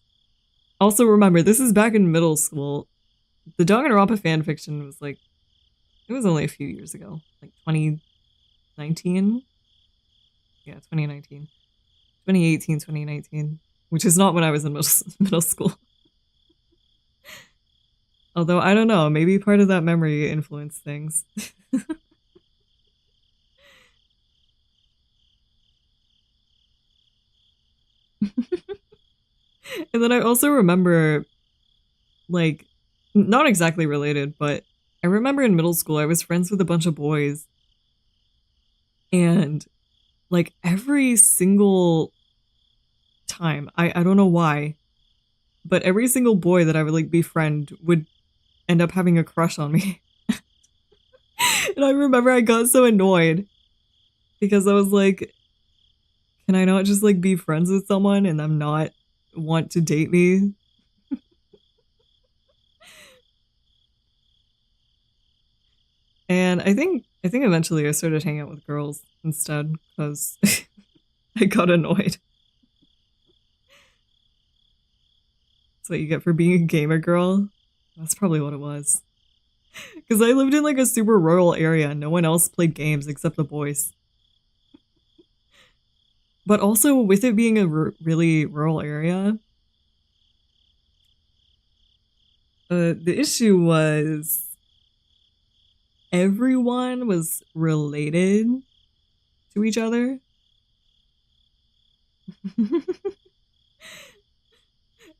Also, remember, this is back in middle school. The Danganronpa fanfiction was like, it was only a few years ago, like 2019. Yeah, 2019. 2018, 2019, which is not when I was in middle school. Although, I don't know, maybe part of that memory influenced things. And then I also remember, like, not exactly related, but I remember in middle school I was friends with a bunch of boys. And, like, every single time, I don't know why, but every single boy that I would, like, befriend would end up having a crush on me. And I remember I got so annoyed because I was like, can I not just like be friends with someone and them not want to date me? And I think eventually I started hanging out with girls instead because I got annoyed. That's what you get for being a gamer girl. That's probably what it was. Because I lived in like a super rural area and no one else played games except the boys. But also with it being a really rural area, the issue was everyone was related to each other.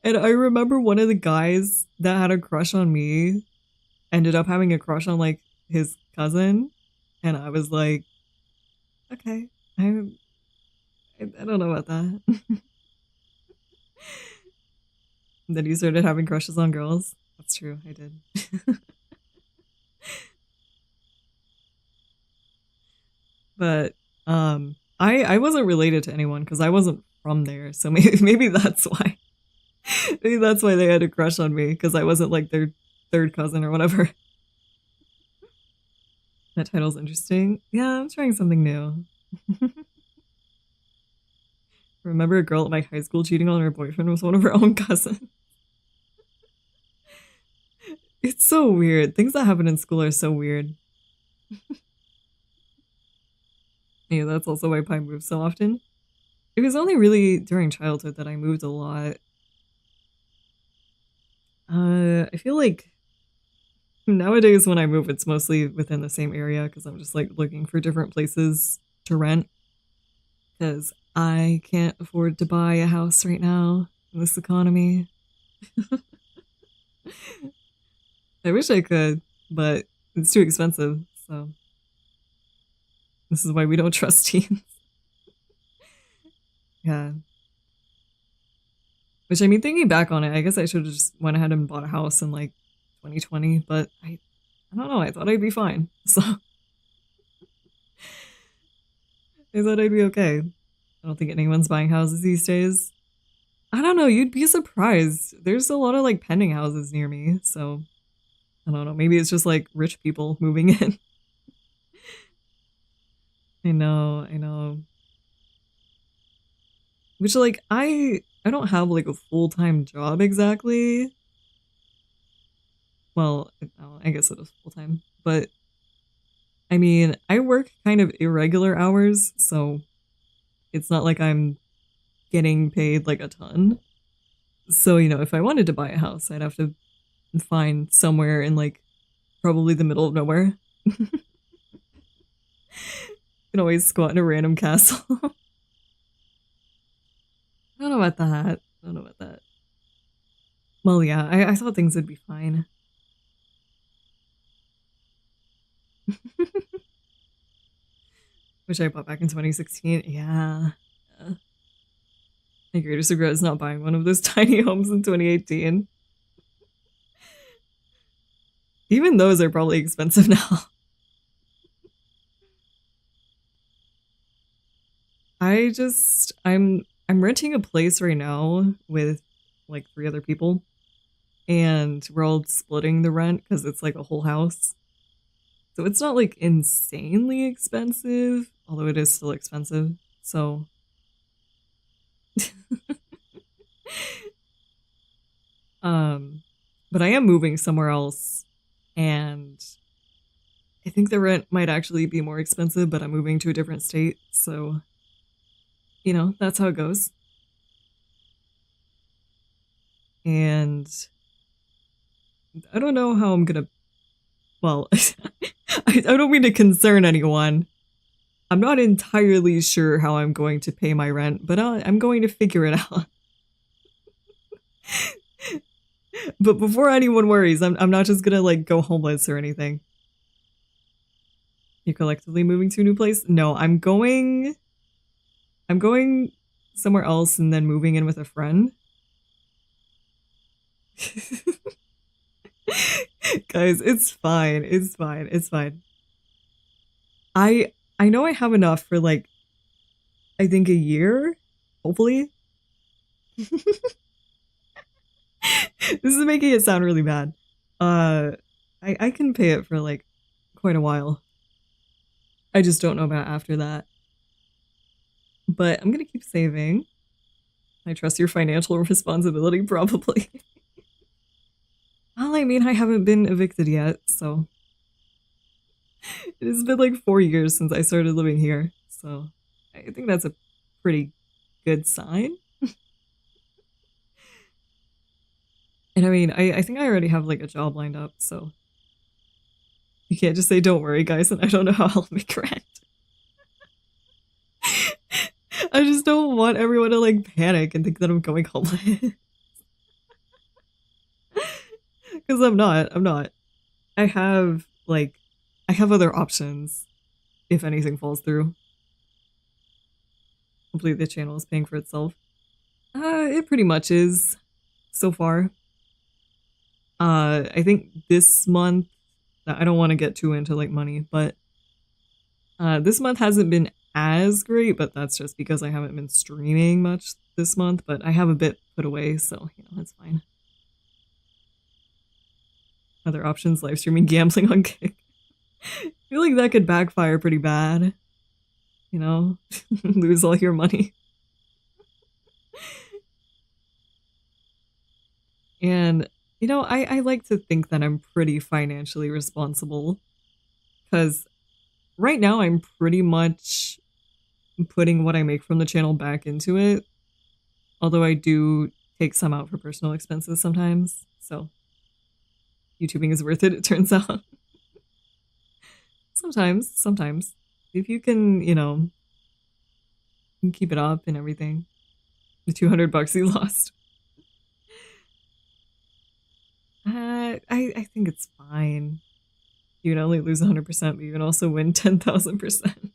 And I remember one of the guys that had a crush on me ended up having a crush on like his cousin. And I was like, okay, I don't know about that. And then he started having crushes on girls. That's true, I did. But I wasn't related to anyone because I wasn't from there, so maybe that's why. Maybe that's why they had a crush on me because I wasn't like their third cousin or whatever. That title's interesting. Yeah, I'm trying something new. Remember a girl at my high school cheating on her boyfriend with one of her own cousins? It's so weird. Things that happen in school are so weird. Yeah, that's also why Pi moves so often. It was only really during childhood that I moved a lot. I feel like nowadays when I move, it's mostly within the same area because I'm just like looking for different places to rent. Because I can't afford to buy a house right now in this economy. I wish I could, but it's too expensive, so this is why we don't trust teens. Yeah. Which, I mean, thinking back on it, I guess I should have just went ahead and bought a house in like 2020, but I don't know, I thought I'd be fine, so I thought I'd be okay. I don't think anyone's buying houses these days. I don't know, you'd be surprised. There's a lot of like pending houses near me, so I don't know, maybe it's just like rich people moving in. I know. Which like I don't have like a full-time job exactly. Well, I guess it is full-time, but I mean, I work kind of irregular hours, so it's not like I'm getting paid like a ton. So, you know, if I wanted to buy a house, I'd have to find somewhere in like probably the middle of nowhere. You can always squat in a random castle. I don't know about that. Well, yeah, I thought things would be fine. which I bought back in 2016. Yeah. My greatest regret is not buying one of those tiny homes in 2018. Even those are probably expensive now. I'm renting a place right now with like 3 other people, and we're all splitting the rent because it's like a whole house. So it's not like insanely expensive, although it is still expensive. So but I am moving somewhere else, and I think the rent might actually be more expensive, but I'm moving to a different state, so you know, that's how it goes. And I don't know how I'm gonna, well, I don't mean to concern anyone. I'm not entirely sure how I'm going to pay my rent, but I'm going to figure it out. But before anyone worries, I'm not just gonna like go homeless or anything. You're collectively moving to a new place? No, I'm going somewhere else and then moving in with a friend. Guys, it's fine. It's fine. It's fine. I know I have enough for like I think a year, hopefully. This is making it sound really bad. I can pay it for like quite a while. I just don't know about after that. But I'm gonna keep saving. I trust your financial responsibility, probably. Well, I mean, I haven't been evicted yet, so it has been like 4 years since I started living here, so I think that's a pretty good sign. And I mean, I think I already have like a job lined up, so you can't just say, don't worry, guys, and I don't know how I'll make rent. I just don't want everyone to like panic and think that I'm going homeless. Because I'm not. I have other options if anything falls through. Hopefully the channel is paying for itself. It pretty much is so far. I think this month, I don't want to get too into like money, but this month hasn't been as great, but that's just because I haven't been streaming much this month, but I have a bit put away, so you know, that's fine. Other options, live streaming gambling on Kick. I feel like that could backfire pretty bad. You know, lose all your money. And, you know, I like to think that I'm pretty financially responsible. Because right now I'm pretty much putting what I make from the channel back into it. Although I do take some out for personal expenses sometimes. So YouTubing is worth it, it turns out. Sometimes. If you can, you know, keep it up and everything. The $200 you lost. I think it's fine. You can only lose 100%, but you can also win 10,000%.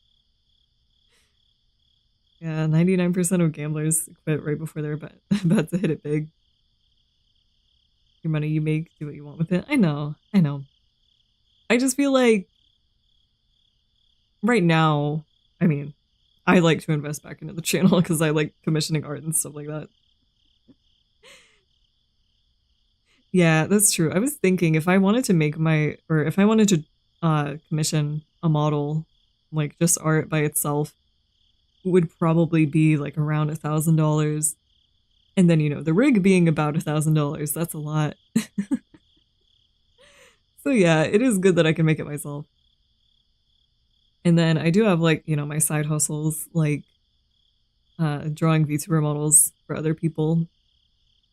Yeah, 99% of gamblers quit right before they're about to hit it big. Your money you make, do what you want with it. I know. I just feel like right now, I mean, I like to invest back into the channel because I like commissioning art and stuff like that. Yeah, that's true. I was thinking if I wanted to make if I wanted to commission a model, like just art by itself, it would probably be like around $1,000. And then, you know, the rig being about $1,000, that's a lot. So yeah, it is good that I can make it myself. And then I do have like, you know, my side hustles, like drawing VTuber models for other people.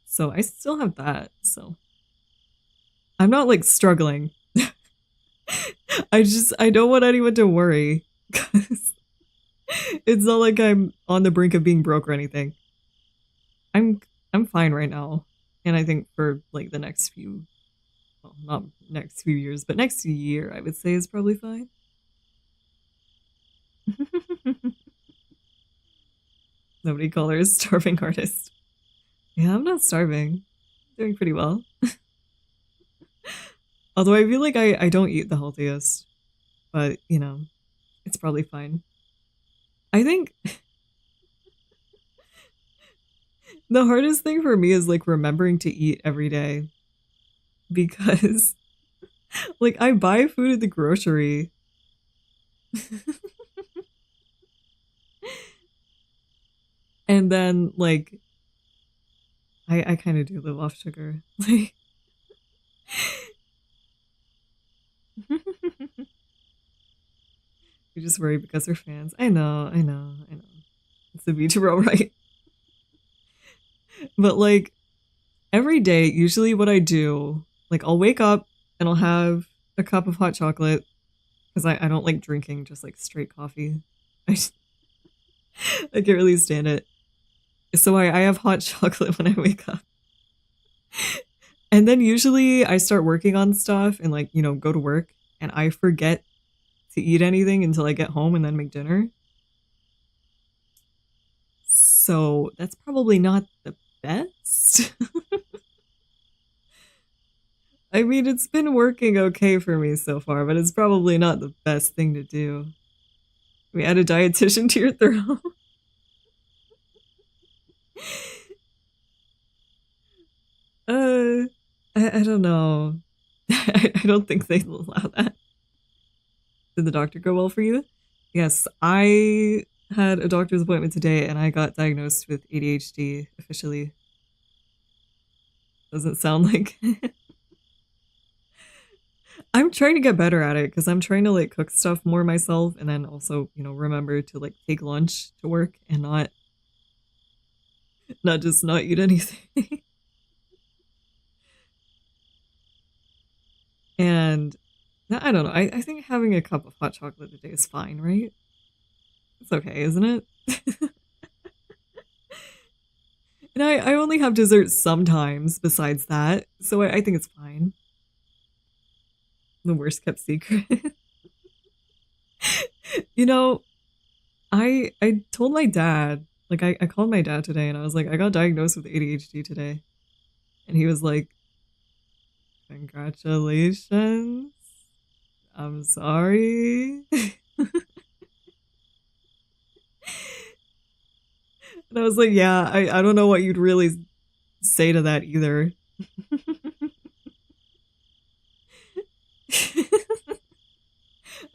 So I still have that, so I'm not like struggling. I don't want anyone to worry because it's not like I'm on the brink of being broke or anything. I'm fine right now. And I think for like the next few, well, not next few years, but next year I would say is probably fine. Somebody call her a starving artist. Yeah, I'm not starving. I'm doing pretty well. Although I feel like I don't eat the healthiest. But, you know, it's probably fine. I think the hardest thing for me is like remembering to eat every day. Because, like, I buy food at the grocery. And then, like, I kind of do live off sugar. Like, we just worry because we're fans. I know. It's a VTuber, right? But, like, every day, usually what I do, like, I'll wake up and I'll have a cup of hot chocolate because I don't like drinking just like straight coffee. I can't really stand it. So I have hot chocolate when I wake up. And then usually I start working on stuff and like, you know, go to work and I forget to eat anything until I get home and then make dinner. So that's probably not the best. I mean, it's been working okay for me so far, but it's probably not the best thing to do. We add a dietitian to your throat. I don't know. I don't think they allow that. Did the doctor go well for you? Yes, I had a doctor's appointment today and I got diagnosed with ADHD officially. Doesn't sound like I'm trying to get better at it because I'm trying to like cook stuff more myself and then also, you know, remember to like take lunch to work and not just not eat anything. And I don't know. I think having a cup of hot chocolate a day is fine, right? It's okay, isn't it? And I only have dessert sometimes besides that, so I think it's fine. The worst kept secret. You know, I told my dad, like I called my dad today and I was like, I got diagnosed with ADHD today. And he was like, congratulations. I'm sorry. And I was like, yeah, I don't know what you'd really say to that either.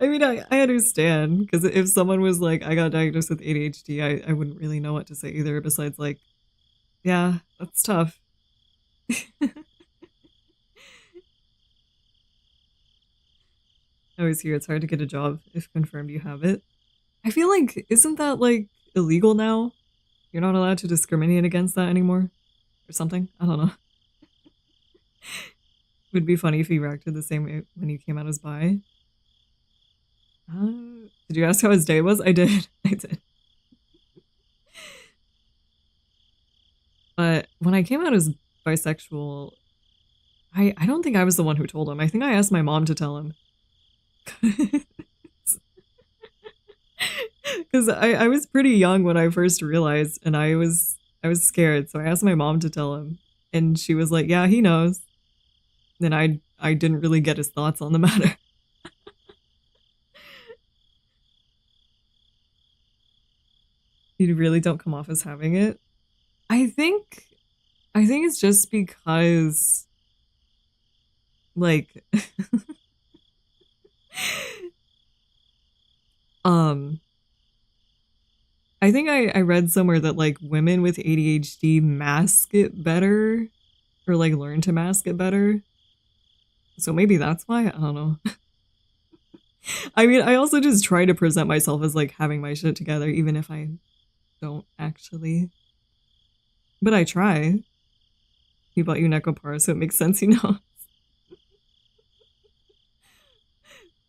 I mean, I understand because if someone was like, I got diagnosed with ADHD, I wouldn't really know what to say either, besides like, yeah, that's tough. I always hear it's hard to get a job if confirmed you have it. I feel like, isn't that like illegal now? You're not allowed to discriminate against that anymore? Or something? I don't know. It would be funny if he reacted the same way when he came out as bi. Did you ask how his day was? I did. I did. But when I came out as bisexual, I don't think I was the one who told him. I think I asked my mom to tell him. Because I was pretty young when I first realized, and I was scared, so I asked my mom to tell him, and she was like, "Yeah, he knows." And I didn't really get his thoughts on the matter. You really don't come off as having it. I think it's just because like um I think I read somewhere that like women with ADHD mask it better or like learn to mask it better. So maybe that's why. I don't know. I mean, I also just try to present myself as like having my shit together, even if I don't actually. But I try. He bought you Necopar, so it makes sense, you know.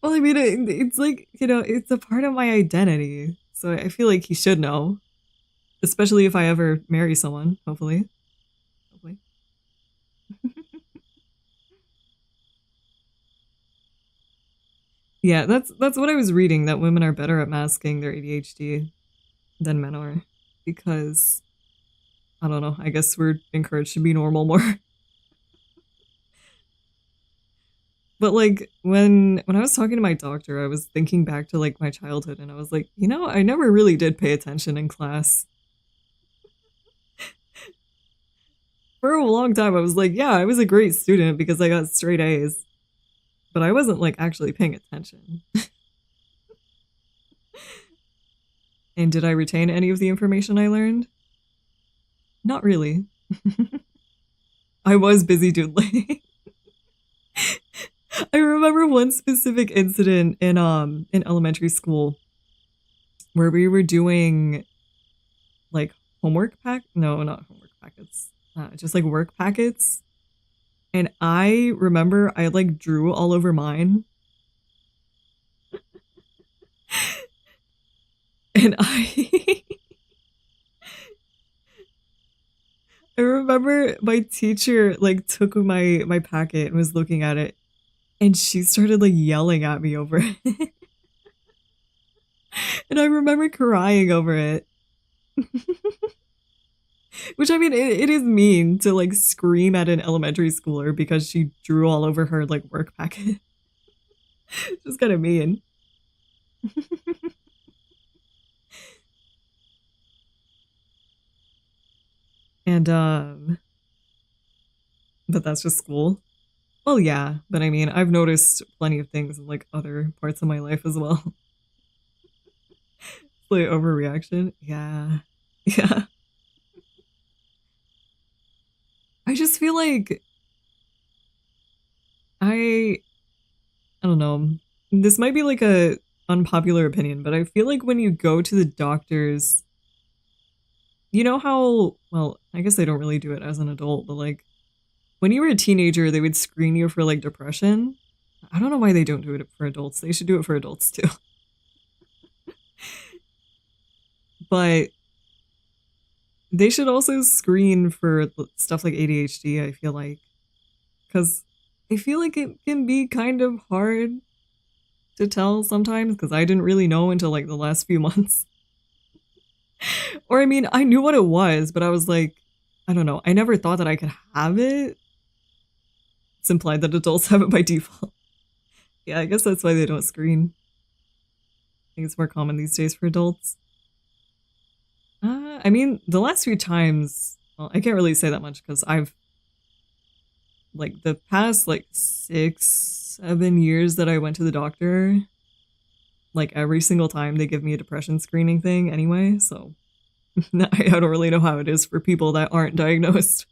Well, I mean, it's like, you know, it's a part of my identity. So I feel like he should know. Especially if I ever marry someone, hopefully. Hopefully. Yeah, that's what I was reading, that women are better at masking their ADHD than men are. because I don't know, I guess we're encouraged to be normal more. But like when I was talking to my doctor, I was thinking back to like my childhood and I was like, you know, I never really did pay attention in class. For a long time I was like, yeah, I was a great student because I got straight A's. But I wasn't like actually paying attention. And did I retain any of the information I learned? Not really. I was busy doodling. I remember one specific incident in elementary school where we were doing like homework pack no, not homework packets. Just like work packets. And I remember I like drew all over mine. And I remember my teacher like took my packet and was looking at it and she started like yelling at me over it. And I remember crying over it. Which I mean it is mean to like scream at an elementary schooler because she drew all over her like work packet. Just kind of mean. And but that's just school. Well, yeah, but I mean, I've noticed plenty of things in like other parts of my life as well. Like overreaction. Yeah. Yeah. I just feel like I don't know. This might be like a unpopular opinion, but I feel like when you go to the doctors, you know how, well, I guess they don't really do it as an adult, but like when you were a teenager, they would screen you for like depression. I don't know why they don't do it for adults. They should do it for adults too. But they should also screen for stuff like ADHD, I feel like. Because I feel like it can be kind of hard to tell sometimes because I didn't really know until like the last few months. Or I mean, I knew what it was, but I was like, I don't know. I never thought that I could have it. It's implied that adults have it by default. Yeah, I guess that's why they don't screen. I think it's more common these days for adults. I mean, the last few times, well, I can't really say that much because I've, like, the past, like, 6-7 years that I went to the doctor, like, every single time they give me a depression screening thing anyway, so I don't really know how it is for people that aren't diagnosed.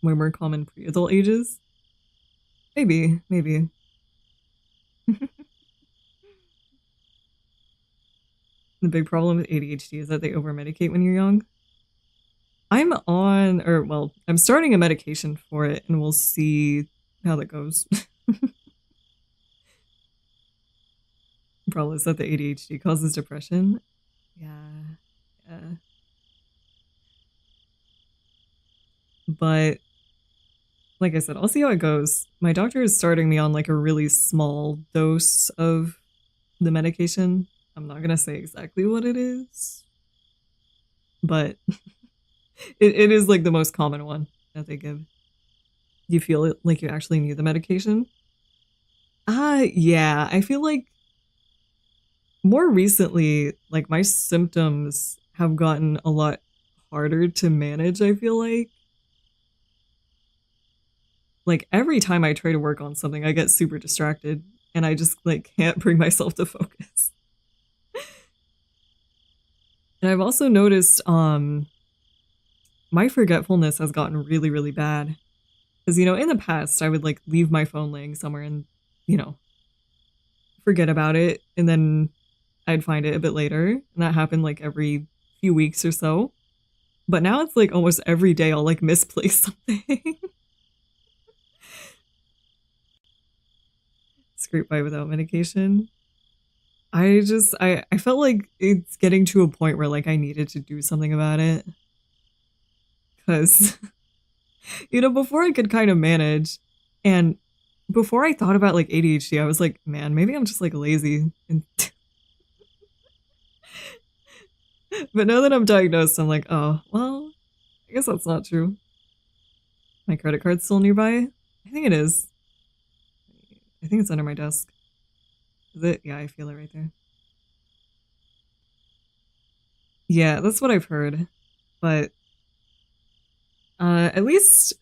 Way more common pre-adult ages? Maybe. The big problem with ADHD is that they over-medicate when you're young. I'm on, or well, I'm starting a medication for it, and we'll see how that goes. The problem is that the ADHD causes depression. Yeah. But like I said, I'll see how it goes. My doctor is starting me on like a really small dose of the medication. I'm not gonna say exactly what it is, but it is like the most common one that they give. You feel it like you actually need the medication? Yeah, I feel like more recently, like my symptoms have gotten a lot harder to manage, I feel like every time I try to work on something, I get super distracted and I just like can't bring myself to focus. And I've also noticed my forgetfulness has gotten really, really bad. Because, you know, in the past, I would like leave my phone laying somewhere and, you know, forget about it. And then I'd find it a bit later. And that happened like every few weeks or so. But now it's like almost every day I'll like misplace something. Scrape by without medication. I felt like it's getting to a point where like I needed to do something about it. Because, you know, before I could kind of manage and before I thought about like ADHD, I was like, man, maybe I'm just like lazy. And But now that I'm diagnosed, I'm like, oh, well, I guess that's not true. My credit card's still nearby? I think it is. I think it's under my desk. Is it? Yeah, I feel it right there. Yeah, that's what I've heard. But at least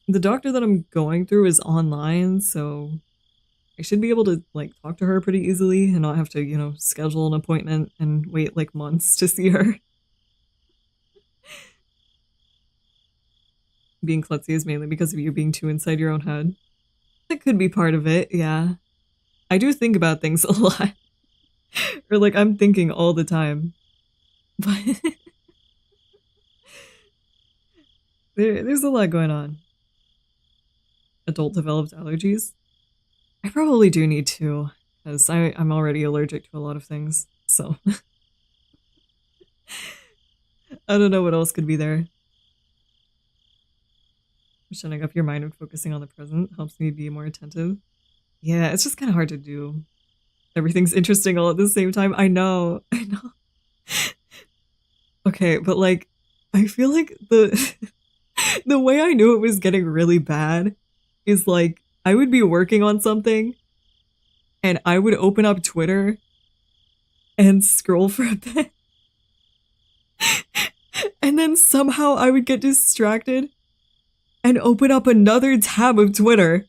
the doctor that I'm going through is online, so I should be able to like talk to her pretty easily and not have to, schedule an appointment and wait like months to see her. Being klutzy is mainly because of you being too inside your own head. That could be part of it, yeah. I do think about things a lot. Or like I'm thinking all the time. But there's a lot going on. Adult developed allergies. I probably do need to, because I'm already allergic to a lot of things. So I don't know what else could be there. Shutting up your mind and focusing on the present helps me be more attentive. Yeah, it's just kind of hard to do. Everything's interesting all at the same time. I know. Okay, but like, I feel like the way I knew it was getting really bad is like, I would be working on something and I would open up Twitter and scroll for a bit. And then somehow I would get distracted and open up another tab of Twitter.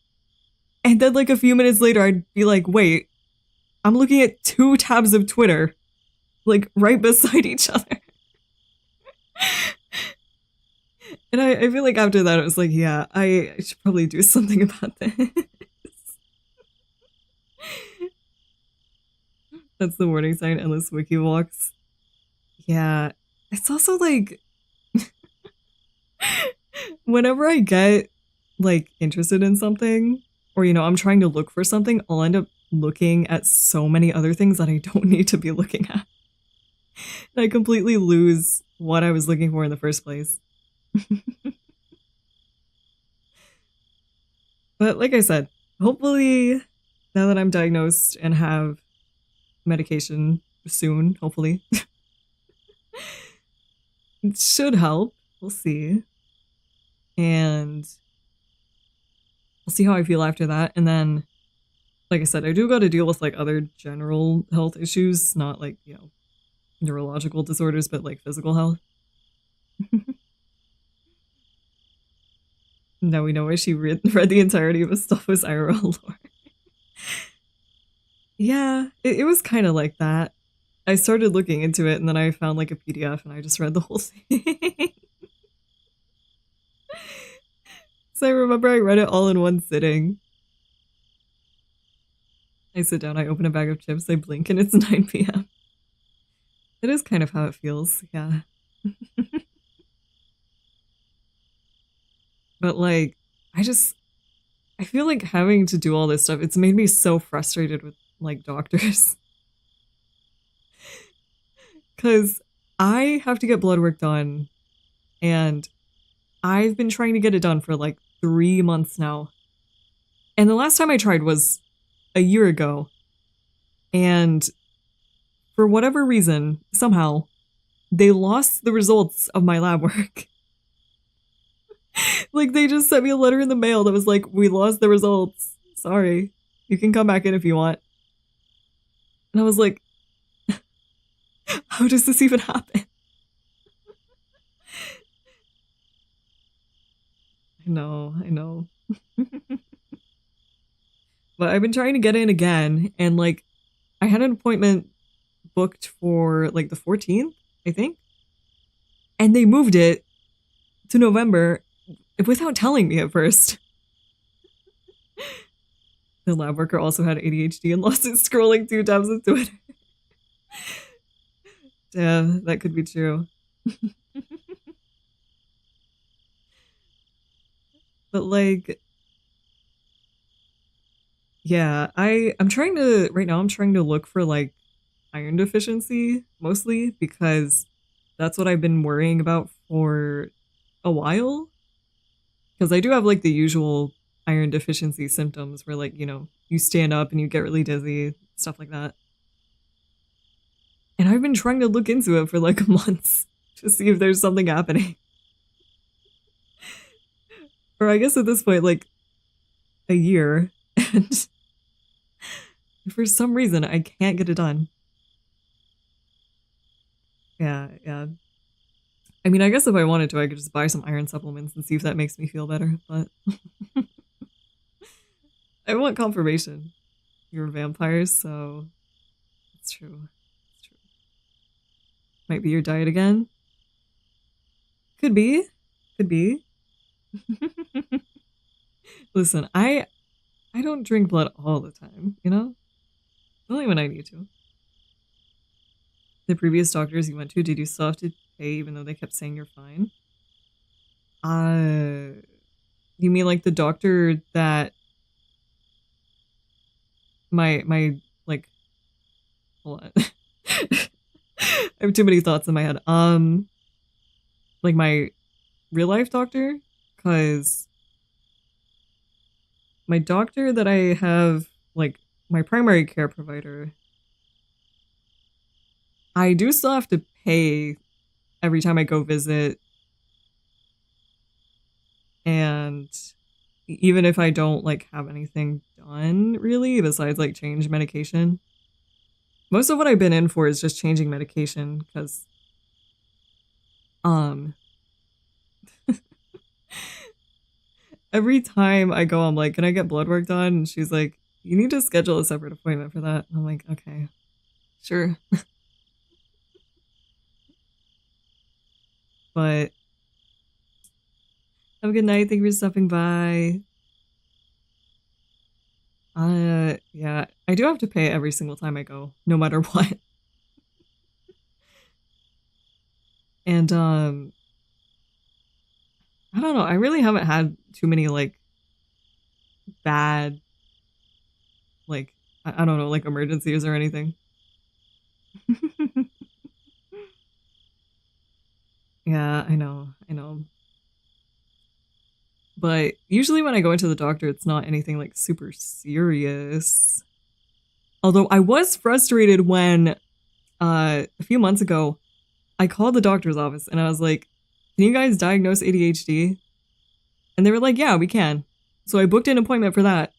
And then like a few minutes later, I'd be like, wait, I'm looking at 2 tabs of Twitter, like right beside each other. And I feel like after that, it was like, yeah, I should probably do something about this. That's the warning sign, endless wiki walks. Yeah, it's also like, whenever I get like interested in something, or I'm trying to look for something, I'll end up looking at so many other things that I don't need to be looking at. And I completely lose what I was looking for in the first place. But like I said, hopefully now that I'm diagnosed and have medication soon, hopefully, it should help. We'll see. And I'll see how I feel after that. And then, like I said, I do got to deal with like other general health issues, not like, neurological disorders, but like physical health. Now we know why she read the entirety of Mustafa's IRL lore. Yeah, it was kind of like that. I started looking into it and then I found like a PDF and I just read the whole thing. So I remember I read it all in one sitting. I sit down, I open a bag of chips, I blink, and it's 9 p.m. It is kind of how it feels, yeah. But like, I feel like having to do all this stuff, it's made me so frustrated with like doctors. Because I have to get blood work done and I've been trying to get it done for like 3 months now. And the last time I tried was a year ago. And for whatever reason, somehow, they lost the results of my lab work. Like, they just sent me a letter in the mail that was like, we lost the results. Sorry. You can come back in if you want. And I was like, how does this even happen? I know. But I've been trying to get in again, and like, I had an appointment booked for like the 14th, I think. And they moved it to November without telling me at first. The lab worker also had ADHD and lost it scrolling 2 tabs of Twitter. Yeah, that could be true. But like, yeah, I'm trying to, right now I'm trying to look for like iron deficiency mostly because that's what I've been worrying about for a while. Because I do have like the usual iron deficiency symptoms where like, you stand up and you get really dizzy, stuff like that. And I've been trying to look into it for like months to see if there's something happening. Or I guess at this point, like a year. And for some reason, I can't get it done. Yeah. I mean, I guess if I wanted to, I could just buy some iron supplements and see if that makes me feel better, but I want confirmation. You're vampires, so it's true. It's true. Might be your diet again. Could be. Could be. Listen, I don't drink blood all the time, you know? Only when I need to. The previous doctors you went to, did you still have to pay even though they kept saying you're fine? You mean like the doctor that my like hold on. I have too many thoughts in my head. Like my real life doctor, because my doctor that I have, like my primary care provider, I do still have to pay every time I go visit. And even if I don't like have anything done really besides like change medication, most of what I've been in for is just changing medication because every time I go I'm like, can I get blood work done? And she's like, you need to schedule a separate appointment for that. And I'm like, okay, sure. But have a good night. Thank you for stopping by. Yeah, I do have to pay every single time I go, no matter what. And I don't know, I really haven't had too many like bad like I don't know, like emergencies or anything. Yeah, I know. But usually when I go into the doctor, it's not anything like super serious. Although I was frustrated when a few months ago, I called the doctor's office and I was like, can you guys diagnose ADHD? And they were like, yeah, we can. So I booked an appointment for that.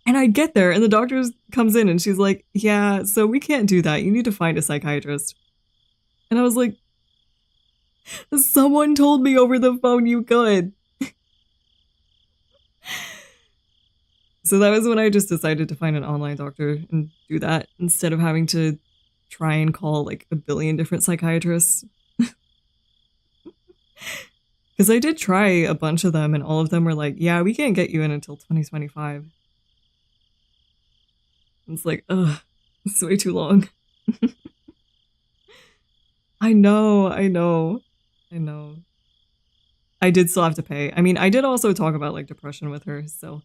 And I get there and the doctor comes in and she's like, yeah, so we can't do that. You need to find a psychiatrist. And I was like, someone told me over the phone you could. So that was when I just decided to find an online doctor and do that instead of having to try and call like a billion different psychiatrists. Because I did try a bunch of them and all of them were like, yeah, we can't get you in until 2025. It's like, ugh, it's way too long. I know. I did still have to pay. I mean, I did also talk about like depression with her, so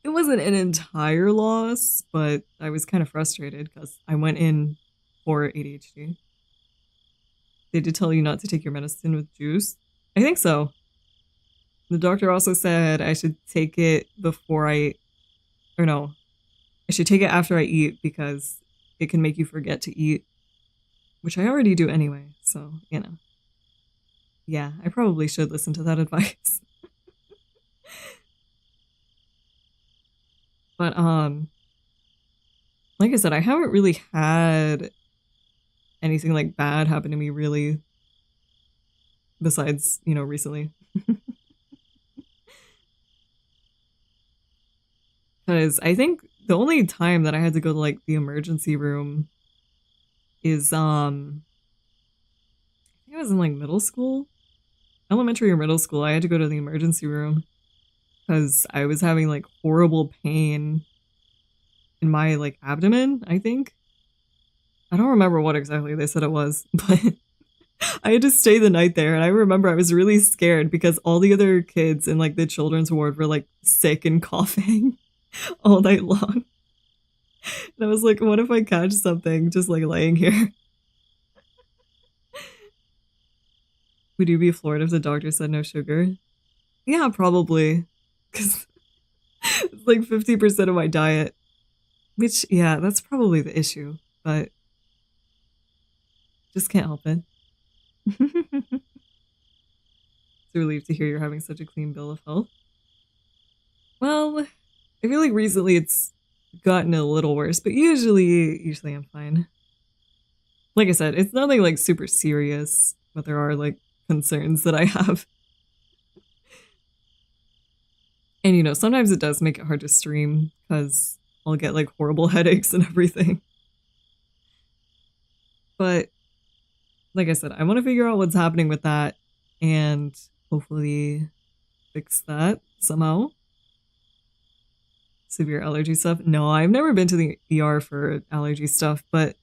it wasn't an entire loss, but I was kind of frustrated because I went in for ADHD. They did tell you not to take your medicine with juice. I think so. The doctor also said I should take it I should take it after I eat because it can make you forget to eat, which I already do anyway, so, you know. Yeah, I probably should listen to that advice. But, like I said, I haven't really had anything like bad happen to me really besides, you know, recently. Because I think the only time that I had to go to like the emergency room is I think I was in like middle school, elementary or middle school. I had to go to the emergency room because I was having like horrible pain in my like abdomen, I think. I don't remember what exactly they said it was, but I had to stay the night there. And I remember I was really scared because all the other kids in like the children's ward were like sick and coughing all night long. And I was like, what if I catch something just like laying here? Would you be floored if the doctor said no sugar? Yeah, probably. Because it's like 50% of my diet. Which, yeah, that's probably the issue. But Just can't help it. It's a relief to hear you're having such a clean bill of health. Well, I feel like recently it's gotten a little worse, but usually I'm fine. Like I said, it's nothing like super serious, but there are like concerns that I have. And you know, sometimes it does make it hard to stream because I'll get like horrible headaches and everything. But like I said, I want to figure out what's happening with that and hopefully fix that somehow. Severe allergy stuff? No, I've never been to the ER for allergy stuff, but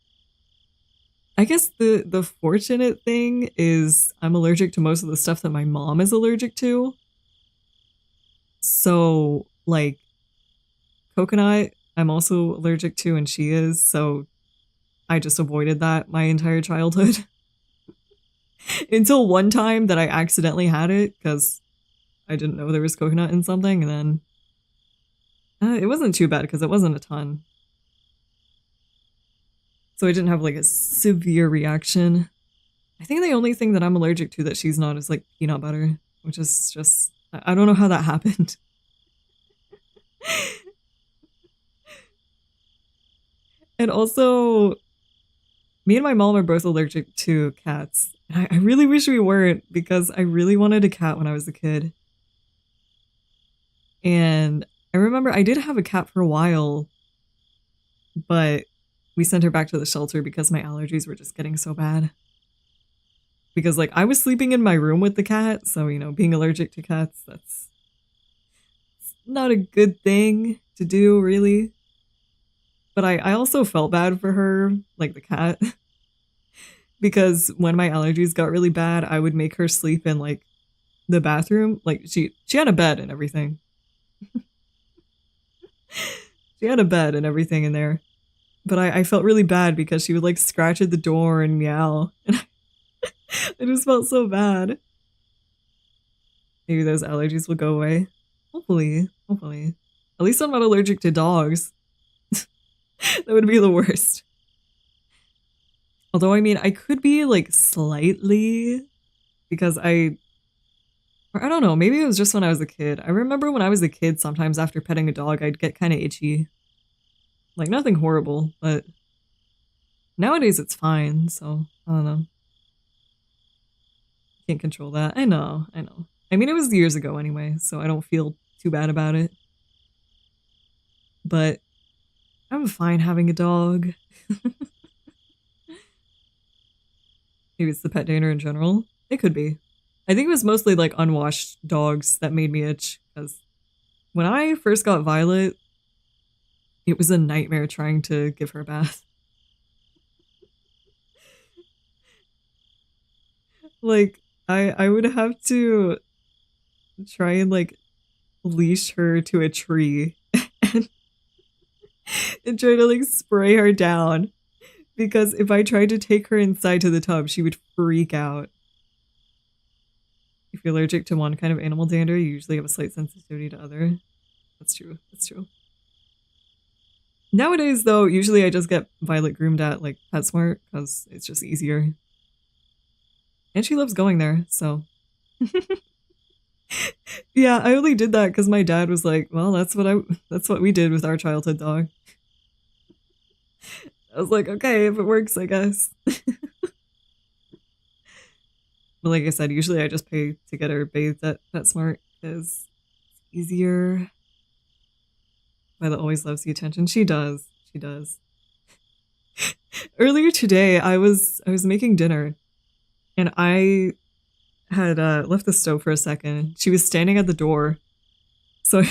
I guess the fortunate thing is I'm allergic to most of the stuff that my mom is allergic to. So, like, coconut, I'm also allergic to, and she is, so I just avoided that my entire childhood. Until one time that I accidentally had it, because I didn't know there was coconut in something, and then it wasn't too bad, because it wasn't a ton. So I didn't have, like, a severe reaction. I think the only thing that I'm allergic to that she's not is, like, peanut butter, which is just... I don't know how that happened. And also, me and my mom are both allergic to cats. And I really wish we weren't, because I really wanted a cat when I was a kid. And I remember I did have a cat for a while, but we sent her back to the shelter because my allergies were just getting so bad. Because, like, I was sleeping in my room with the cat, so, you know, being allergic to cats, that's not a good thing to do, really. But I also felt bad for her, like the cat. Because when my allergies got really bad, I would make her sleep in, like, the bathroom. Like, she had a bed and everything. She had a bed and everything in there. But I felt really bad because she would, like, scratch at the door and meow. And I just felt so bad. Maybe those allergies will go away. Hopefully. Hopefully. At least I'm not allergic to dogs. That would be the worst. Although, I mean, I could be, like, slightly, because I don't know, maybe it was just when I was a kid. I remember when I was a kid, sometimes after petting a dog, I'd get kind of itchy. Like, nothing horrible, but nowadays it's fine, so I don't know. Can't control that. I know. I mean, it was years ago anyway, so I don't feel too bad about it. But I'm fine having a dog. Maybe it's the pet dander in general. It could be. I think it was mostly like unwashed dogs that made me itch, because when I first got Violet, it was a nightmare trying to give her a bath. Like, I would have to try and, like, leash her to a tree and try to, like, spray her down. Because if I tried to take her inside to the tub, she would freak out. If you're allergic to one kind of animal dander, you usually have a slight sensitivity to other. That's true. That's true. Nowadays, though, usually I just get Violet groomed at, like, PetSmart, because it's just easier. And she loves going there, so... Yeah, I only did that because my dad was like, well, that's what we did with our childhood dog. I was like, okay, if it works, I guess. But like I said, usually I just pay to get her bathed at PetSmart because it's easier. Violet always loves the attention. She does. She does. Earlier today, I was making dinner, and I had left the stove for a second. She was standing at the door, so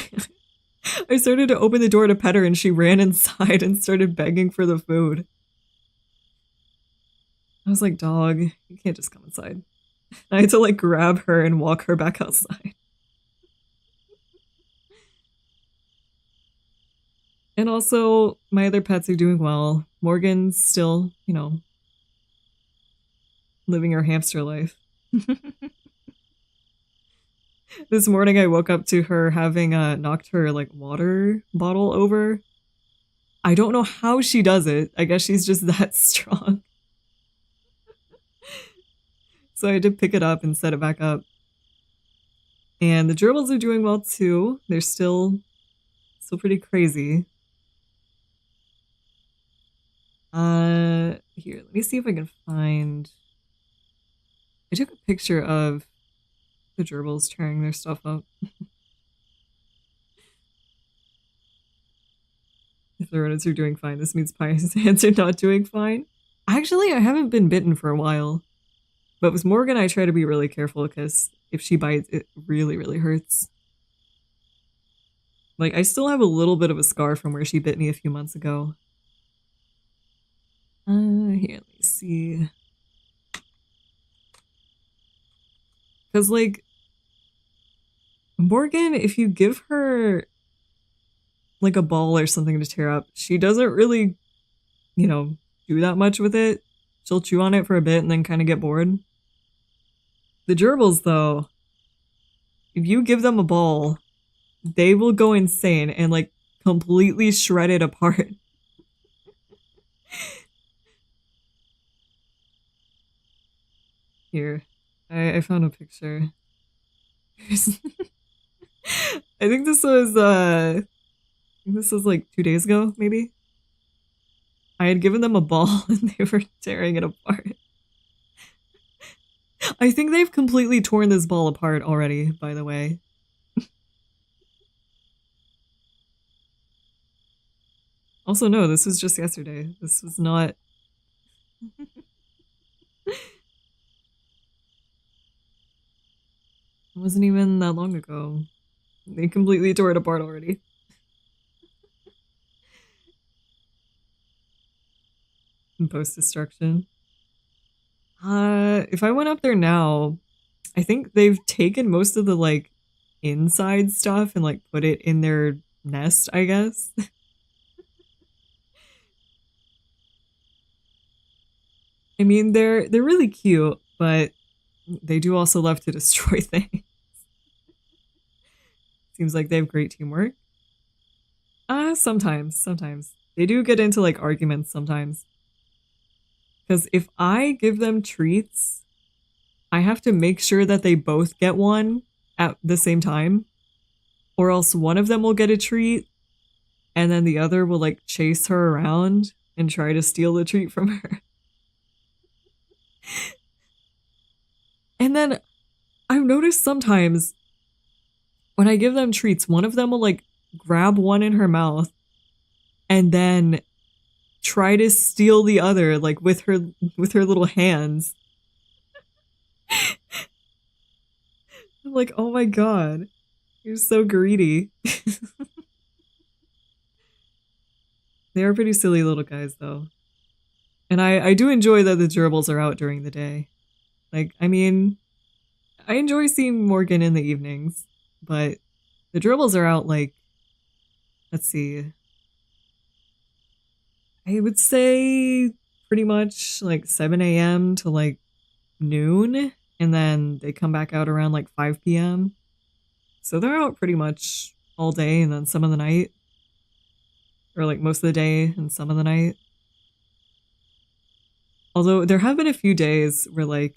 I started to open the door to pet her, and she ran inside and started begging for the food. I was like, dog, you can't just come inside. I had to, like, grab her and walk her back outside. And also, my other pets are doing well. Morgan's still, you know, living her hamster life. This morning I woke up to her having knocked her, like, water bottle over. I don't know how she does it. I guess she's just that strong. So I had to pick it up and set it back up. And the gerbils are doing well too. They're still pretty crazy. Here, let me see if I can find. I took a picture of the gerbils tearing their stuff up. If the rodents are doing fine, this means Pythea's hands are not doing fine. Actually, I haven't been bitten for a while. But with Morgan, I try to be really careful because if she bites, it really, really hurts. Like, I still have a little bit of a scar from where she bit me a few months ago. Here, let me see. Because, like, Morgan, if you give her, like, a ball or something to tear up, she doesn't really, you know, do that much with it. She'll chew on it for a bit and then kind of get bored. The gerbils, though, if you give them a ball, they will go insane and, like, completely shred it apart. Here, I found a picture. I think this was like 2 days ago, maybe. I had given them a ball and they were tearing it apart. I think they've completely torn this ball apart already, by the way. Also, no, this was just yesterday. This was not... It wasn't even that long ago. They completely tore it apart already. In post-destruction. If I went up there now, I think they've taken most of the, like, inside stuff and, like, put it in their nest, I guess. I mean, they're really cute, but they do also love to destroy things. Seems like they have great teamwork. Sometimes. They do get into, like, arguments sometimes. Because if I give them treats, I have to make sure that they both get one at the same time. Or else one of them will get a treat, and then the other will, like, chase her around and try to steal the treat from her. And then I've noticed sometimes when I give them treats, one of them will, like, grab one in her mouth and then try to steal the other, like, with her little hands. I'm like, oh my god, you're so greedy. They are pretty silly little guys, though. And I do enjoy that the gerbils are out during the day. Like, I mean, I enjoy seeing Morgan in the evenings, but the gerbils are out, like, let's see, I would say pretty much like 7 a.m. to like noon, and then they come back out around like 5 p.m. So they're out pretty much all day and then some of the night. Or like most of the day and some of the night. Although there have been a few days where like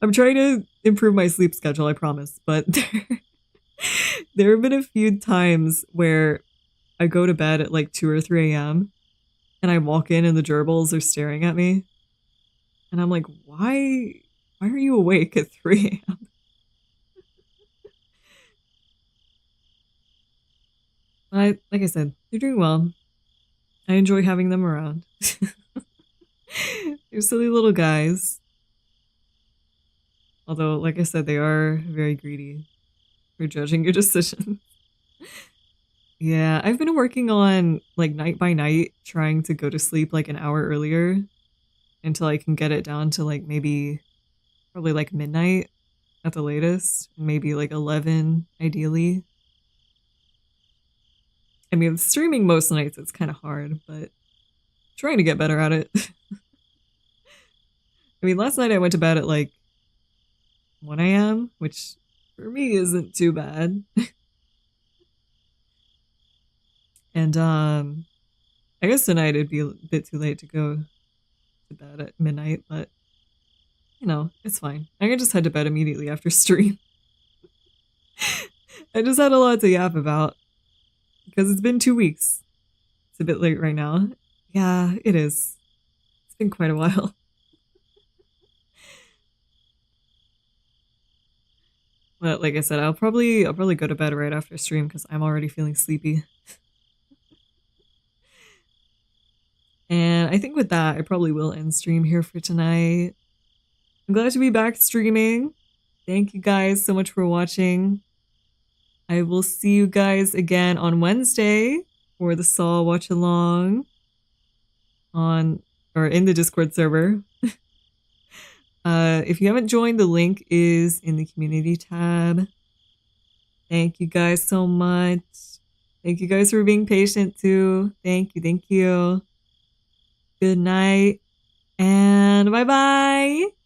I'm trying to improve my sleep schedule, I promise, but there have been a few times where I go to bed at like 2 or 3 a.m. and I walk in and the gerbils are staring at me. And I'm like, why are you awake at 3 a.m.? But like I said, they're doing well. I enjoy having them around. They're silly little guys. Although, like I said, they are very greedy for judging your decisions. Yeah, I've been working on, like, night by night, trying to go to sleep, like, an hour earlier until I can get it down to, like, maybe, probably, like, midnight at the latest. Maybe, like, 11, ideally. I mean, streaming most nights, it's kind of hard, but trying to get better at it. I mean, last night I went to bed at, like, 1 a.m., which for me isn't too bad. And I guess tonight it'd be a bit too late to go to bed at midnight, but you know, it's fine. I can just head to bed immediately after stream. I just had a lot to yap about because it's been 2 weeks. It's a bit late right now. Yeah, it is. It's been quite a while. But like I said, I'll probably go to bed right after stream because I'm already feeling sleepy. And I think with that, I probably will end stream here for tonight. I'm glad to be back streaming. Thank you guys so much for watching. I will see you guys again on Wednesday for the Saw watch along in the Discord server. If you haven't joined, the link is in the community tab. Thank you guys so much. Thank you guys for being patient too. Thank you. Good night and bye-bye.